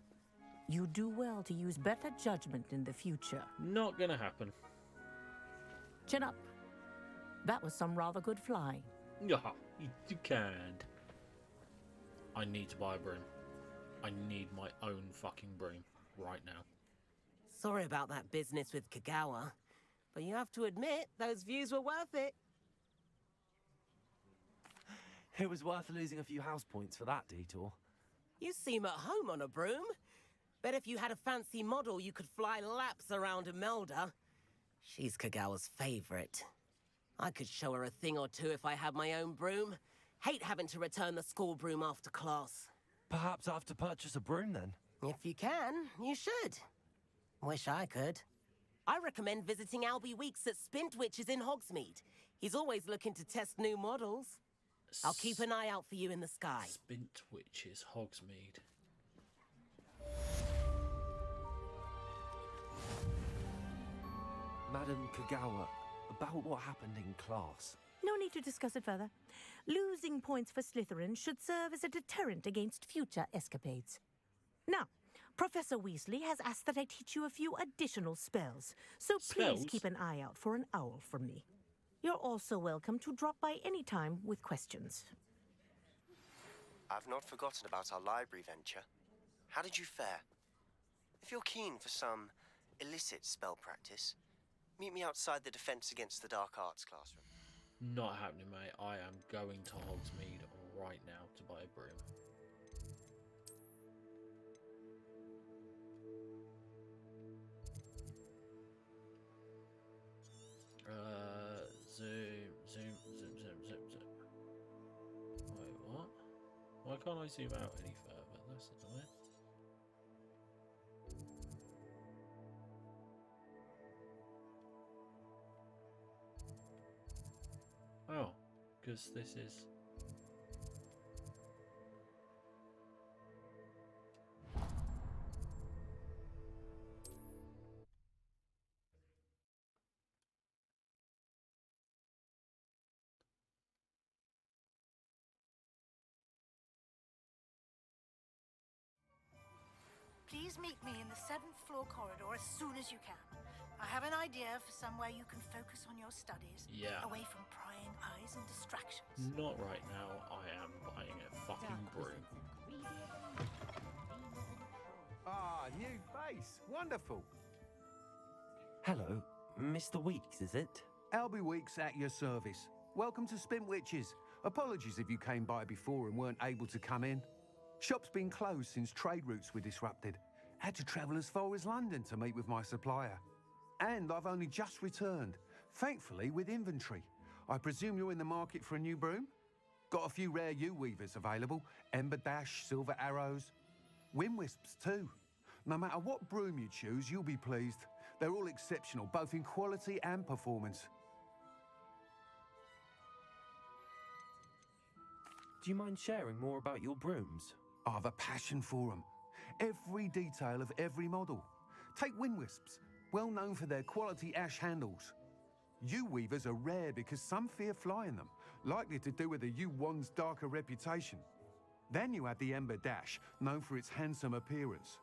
you do well to use better judgment in the future. Not gonna happen. Chin up. That was some rather good flying. Yeah, you can't. I need to buy a broom. I need my own fucking broom right now. Sorry about that business with Kagawa, but you have to admit, those views were worth it. It was worth losing a few house points for that detour. You seem at home on a broom. Bet if you had a fancy model, you could fly laps around Imelda. She's Kagawa's favorite. I could show her a thing or two if I had my own broom. Hate having to return the school broom after class. Perhaps I have to purchase a broom then? If you can, you should. Wish I could. I recommend visiting Albie Weeks at Spintwitches in Hogsmeade. He's always looking to test new models. I'll keep an eye out for you in the sky. Spintwitches, Hogsmeade. Madam Kagawa, about what happened in class. No need to discuss it further. Losing points for Slytherin should serve as a deterrent against future escapades. Now, Professor Weasley has asked that I teach you a few additional spells, so please keep an eye out for an owl from me. You're also welcome to drop by any time with questions. I've not forgotten about our library venture. How did you fare? If you're keen for some illicit spell practice, meet me outside the Defense Against the Dark Arts classroom. Not happening, mate. I am going to Hogsmeade right now to buy a broom. Zoom. Wait, what? Why can't I zoom out any further? That's annoying. Oh, because this is... Please Please meet me in the 7th floor corridor as soon as you can. I have an idea for somewhere you can focus on your studies, Yeah. away from prying eyes and distractions. Not right now. I am buying a fucking broom. Ah, new face. Wonderful. Hello, Mr. Weeks, is it? Albie Weeks at your service. Welcome to Spintwitches. Apologies if you came by before and weren't able to come in. Shop's been closed since trade routes were disrupted. Had to travel as far as London to meet with my supplier. And I've only just returned, thankfully with inventory. I presume you're in the market for a new broom? Got a few rare U-weavers available. Ember Dash, Silver Arrows. Wind Wisps too. No matter what broom you choose, you'll be pleased. They're all exceptional, both in quality and performance. Do you mind sharing more about your brooms? I have a passion for them. Every detail of every model. Take Wind Wisps, well known for their quality ash handles. U-weavers are rare because some fear flying them, likely to do with the U-wand's darker reputation. Then you have the Ember Dash, known for its handsome appearance.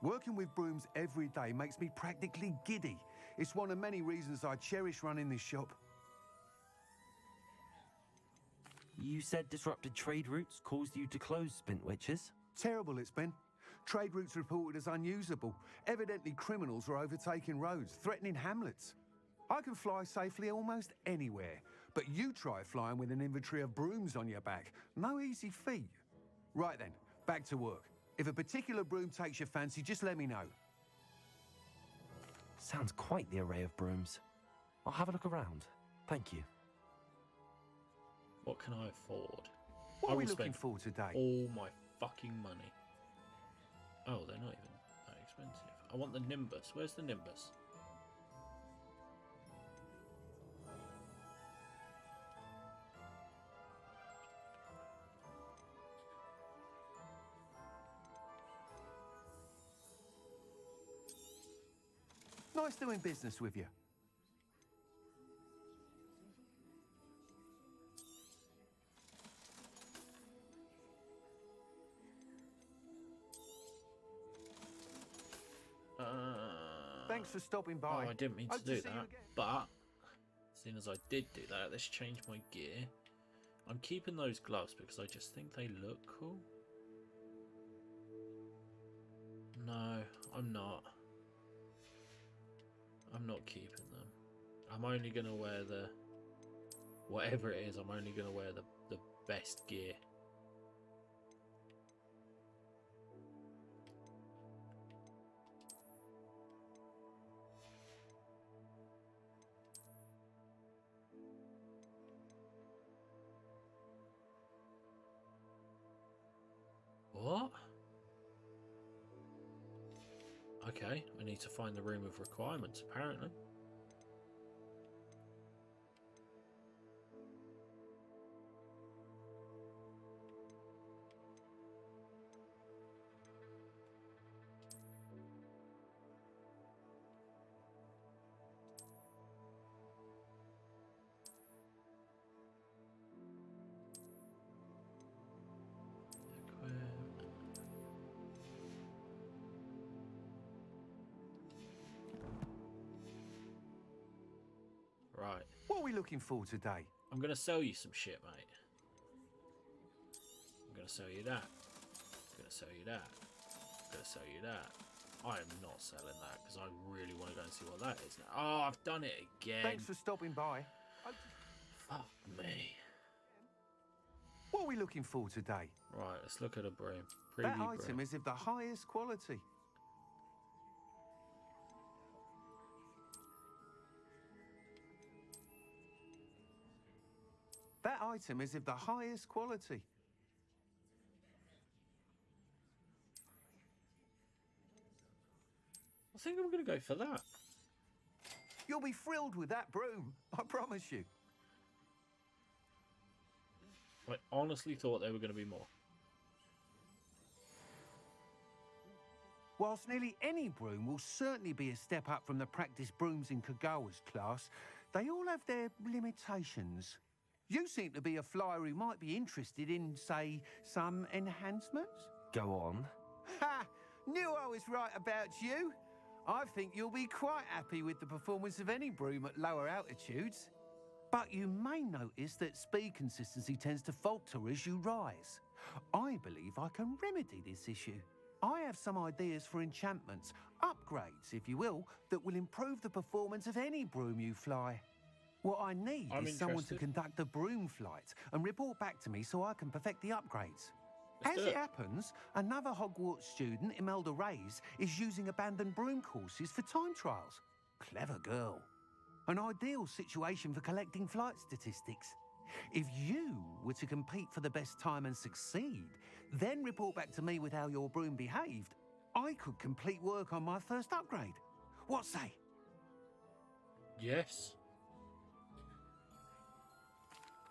Working with brooms every day makes me practically giddy. It's one of many reasons I cherish running this shop. You said disrupted trade routes caused you to close Spintwitches? Terrible it's been. Trade routes reported as unusable. Evidently criminals were overtaking roads, threatening hamlets. I can fly safely almost anywhere, but you try flying with an inventory of brooms on your back. No easy feat. Right then, back to work. If a particular broom takes your fancy, just let me know. Sounds quite the array of brooms. I'll have a look around. Thank you. What can I afford? What I are we will looking spend for today? all my fucking money. Oh, they're not even that expensive. I want the Nimbus. Where's the Nimbus? Nice doing business with you. Thanks for stopping by. Oh, I didn't mean to Hope do see you that. again. But, seeing as I did do that, let's change my gear. I'm keeping those gloves because I just think they look cool. No, I'm not. I'm not keeping them. I'm only going to wear the... Whatever it is, I'm only going to wear the best gear. What? Okay, I need to find the room of requirements, apparently. Right. What are we looking for today? I'm going to sell you some shit, mate. I'm going to sell you that. I'm going to sell you that. I'm going to sell you that. I am not selling that because I really want to go and see what that is now. Oh, I've done it again. Thanks for stopping by. Fuck me. What are we looking for today? Right, let's look at a broom. That Preview item broom. is of the highest quality. That item is of the highest quality. I think I'm going to go for that. You'll be thrilled with that broom, I promise you. I honestly thought there were going to be more. Whilst nearly any broom will certainly be a step up from the practice brooms in Kagawa's class, they all have their limitations. You seem to be a flyer who might be interested in, say, some enhancements? Go on. Ha! Knew I was right about you. I think you'll be quite happy with the performance of any broom at lower altitudes. But you may notice that speed consistency tends to falter as you rise. I believe I can remedy this issue. I have some ideas for enchantments, upgrades, if you will, that will improve the performance of any broom you fly. What I need I'm is someone to interested. conduct a broom flight and report back to me so I can perfect the upgrades. Let's As do it it. happens, another Hogwarts student, Imelda Reyes, is using abandoned broom courses for time trials. Clever girl. An ideal situation for collecting flight statistics. If you were to compete for the best time and succeed, then report back to me with how your broom behaved, I could complete work on my first upgrade. What say? Yes.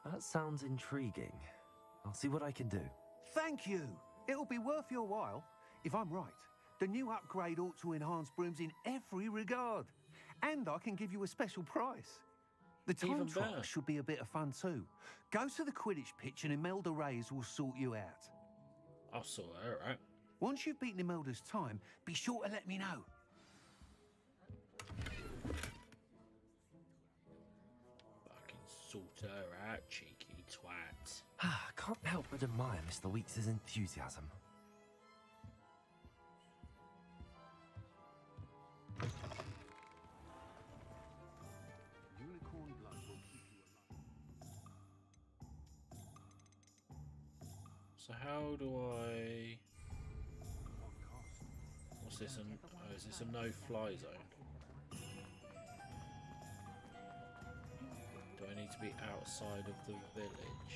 That sounds intriguing. I'll see what I can do. Thank you. It'll be worth your while. If I'm right, the new upgrade ought to enhance brooms in every regard. And I can give you a special price. The time Even trial better. should be a bit of fun too. Go to the Quidditch pitch and Imelda Reyes will sort you out. I'll sort her out. Once you've beaten Imelda's time, be sure to let me know. Fucking sort her out, cheeky twat. Can't help but admire Mr. Weeks' enthusiasm. Unicorn blood will keep you alive. So how do I... What's this? Oh, is this a no-fly zone? Do I need to be outside of the village?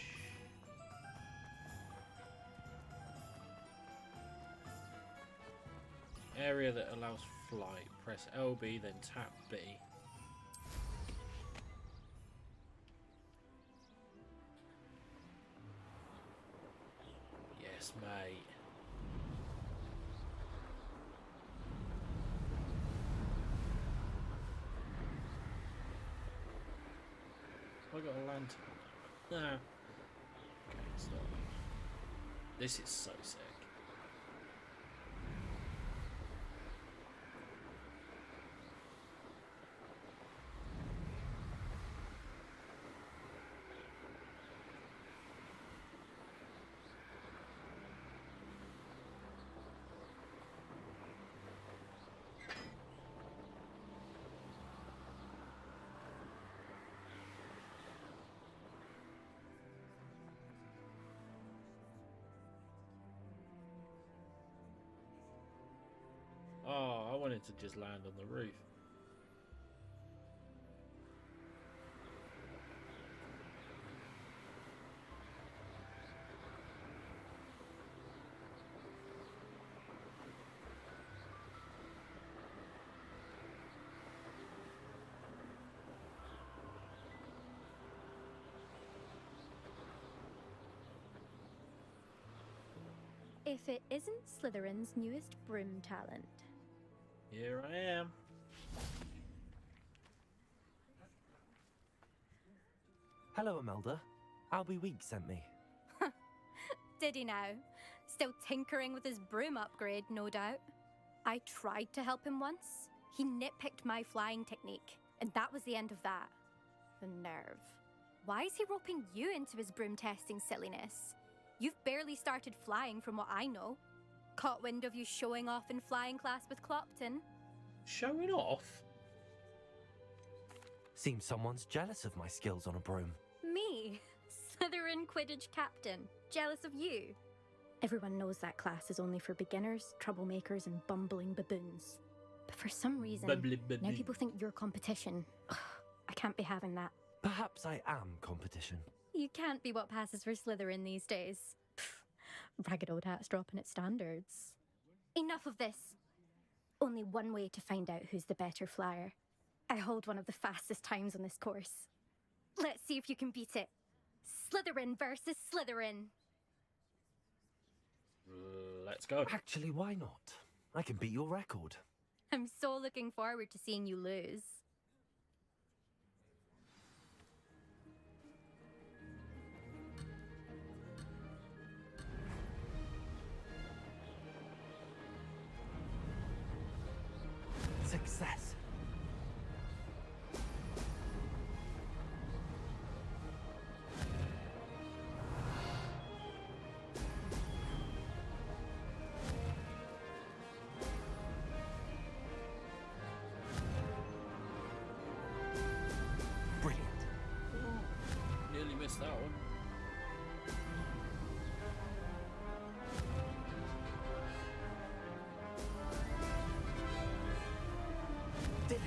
Area that allows flight. Press LB, then tap B. Yes, mate. Have I got a lantern? No. Okay, stop. This is so sick. Oh, I wanted to just land on the roof. If it isn't Slytherin's newest broom talent. Here I am. Hello, Imelda. Albie Weeks sent me. Did he now? Still tinkering with his broom upgrade, no doubt. I tried to help him once. He nitpicked my flying technique, and that was the end of that. The nerve. Why is he roping you into his broom testing silliness? You've barely started flying from what I know. Caught wind of you showing off in flying class with Clopton. Showing off? Seems someone's jealous of my skills on a broom. Me? Slytherin Quidditch captain. Jealous of you? Everyone knows that class is only for beginners, troublemakers, and bumbling baboons. But for some reason, now people think you're competition. Ugh, I can't be having that. Perhaps I am competition. You can't be what passes for Slytherin these days. Pff, ragged old hat's dropping its standards. Enough of this. Only one way to find out who's the better flyer. I hold one of the fastest times on this course. Let's see if you can beat it. Slytherin versus Slytherin. Let's go. Actually, why not? I can beat your record. I'm so looking forward to seeing you lose. Success. Brilliant. Nearly missed that one. Did it.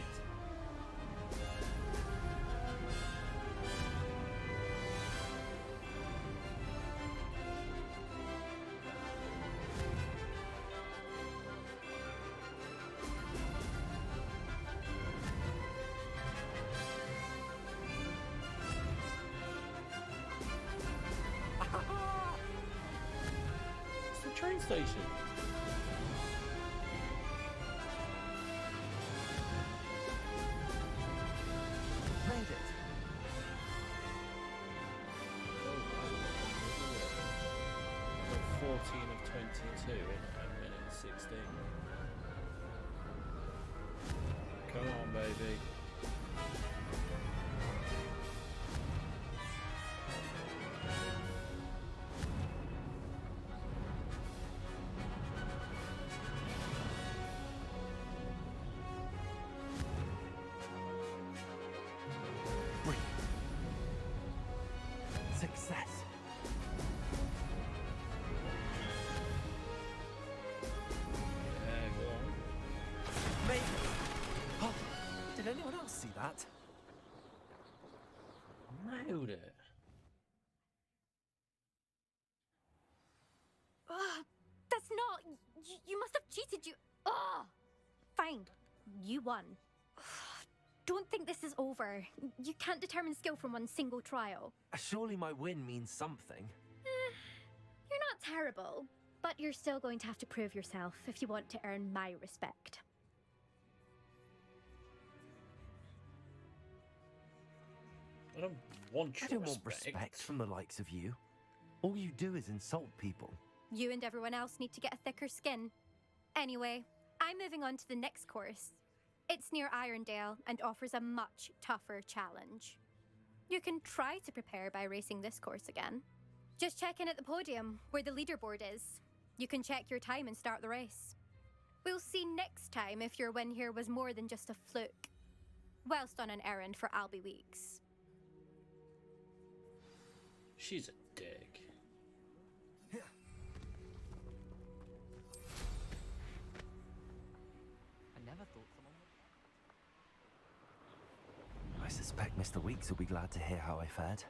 It's the train station. Made it. Got 14 of 22 in a minute and 16. Come on, baby. Brilliant. Success. Yeah, go on. Made it. Oh, did anyone else see that? Nailed it. Ugh, that's not. You must have cheated. Ugh. Fine. You won. Don't think this is over. You can't determine skill from one single trial. Surely my win means something. You're not terrible, but you're still going to have to prove yourself if you want to earn my respect. I don't want I your don't want respect from the likes of you. All you do is insult people. You and everyone else need to get a thicker skin. Anyway, I'm moving on to the next course. It's near Irondale and offers a much tougher challenge. You can try to prepare by racing this course again. Just check in at the podium, where the leaderboard is. You can check your time and start the race. We'll see next time if your win here was more than just a fluke. Whilst on an errand for Albie Weeks. She's a dick. I never thought someone would. I suspect Mr. Weeks will be glad to hear how I fared.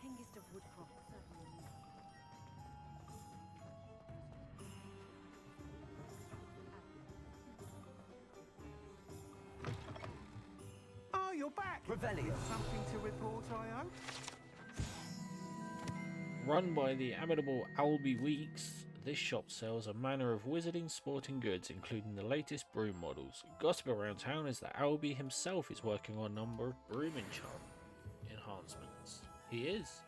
Hengist of Woodcroft. Oh, you're back. Revelio. Something to report, I hope? Run by the amiable Albie Weeks, this shop sells a manner of wizarding sporting goods, including the latest broom models. Gossip around town is that Albie himself is working on a number of broom enhancements. He is.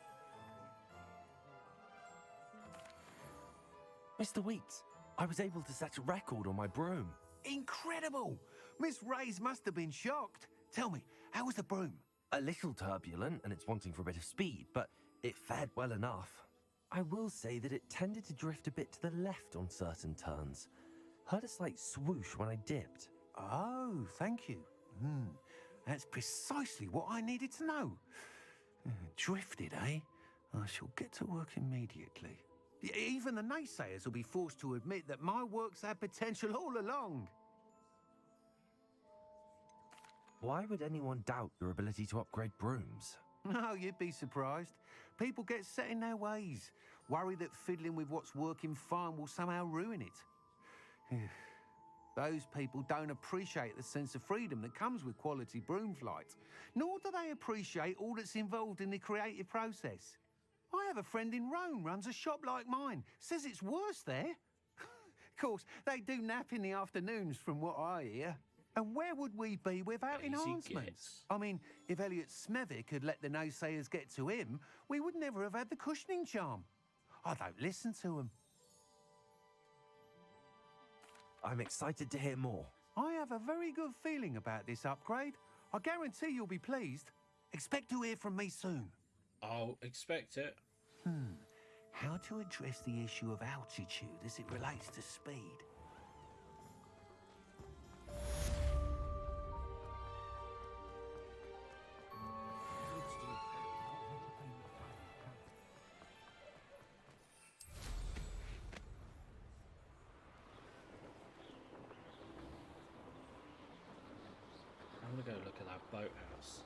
Mr. Weeks, I was able to set a record on my broom. Incredible! Miss Ray's must have been shocked. Tell me, how was the broom? A little turbulent, and it's wanting for a bit of speed, but it fared well enough. I will say that it tended to drift a bit to the left on certain turns. Heard a slight swoosh when I dipped. Oh, thank you. That's precisely what I needed to know. Drifted, eh? I shall get to work immediately. Even the naysayers will be forced to admit that my work's had potential all along. Why would anyone doubt your ability to upgrade brooms? Oh, you'd be surprised. People get set in their ways, worry that fiddling with what's working fine will somehow ruin it. Those people don't appreciate the sense of freedom that comes with quality broom flight, nor do they appreciate all that's involved in the creative process. I have a friend in Rome runs a shop like mine, says it's worse there. Of course, they do nap in the afternoons from what I hear. And where would we be without enhancements? I mean, if Elliot Smethwick had let the naysayers get to him, we would never have had the cushioning charm. I don't listen to them. I'm excited to hear more. I have a very good feeling about this upgrade. I guarantee you'll be pleased. Expect to hear from me soon. I'll expect it. How to address the issue of altitude as it relates to speed? I'm gonna go look at that boathouse.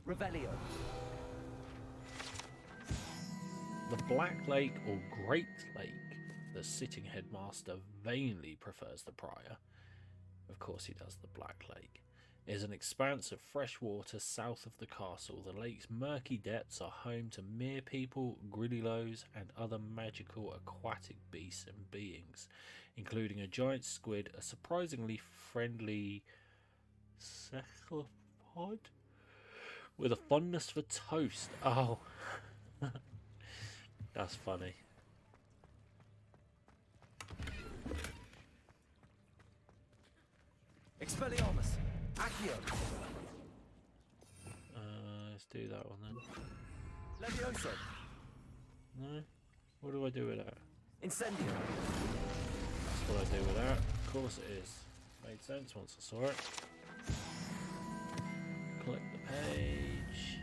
Revelio. The Black Lake or Great Lake, the sitting headmaster vainly prefers the prior. Of course he does. The Black Lake is an expanse of fresh water south of the castle. The lake's murky depths are home to mere people, griddylows, and other magical aquatic beasts and beings, including a giant squid, a surprisingly friendly cephalopod with a fondness for toast. Oh, that's funny. Expelliarmus. Accio. Let's do that one then. Levioso. No? What do I do with that? Incendio. That's what I do with that. Of course it is. Made sense once I saw it. Collect the page.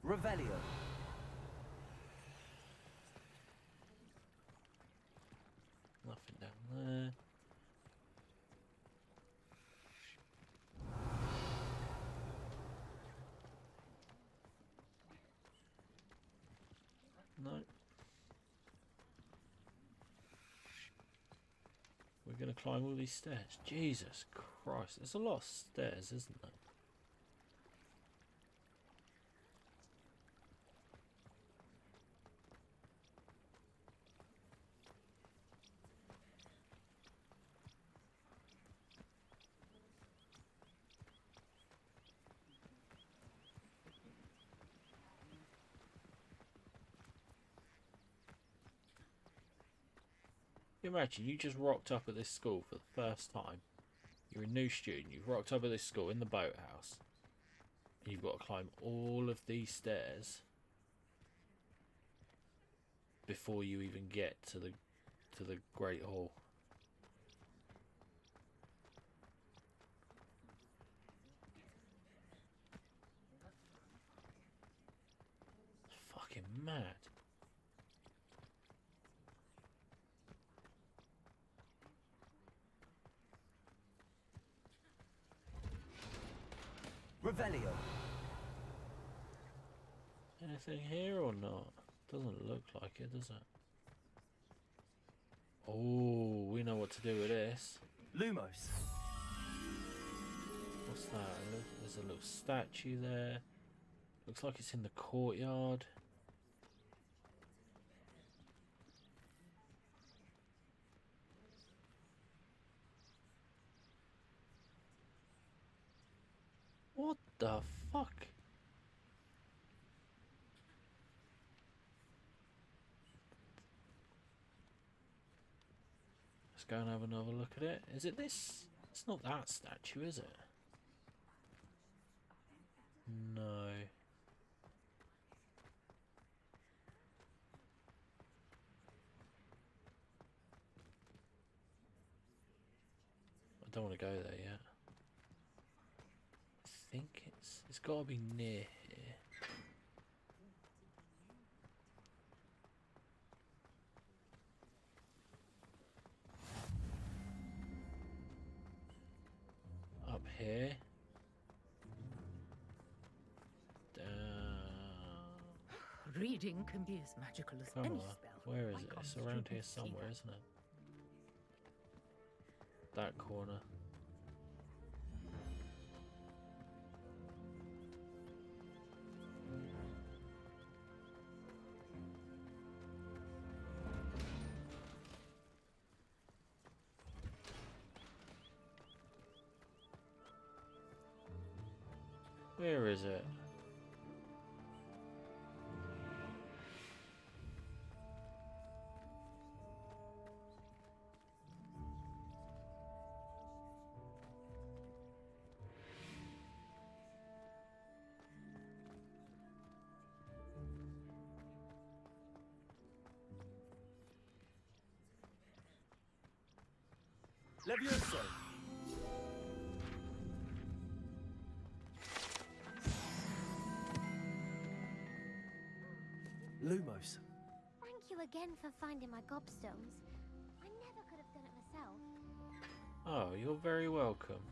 Revelio. Nothing down there. No. We're going to climb all these stairs. Jesus Christ. There's a lot of stairs, isn't there? Imagine you just rocked up at this school for the first time. You're a new student, you've rocked up at this school in the boathouse. And you've got to climb all of these stairs before you even get to the Great Hall. It's fucking mad. Revelio. Anything here or not? Doesn't look like it, does it? Oh, we know what to do with this. Lumos. What's that? There's a little statue there. Looks like it's in the courtyard. What the fuck? Let's go and have another look at it. Is it this? It's not that statue, is it? No. I don't want to go there yet. I think it's got to be near here. Up here. Down. Reading can be as magical as Come any on. spell. Where is I it? promise It's you around can here see somewhere, that. isn't it? That corner. Where is it? Levioso! Lumos. Thank you again for finding my gobstones. I never could have done it myself. Oh, you're very welcome.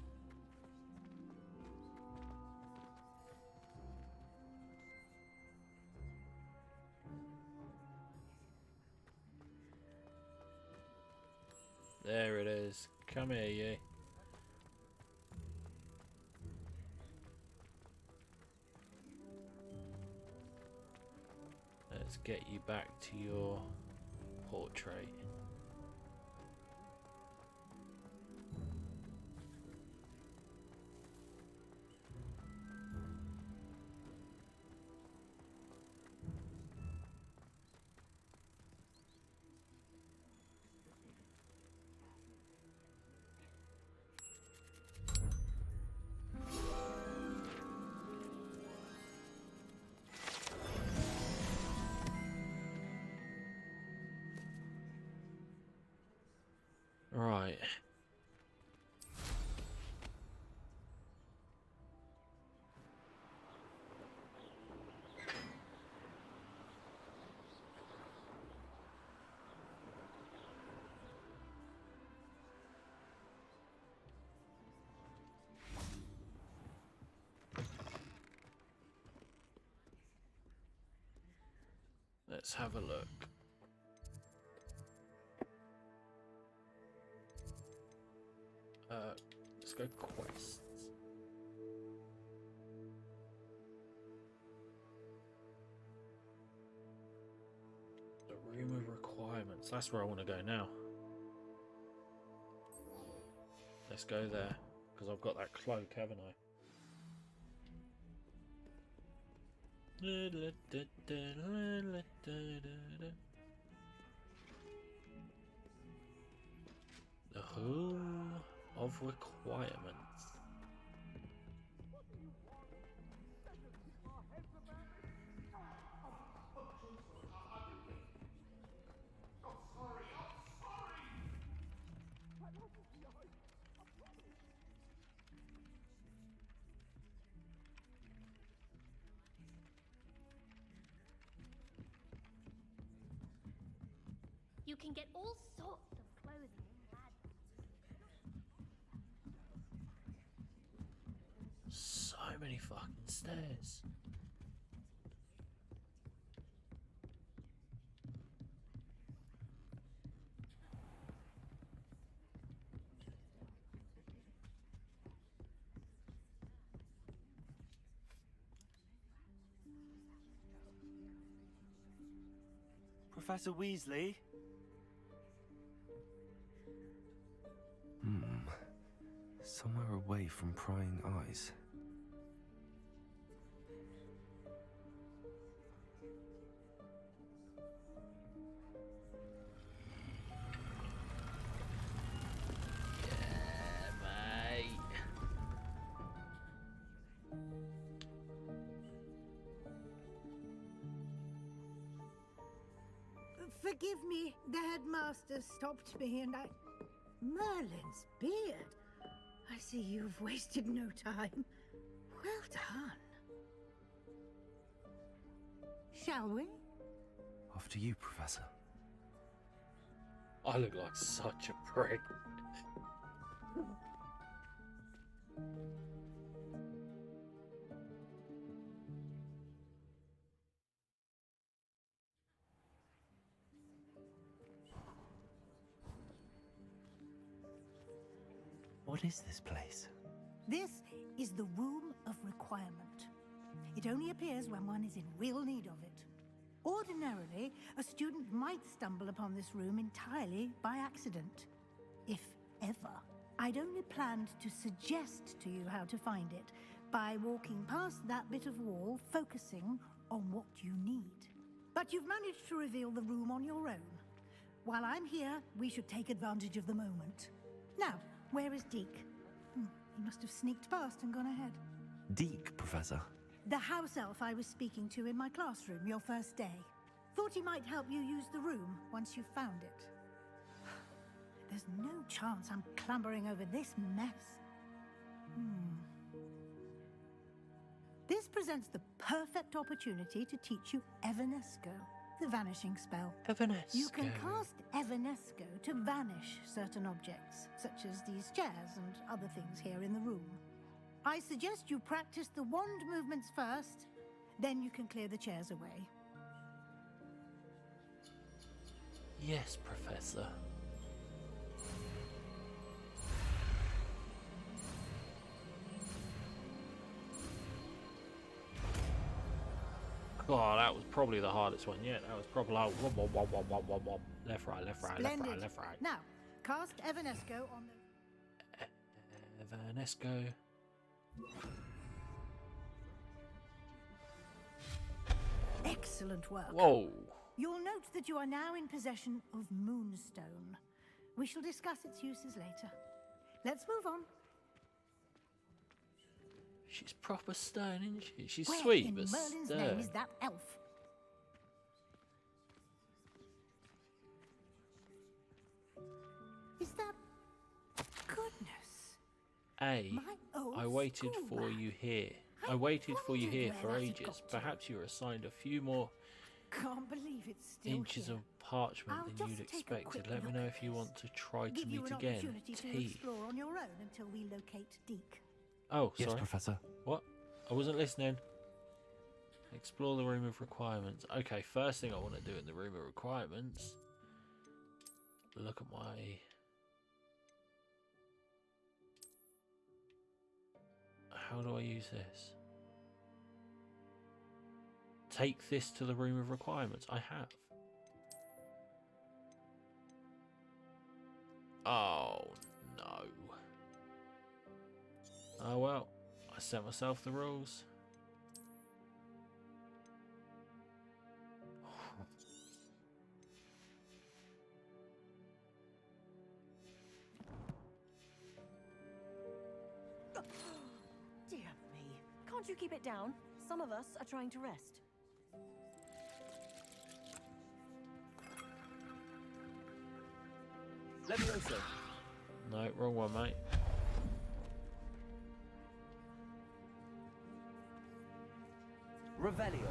There it is. Come here, you. Let's get you back to your portrait. Right. Let's have a look. Let's go quests. The room of requirements. That's where I want to go now. Let's go there, because I've got that cloak, haven't I? The Hall of Requirements. You can get all sorts of clothing in Gladstone. So many fucking stairs. Professor Weasley? Somewhere away from prying eyes. Forgive me, the headmaster stopped me and I... Merlin's beard. I see you've wasted no time. Well done. Shall we? After you, Professor. I look like such a prick. What is this place? This is the Room of Requirement. It only appears when one is in real need of it. Ordinarily, a student might stumble upon this room entirely by accident. If ever. I'd only planned to suggest to you how to find it by walking past that bit of wall, focusing on what you need. But you've managed to reveal the room on your own. While I'm here, we should take advantage of the moment. Now, where is Deke? He must have sneaked past and gone ahead. Deke, Professor. The house elf I was speaking to in my classroom your first day. Thought he might help you use the room once you've found it. There's no chance I'm clambering over this mess. This presents the perfect opportunity to teach you Evanesco, the vanishing spell. Evanesco. You can cast Evanesco to vanish certain objects, such as these chairs and other things here in the room. I suggest you practice the wand movements first, then you can clear the chairs away. Yes, Professor. Oh, that was probably the hardest one yet. That was probably like left, right, left, right, left, right, left, right. Now, cast Evanesco on the... Evanesco. Excellent work. Whoa. You'll note that you are now in possession of Moonstone. We shall discuss its uses later. Let's move on. She's proper stone, isn't she? She's Where sweet, in but Merlin's stern. name is that elf? Is that... Goodness. A. My old I waited school for rat. you here. I waited for you wondered here where for that had ages. got to. Perhaps you were assigned a few more Can't believe it's still inches here. of parchment I'll than you'd just take a expected. quick Let me look know at if you this. want to try to Give you meet an again. opportunity to T. explore on your own until we locate Deke. Oh, Yes, sorry. Professor. What? I wasn't listening. Explore the room of requirements. Okay, first thing I want to do in the room of requirements. Look at my... How do I use this? Take this to the room of requirements. I have. Oh, no. Oh, well. I set myself the rules. Dear me. Can't you keep it down? Some of us are trying to rest. Leviosa. No, wrong one, mate. Revelio.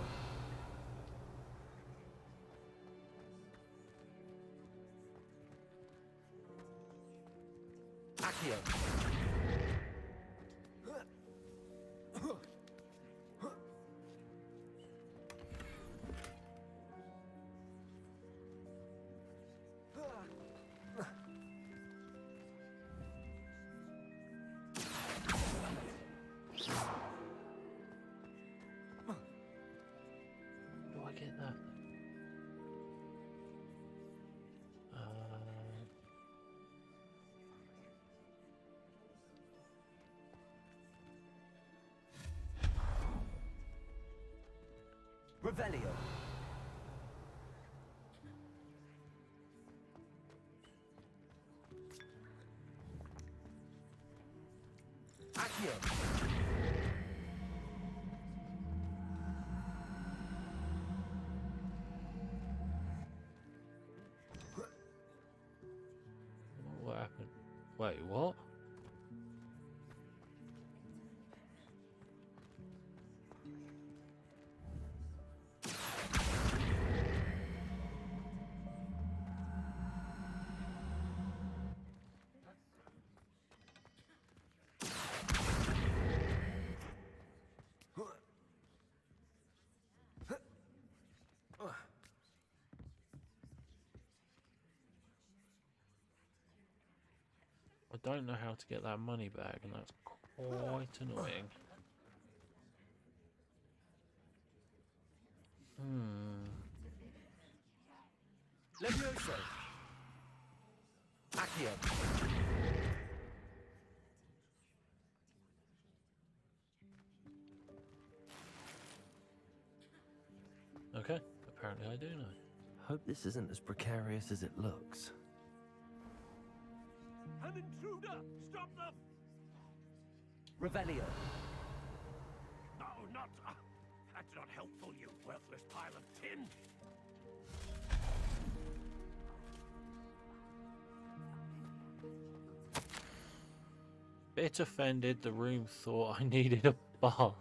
Accio. Do I get that? Revelio. Accio. What happened? Wait, what? I don't know how to get that money back, and that's quite annoying. Levioso. Accio. Okay, apparently I do know. Hope this isn't as precarious as it looks. An intruder! Stop them! Revelio. No, not... that's not helpful, you worthless pile of tin! Bit offended the room thought I needed a bath.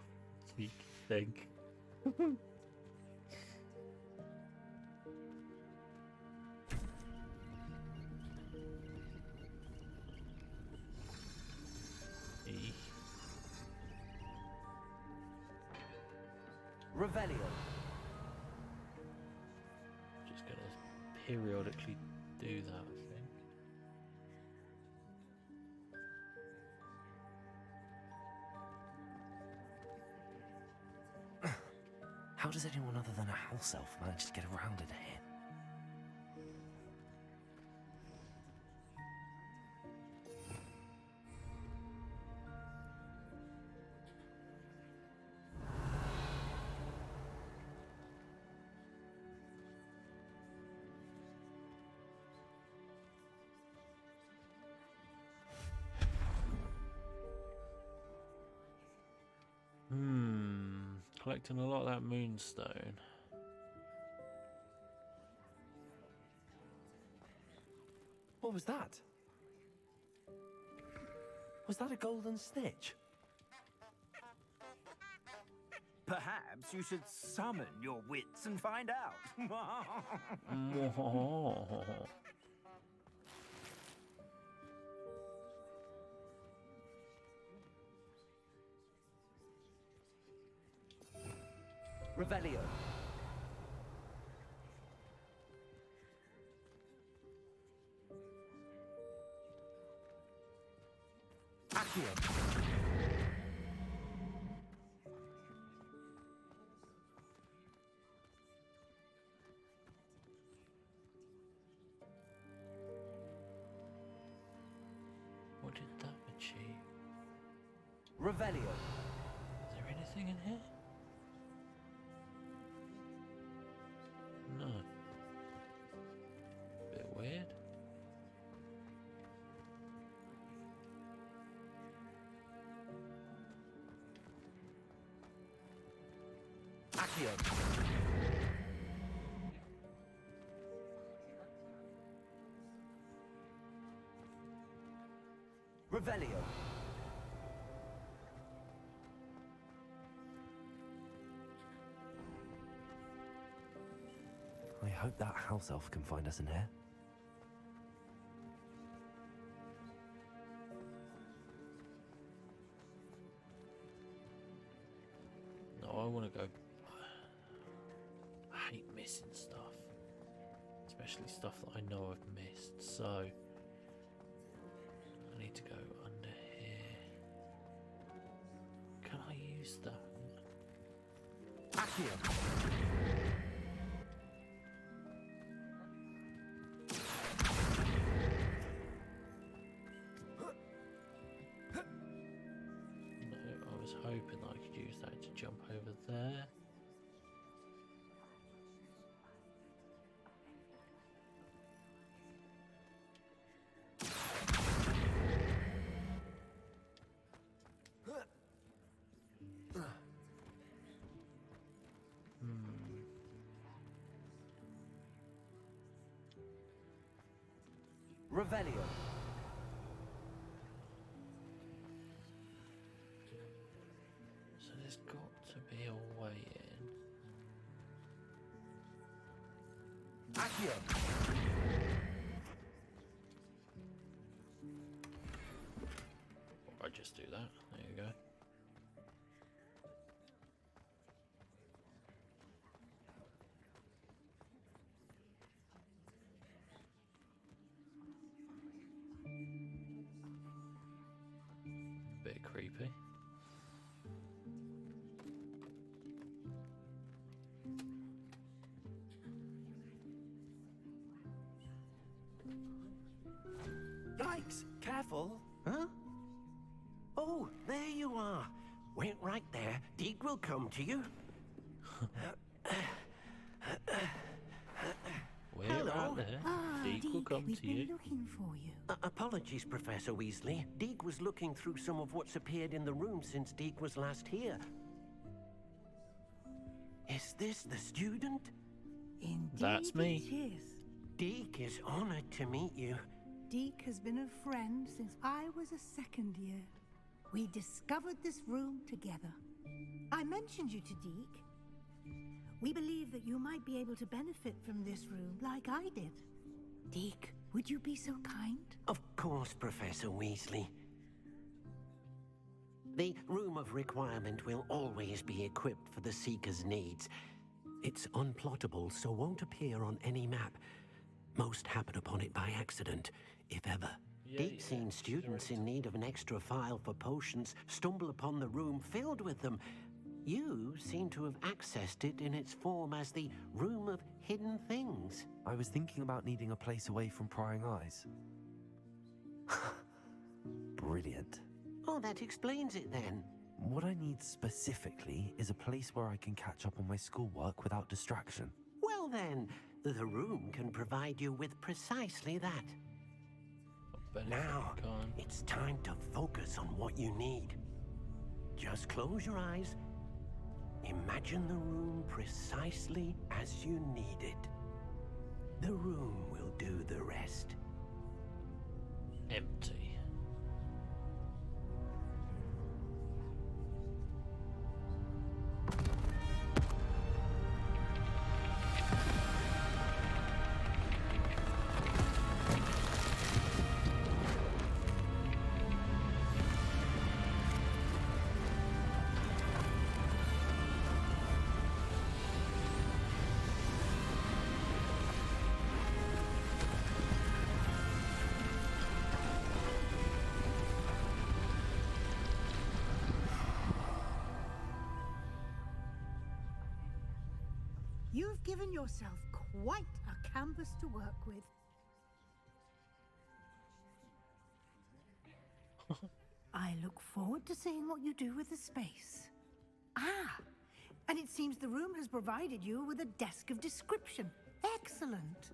You think? Revelio. Just gonna periodically do that, I think. How does anyone other than a house elf manage to get around in here? Collecting a lot of that moonstone. What was that? Was that a golden snitch? Perhaps you should summon your wits and find out. Revelio. Accio. What did that achieve? Revelio. Is there anything in here? No. Bit weird. Accio. Revelio. I hope that house elf can find us in here. No, I want to go. I hate missing stuff. Especially stuff that I know I've missed. So, I need to go under here. Can I use that? Accio. No, I was hoping that I could use that to jump over there. Revelio. So there's got to be a way in. Accio. Or I just do that. There you go. Bit creepy. Yikes! Careful! Huh? Oh, there you are. Wait right there. Deke will come to you. Wait Hello. right there. Deke will come we've to been you. looking for you. Apologies, Professor Weasley. Deke was looking through some of what's appeared in the room since Deke was last here. Is this the student? Indeed, That's me. it is. Deke is honored to meet you. Deke has been a friend since I was a second year. We discovered this room together. I mentioned you to Deke. We believe that you might be able to benefit from this room like I did. Deke, would you be so kind? Of course, Professor Weasley. The Room of Requirement will always be equipped for the Seeker's needs. It's unplottable, so won't appear on any map. Most happen upon it by accident, if ever. Deep-seen students in need of an extra file for potions stumble upon the room filled with them. You seem to have accessed it in its form as the Room of Hidden Things. I was thinking about needing a place away from prying eyes. Brilliant. Oh, that explains it then. What I need specifically is a place where I can catch up on my schoolwork without distraction. Well then, the room can provide you with precisely that. Now, it's time to focus on what you need. Just close your eyes. Imagine the room precisely as you need it. The room will do the rest. Empty. You've given yourself quite a canvas to work with. I look forward to seeing what you do with the space. Ah, and it seems the room has provided you with a desk of description. Excellent.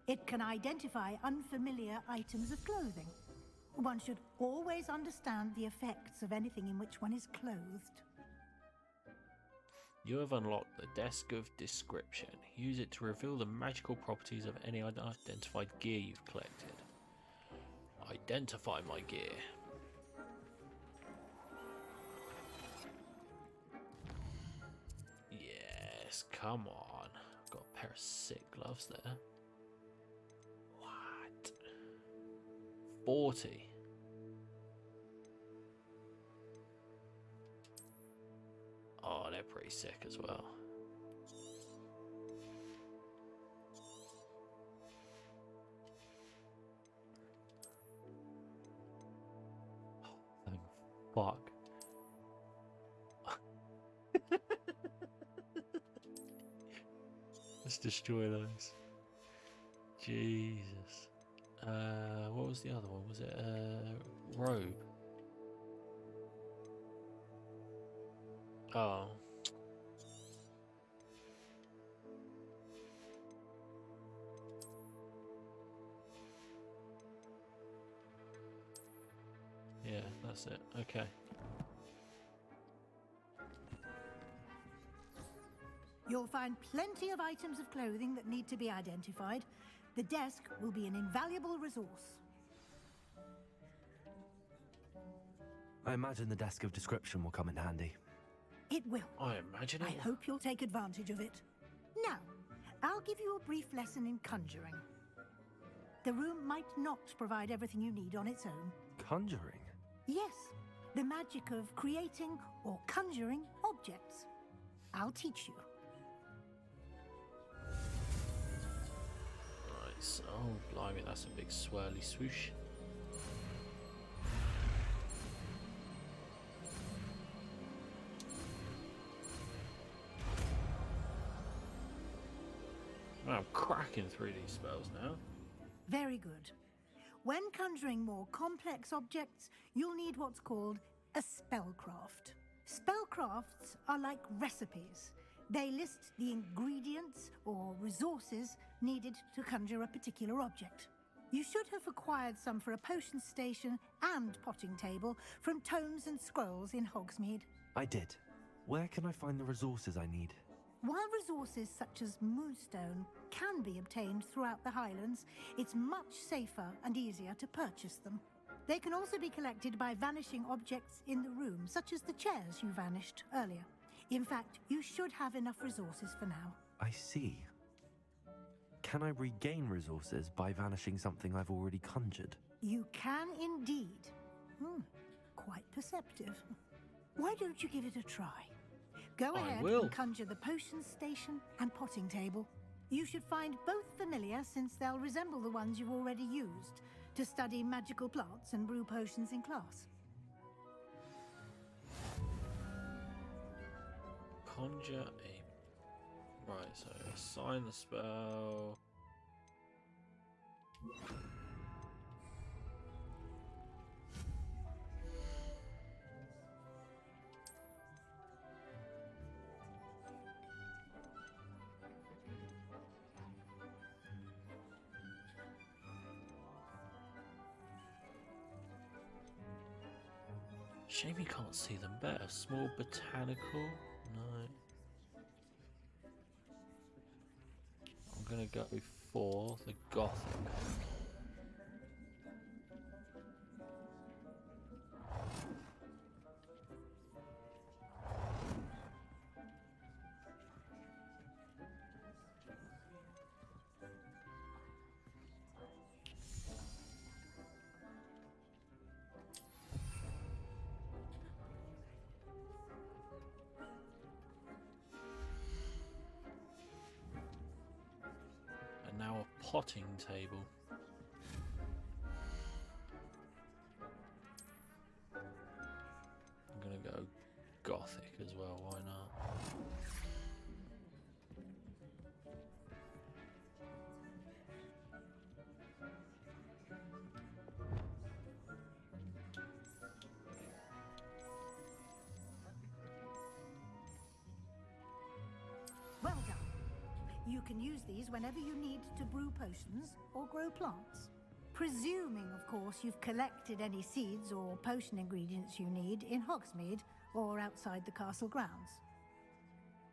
It can identify unfamiliar items of clothing. One should always understand the effects of anything in which one is clothed. You have unlocked the Desk of Description. Use it to reveal the magical properties of any unidentified gear you've collected. Identify my gear. Yes, come on. Got a pair of sick gloves there. What? 40. Oh, they're pretty sick as well. Oh, thank fuck. Let's destroy those. Jesus. What was the other one? Was it robe? Oh. Yeah, that's it. Okay. You'll find plenty of items of clothing that need to be identified. The desk will be an invaluable resource. I imagine the desk of description will come in handy. It will. I imagine it. I hope you'll take advantage of it. Now, I'll give you a brief lesson in conjuring. The room might not provide everything you need on its own. Conjuring? Yes, the magic of creating or conjuring objects. I'll teach you. Right, so, oh, blimey, that's a big swirly swoosh. I'm cracking through these spells now. Very good. When conjuring more complex objects, you'll need what's called a spellcraft. Spellcrafts are like recipes. They list the ingredients or resources needed to conjure a particular object. You should have acquired some for a potion station and potting table from tomes and scrolls in Hogsmeade. I did. Where can I find the resources I need? While resources such as moonstone can be obtained throughout the Highlands, it's much safer and easier to purchase them. They can also be collected by vanishing objects in the room, such as the chairs you vanished earlier. In fact, you should have enough resources for now. I see. Can I regain resources by vanishing something I've already conjured? You can indeed. Quite perceptive. Why don't you give it a try? Go ahead and conjure the potion station and potting table. You should find both familiar, since they'll resemble the ones you've already used to study magical plants and brew potions in class. Conjure a... Right, so assign the spell... Shame you can't see them better. Small botanical? No. I'm gonna go for the Gothic. Now a potting table. I'm gonna go Gothic as well, why not? Well done. You can use these whenever you need to brew potions or grow plants. Presuming, of course, you've collected any seeds or potion ingredients you need in Hogsmeade or outside the castle grounds.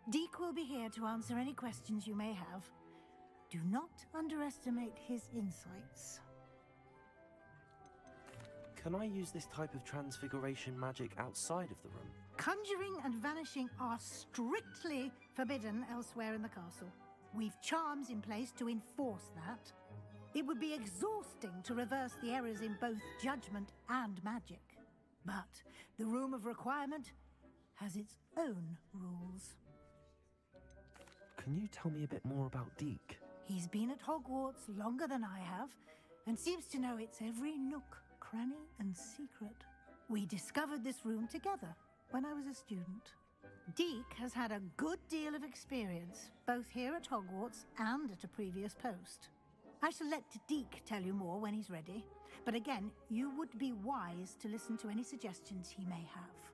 Deek will be here to answer any questions you may have. Do not underestimate his insights. Can I use this type of transfiguration magic outside of the room? Conjuring and vanishing are strictly forbidden elsewhere in the castle. We've charms in place to enforce that. It would be exhausting to reverse the errors in both judgment and magic. But the Room of Requirement has its own rules. Can you tell me a bit more about Deek? He's been at Hogwarts longer than I have, and seems to know its every nook, cranny, and secret. We discovered this room together when I was a student. Deek has had a good deal of experience, both here at Hogwarts and at a previous post. I shall let Deek tell you more when he's ready, but again, you would be wise to listen to any suggestions he may have.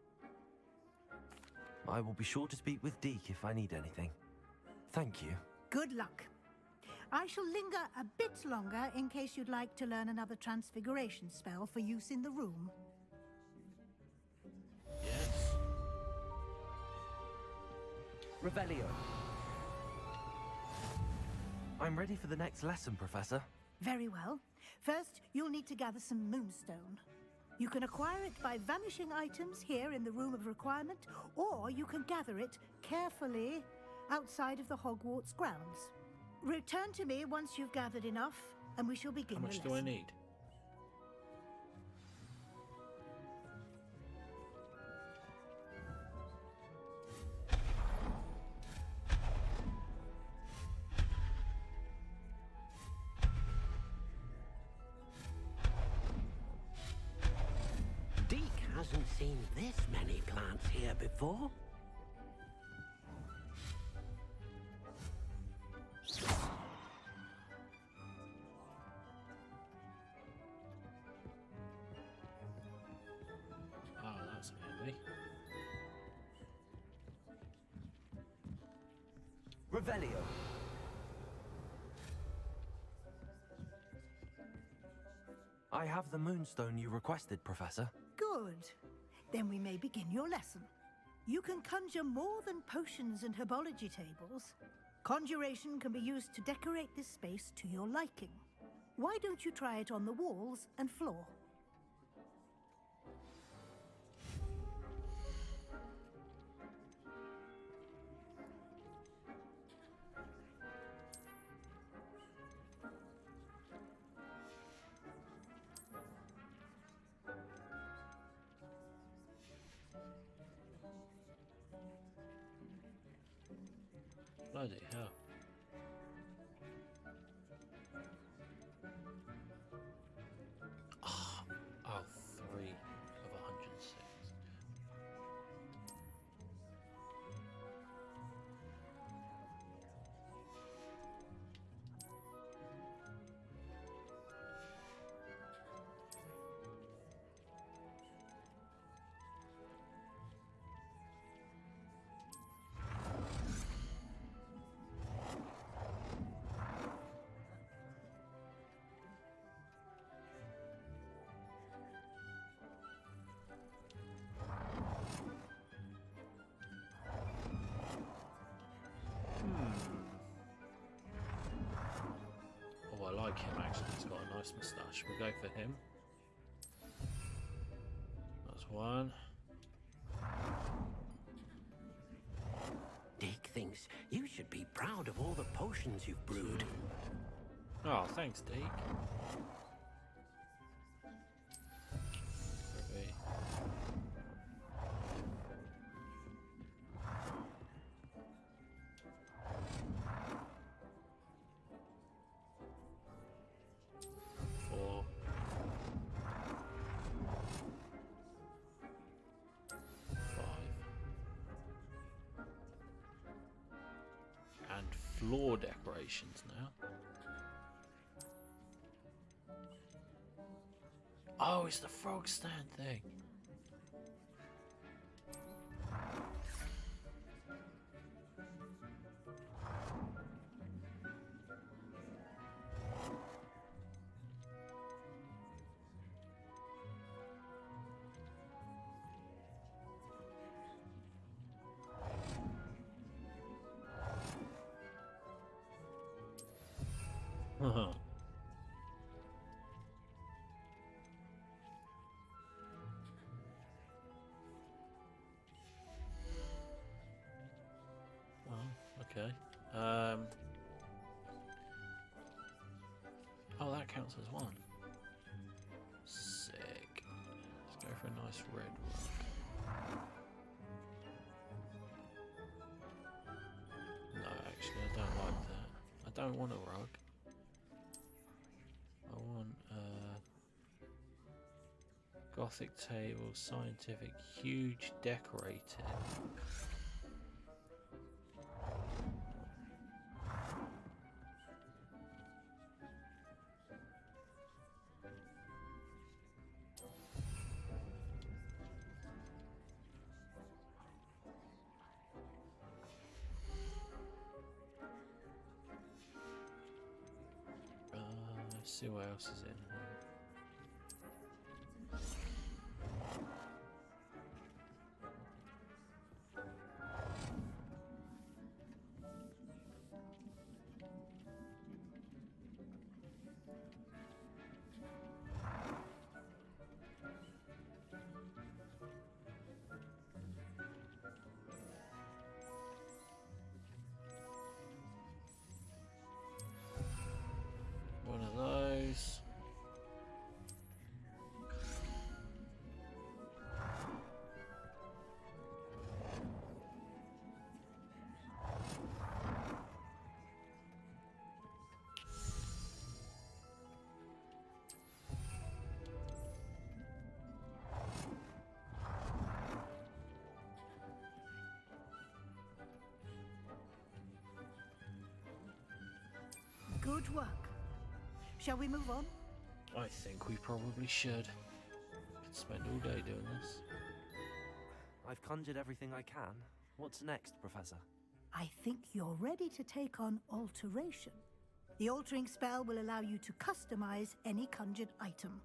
I will be sure to speak with Deek if I need anything. Thank you. Good luck. I shall linger a bit longer in case you'd like to learn another transfiguration spell for use in the room. Yes. Revelio. I'm ready for the next lesson, Professor. Very well. First, you'll need to gather some moonstone. You can acquire it by vanishing items here in the Room of Requirement, or you can gather it carefully outside of the Hogwarts grounds. Return to me once you've gathered enough, and we shall begin How the much lesson. do I need? Deke hasn't seen this many plants here before. Oh, that's handy. Revelio. I have the moonstone you requested, Professor. Good. Then we may begin your lesson. You can conjure more than potions and herbology tables. Conjuration can be used to decorate this space to your liking. Why don't you try it on the walls and floor? Bloody hell. Oh, 3 of 106. Oh, I like him actually. He's got a nice moustache. We'll go for him. That's one. Deke thinks you should be proud of all the potions you've brewed. Oh, thanks, Deke. 3. And floor decorations now. Oh, it's the frog stand thing. Okay. Oh, that counts as one. Sick. Let's go for a nice red one. No, actually, I don't like that. I don't want a rug. I want Gothic table, scientific, huge, decorated. Let's see what else is in. Good work. Shall we move on? I think we probably should. Could spend all day doing this. I've conjured everything I can. What's next, Professor? I think you're ready to take on alteration. The altering spell will allow you to customize any conjured item.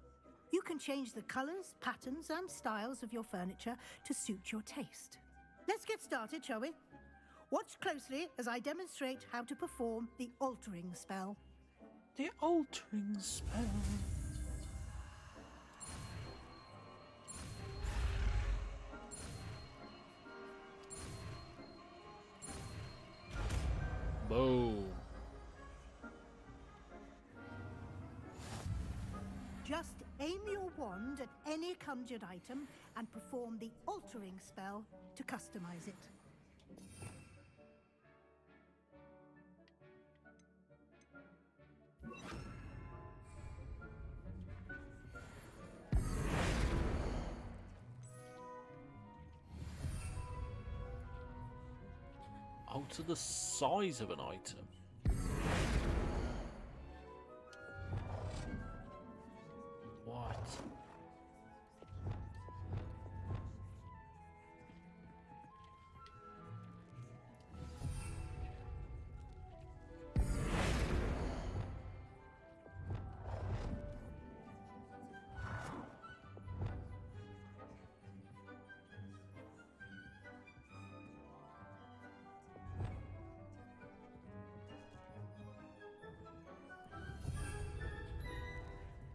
You can change the colors, patterns, and styles of your furniture to suit your taste. Let's get started, shall we? Watch closely as I demonstrate how to perform the altering spell. The altering spell. Boom. Just aim your wand at any conjured item and perform the altering spell to customize it. Alter the size of an item. What?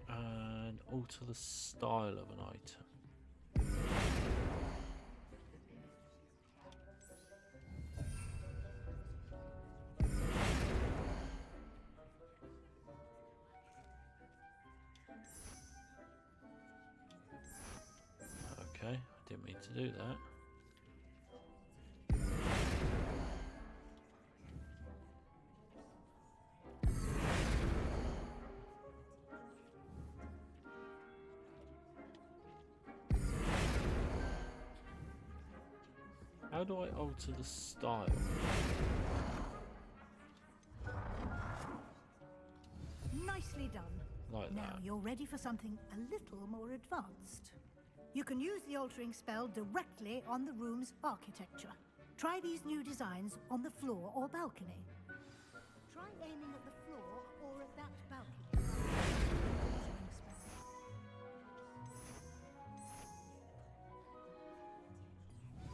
And alter the style of an item. Okay, I didn't mean to do that. How do I alter the style? Nicely done. Like Now that. you're ready for something a little more advanced. You can use the altering spell directly on the room's architecture. Try these new designs on the floor or balcony. Try aiming at the floor or at that balcony. Altering spell.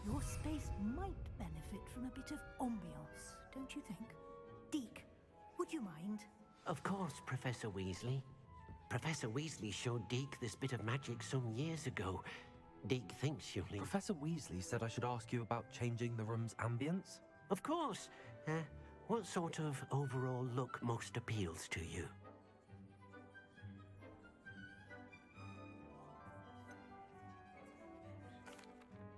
Your space might benefit from a bit of ambiance, don't you think? Deke, would you mind? Of course, Professor Weasley. Professor Weasley showed Deke this bit of magic some years ago. Deke thinks you'll... Professor Weasley said I should ask you about changing the room's ambience. Of course. What sort of overall look most appeals to you?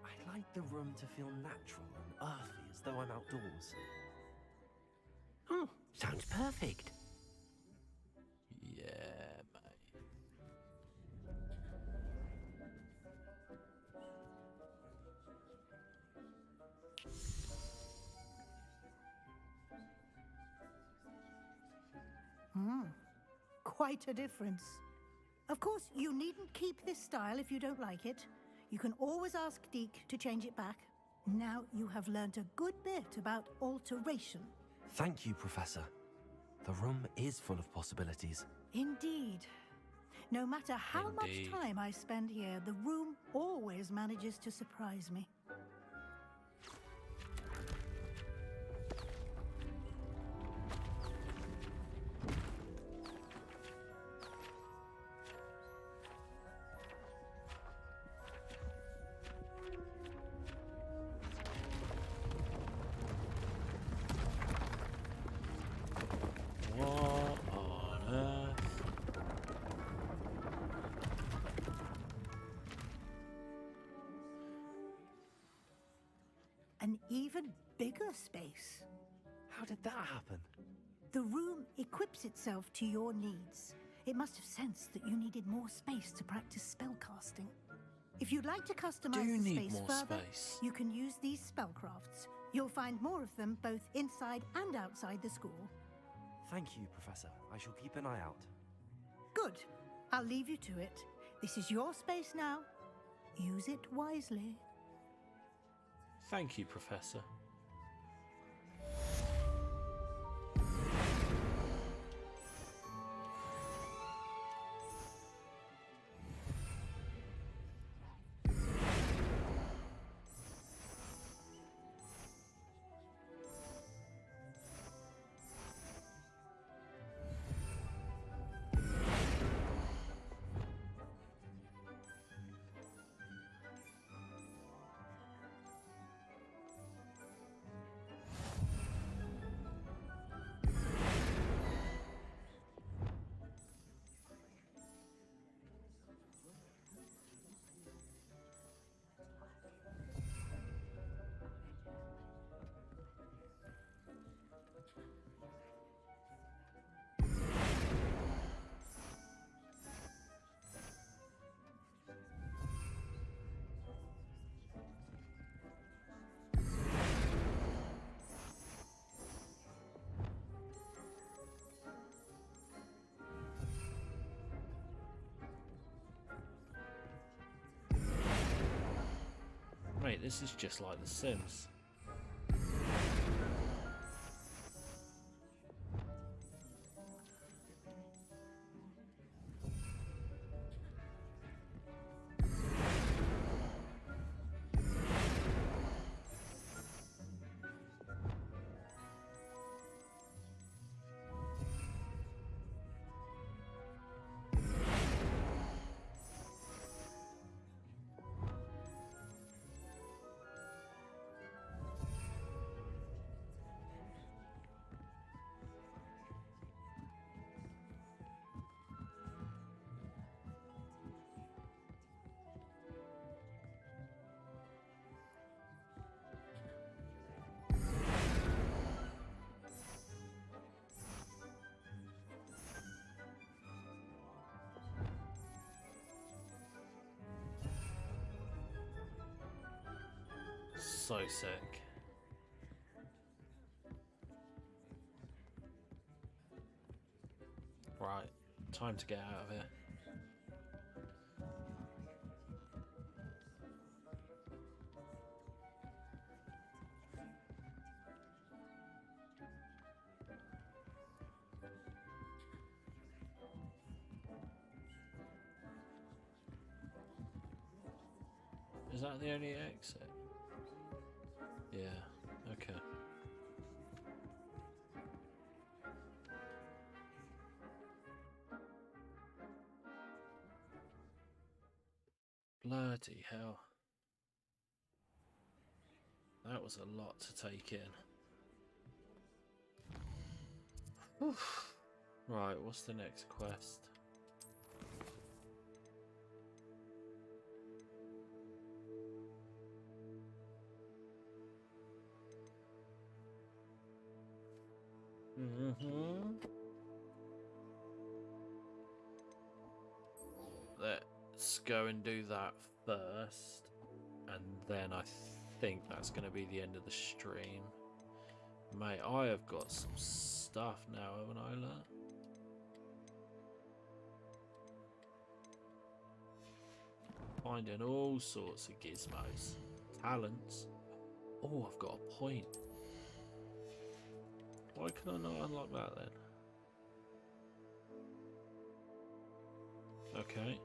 I like the room to feel natural and earthy, as though I'm outdoors. Oh, sounds perfect. Yeah, mate. Quite a difference. Of course, you needn't keep this style if you don't like it. You can always ask Deke to change it back. Now you have learnt a good bit about alteration. Thank you, Professor. The room is full of possibilities. Indeed. No matter how Indeed. much time I spend here, the room always manages to surprise me. What on earth? An even bigger space. How did that happen? The room equips itself to your needs. It must have sensed that you needed more space to practice spellcasting. If you'd like to customize Do the need space more further, space. you can use these spellcrafts. You'll find more of them both inside and outside the school. Thank you, Professor. I shall keep an eye out. Good. I'll leave you to it. This is your space now. Use it wisely. Thank you, Professor. Mate, this is just like The Sims. So sick. Right, time to get out of here. Is that the only exit? Yeah, okay. Bloody hell. That was a lot to take in. Oof. Right, what's the next quest? Let's go and do that first, and then I think that's going to be the end of the stream. Mate, I have got some stuff now, haven't I, learned? Finding all sorts of gizmos. Talents. Oh, I've got a point. Why can I not unlock that then? Okay.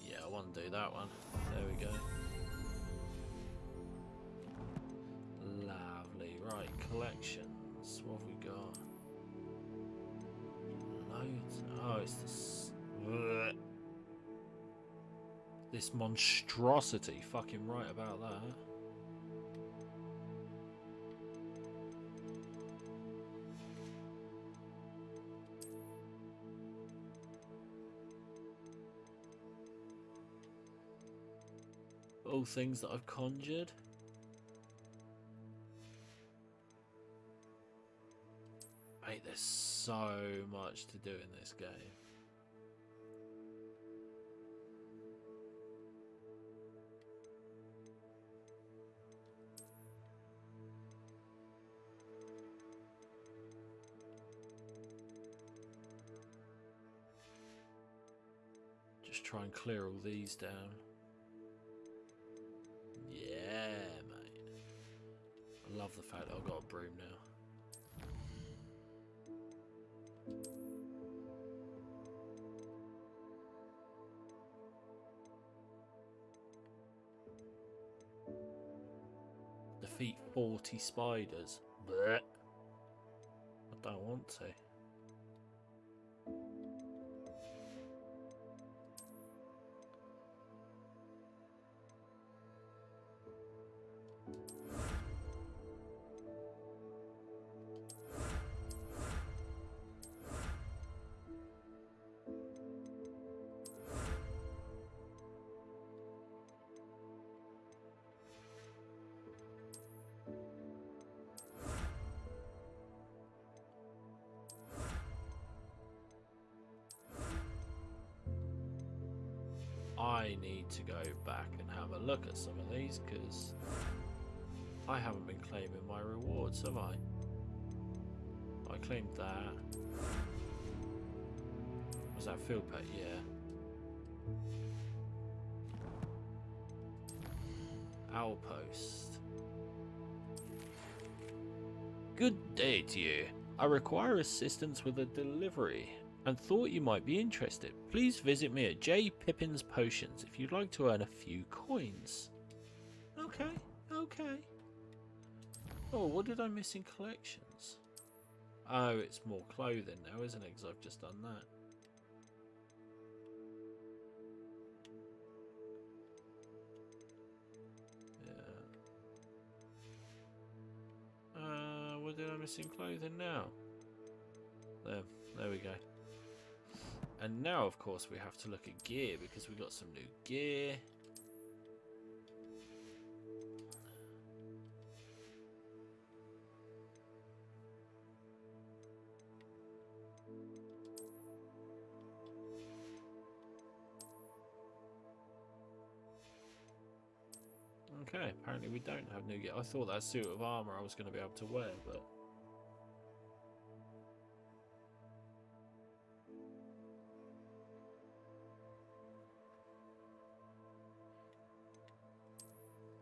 Yeah, I want to do that one. There we go. Lovely. Right, collections. What have we got? Loads. Oh, it's this monstrosity. Fucking right about that. All things that I've conjured. Mate, There's so much to do in this game. Just try and clear all these down. Yeah, mate. I love the fact that I've got a broom now. Defeat 40 spiders. Blech. I don't want to. I need to go back and have a look at some of these because I haven't been claiming my rewards, have I? I claimed that. Was that field pet? Yeah. Outpost. Good day to you. I require assistance with a delivery and thought you might be interested. Please visit me at J. Pippin's Potions if you'd like to earn a few coins. Okay, okay. Oh, what did I miss in collections? Oh, it's more clothing now, isn't it? Because I've just done that. Yeah. What did I miss in clothing now? There we go. And now, of course, we have to look at gear because we got some new gear. Okay, apparently we don't have new gear. I thought that suit of armor I was going to be able to wear, but...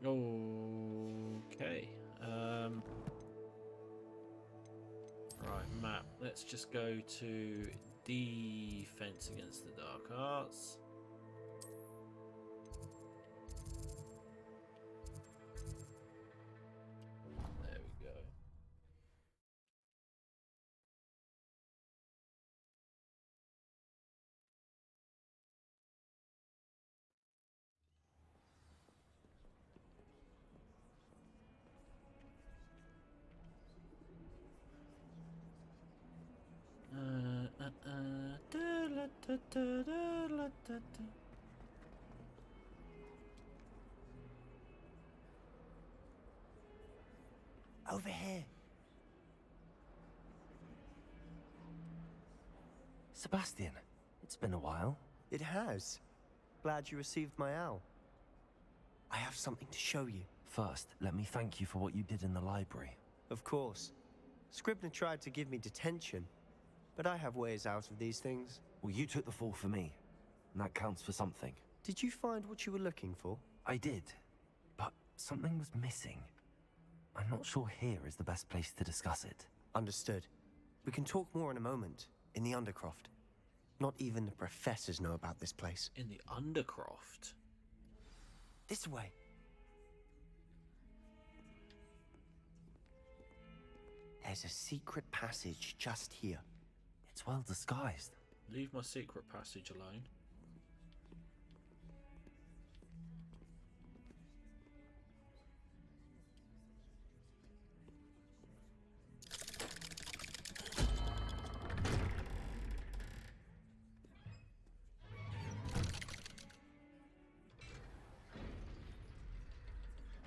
Okay. Right, map. Let's just go to defense against the dark arts. There we go. Over here. Sebastian, it's been a while. It has. Glad you received my owl. I have something to show you. First, let me thank you for what you did in the library. Of course. Scribner tried to give me detention, but I have ways out of these things. Well, you took the fall for me, and that counts for something. Did you find what you were looking for? I did, but something was missing. I'm not sure here is the best place to discuss it. Understood. We can talk more in a moment, in the Undercroft. Not even the professors know about this place. In the Undercroft? This way. There's a secret passage just here. It's well disguised. Leave my secret passage alone.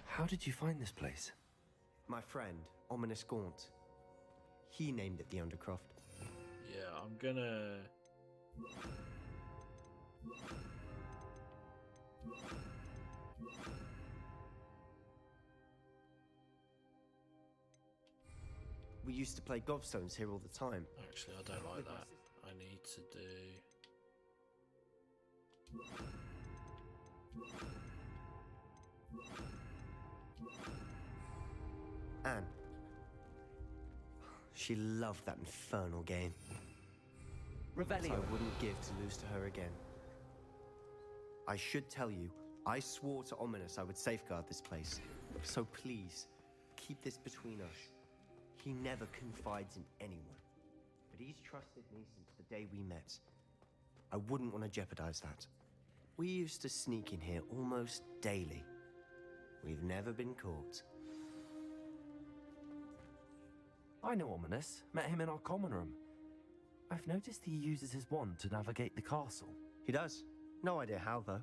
How did you find this place? My friend, Ominous Gaunt. He named it the Undercroft. Yeah, I'm gonna... We used to play gobstones here all the time. Actually, I don't like that. I need to do... Anne. She loved that infernal game. Revelio. I wouldn't give to lose to her again. I should tell you, I swore to Ominous I would safeguard this place. So please, keep this between us. He never confides in anyone. But he's trusted me since the day we met. I wouldn't want to jeopardize that. We used to sneak in here almost daily. We've never been caught. I know Ominous. Met him in our common room. I've noticed he uses his wand to navigate the castle. He does. No idea how, though.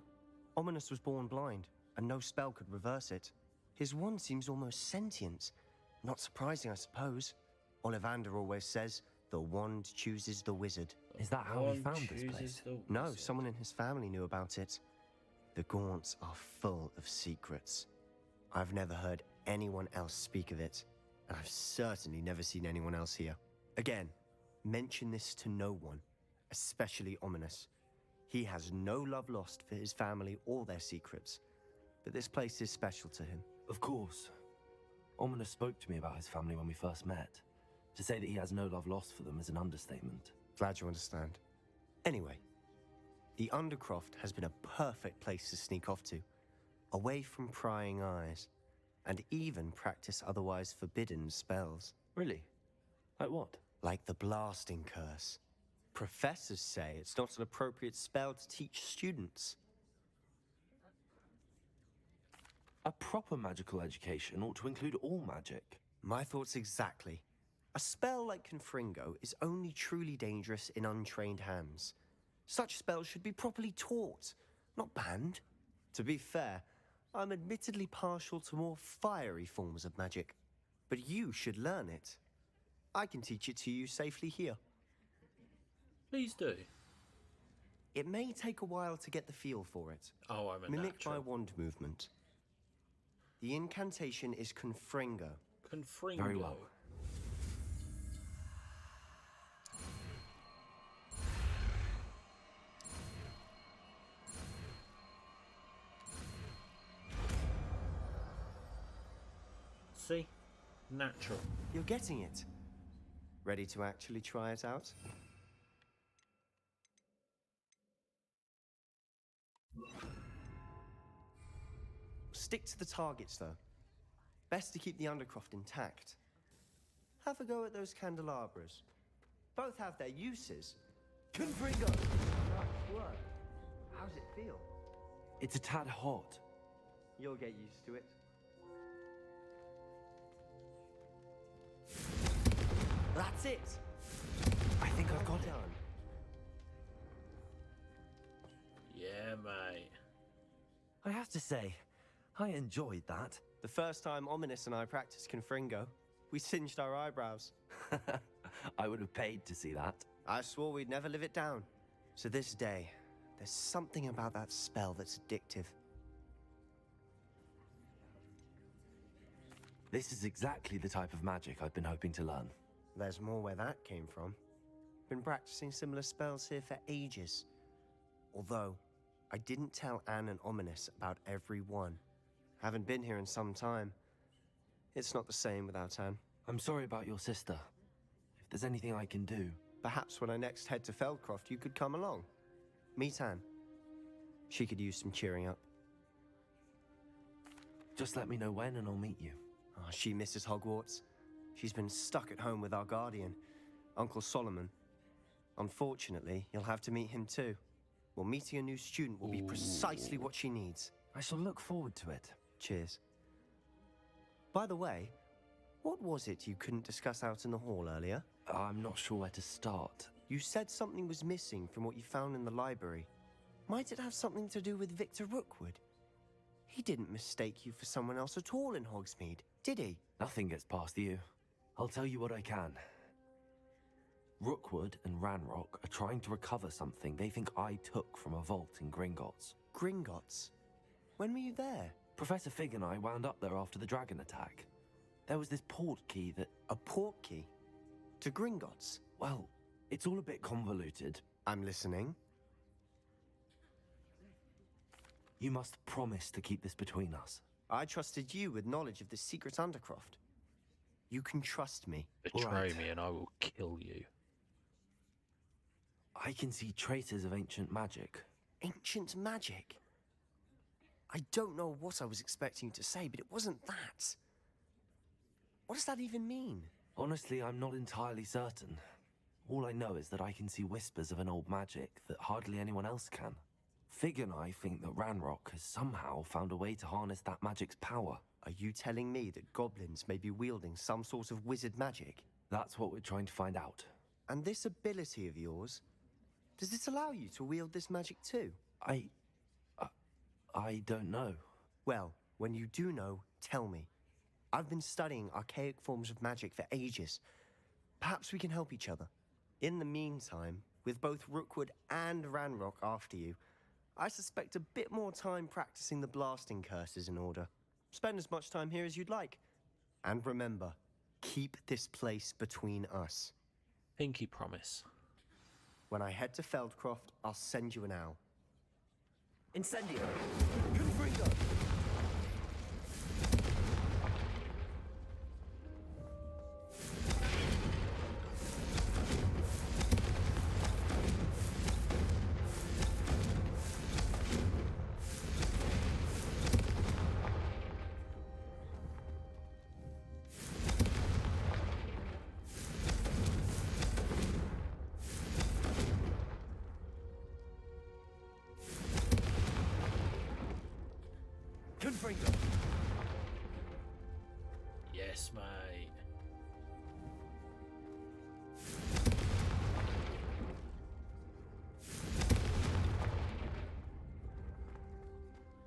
Ominous was born blind, and no spell could reverse it. His wand seems almost sentient. Not surprising, I suppose. Ollivander always says, the wand chooses the wizard. Is that how he found this place? No, someone in his family knew about it. The Gaunts are full of secrets. I've never heard anyone else speak of it, and I've certainly never seen anyone else here. Again, mention this to no one, especially Ominous. He has no love lost for his family or their secrets, but this place is special to him. Of course. Ominous spoke to me about his family when we first met. To say that he has no love lost for them is an understatement. Glad you understand. Anyway, the Undercroft has been a perfect place to sneak off to, away from prying eyes, and even practice otherwise forbidden spells. Really? Like what? Like the blasting curse. Professors say it's not an appropriate spell to teach students. A proper magical education ought to include all magic. My thoughts exactly. A spell like Confringo is only truly dangerous in untrained hands. Such spells should be properly taught, not banned. To be fair, I'm admittedly partial to more fiery forms of magic, but you should learn it. I can teach it to you safely here. Please do. It may take a while to get the feel for it. Oh, I'm a Mimic natural. my wand movement. The incantation is Confringo. Confringo. Very well. See? Natural. You're getting it. Ready to actually try it out? Stick to the targets, though. Best to keep the Undercroft intact. Have a go at those candelabras. Both have their uses. Confringo! Nice work. How's it feel? It's a tad hot. You'll get used to it. That's it! I think I've got it. Done. Yeah, mate. I have to say, I enjoyed that. The first time Ominous and I practiced Confringo, we singed our eyebrows. I would have paid to see that. I swore we'd never live it down. So this day, there's something about that spell that's addictive. This is exactly the type of magic I've been hoping to learn. There's more where that came from. Been practicing similar spells here for ages. Although, I didn't tell Anne and Ominous about every one. Haven't been here in some time. It's not the same without Anne. I'm sorry about your sister. If there's anything I can do... Perhaps when I next head to Feldcroft, you could come along. Meet Anne. She could use some cheering up. Just let me know when and I'll meet you. Oh, she misses Hogwarts. She's been stuck at home with our guardian, Uncle Solomon. Unfortunately, you'll have to meet him too. Well, meeting a new student will be precisely what she needs. I shall look forward to it. Cheers. By the way, what was it you couldn't discuss out in the hall earlier? I'm not sure where to start. You said something was missing from what you found in the library. Might it have something to do with Victor Rookwood? He didn't mistake you for someone else at all in Hogsmeade, did he? Nothing gets past you. I'll tell you what I can. Rookwood and Ranrock are trying to recover something they think I took from a vault in Gringotts. Gringotts? When were you there? Professor Fig and I wound up there after the dragon attack. There was this port key that... A port key? To Gringotts? Well, it's all a bit convoluted. I'm listening. You must promise to keep this between us. I trusted you with knowledge of the secret Undercroft. You can trust me. Betray me and I will kill you. I can see traces of ancient magic. Ancient magic? I don't know what I was expecting you to say, but it wasn't that. What does that even mean? Honestly, I'm not entirely certain. All I know is that I can see whispers of an old magic that hardly anyone else can. Fig and I think that Ranrock has somehow found a way to harness that magic's power. Are you telling me that goblins may be wielding some sort of wizard magic? That's what we're trying to find out. And this ability of yours, does it allow you to wield this magic too? I don't know. Well, when you do know, tell me. I've been studying archaic forms of magic for ages. Perhaps we can help each other. In the meantime, with both Rookwood and Ranrock after you, I suspect a bit more time practicing the blasting curse is in order. Spend as much time here as you'd like. And remember, keep this place between us. Pinky promise. When I head to Feldcroft, I'll send you an owl. Incendio! Confringo! Confringo! Yes, mate.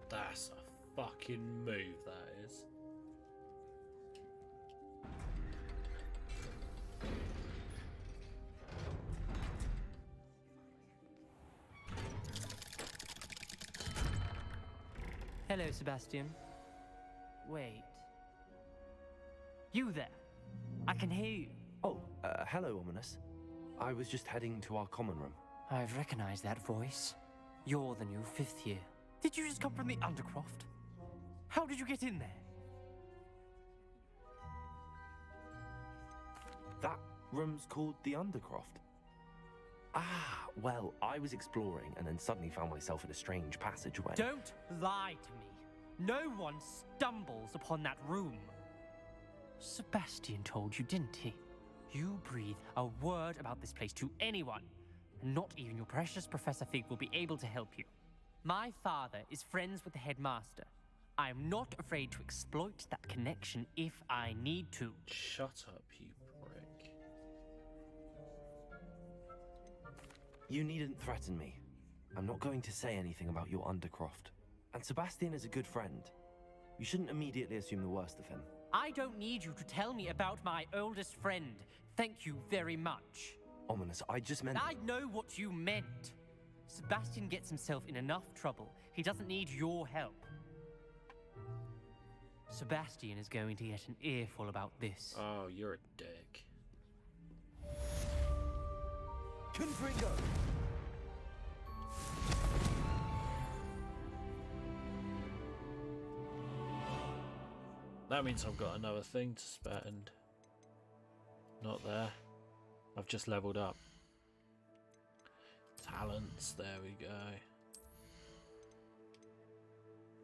That's a fucking move, that is. Hello, Sebastian. Wait. You there? I can hear you. Oh, hello, Ominous. I was just heading to our common room. I've recognized that voice. You're the new 5th year. Did you just come from the Undercroft? How did you get in there? That room's called the Undercroft. Ah, well, I was exploring and then suddenly found myself in a strange passageway. Don't lie to me. No one stumbles upon that room. Sebastian told you, didn't he? You breathe a word about this place to anyone, and not even your precious Professor Fig will be able to help you. My father is friends with the headmaster. I am not afraid to exploit that connection if I need to. Shut up, you prick. You needn't threaten me. I'm not going to say anything about your Undercroft. And Sebastian is a good friend. You shouldn't immediately assume the worst of him. I don't need you to tell me about my oldest friend. Thank you very much. Ominous, I just meant... I know what you meant. Sebastian gets himself in enough trouble. He doesn't need your help. Sebastian is going to get an earful about this. Oh, you're a dick. Confringo! That means I've got another thing to spend. Not there. I've just leveled up. Talents, there we go.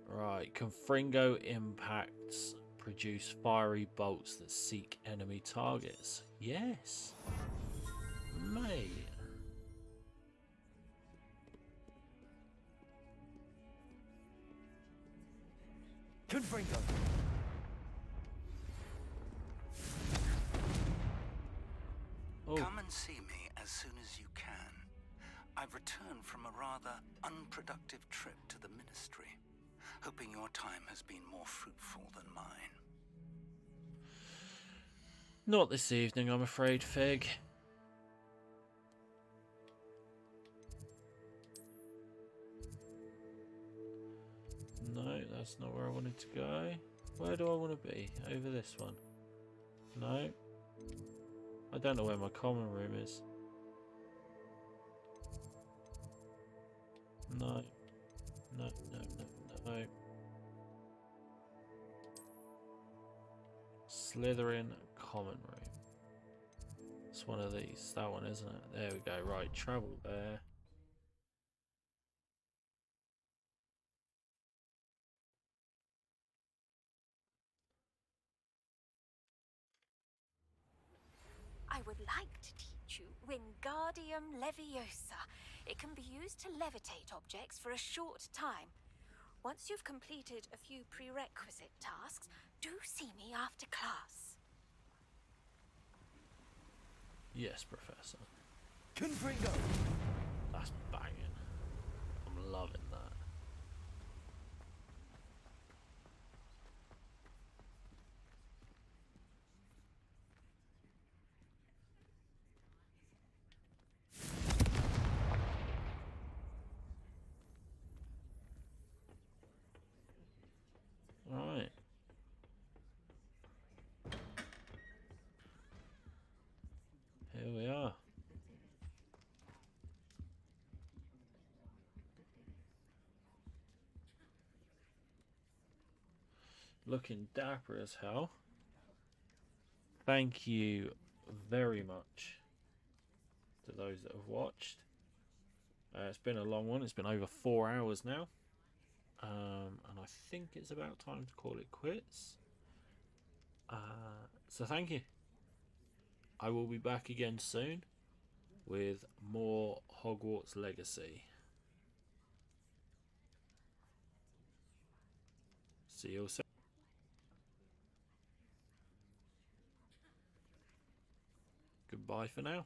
Right, Confringo impacts produce fiery bolts that seek enemy targets. Yes. Mate. Confringo! Oh. Come and see me as soon as you can. I've returned from a rather unproductive trip to the Ministry, hoping your time has been more fruitful than mine. Not this evening, I'm afraid, Fig. That's not where I wanted to go. Where do I want to be? Over this one? No. I don't know where my common room is. No. No, no, no, no. Slytherin common room. It's one of these. That one, isn't it? There we go. Right, travel there. I would like to teach you Wingardium Leviosa. It can be used to levitate objects for a short time. Once you've completed a few prerequisite tasks, do see me after class. Yes, Professor. Confringo! That's banging. I'm loving that. Alright. Here we are. Looking dapper as hell. Thank you very much to those that have watched. It's been a long one. It's been over 4 hours now. And I think it's about time to call it quits. So thank you. I will be back again soon with more Hogwarts Legacy. See you soon. Goodbye for now.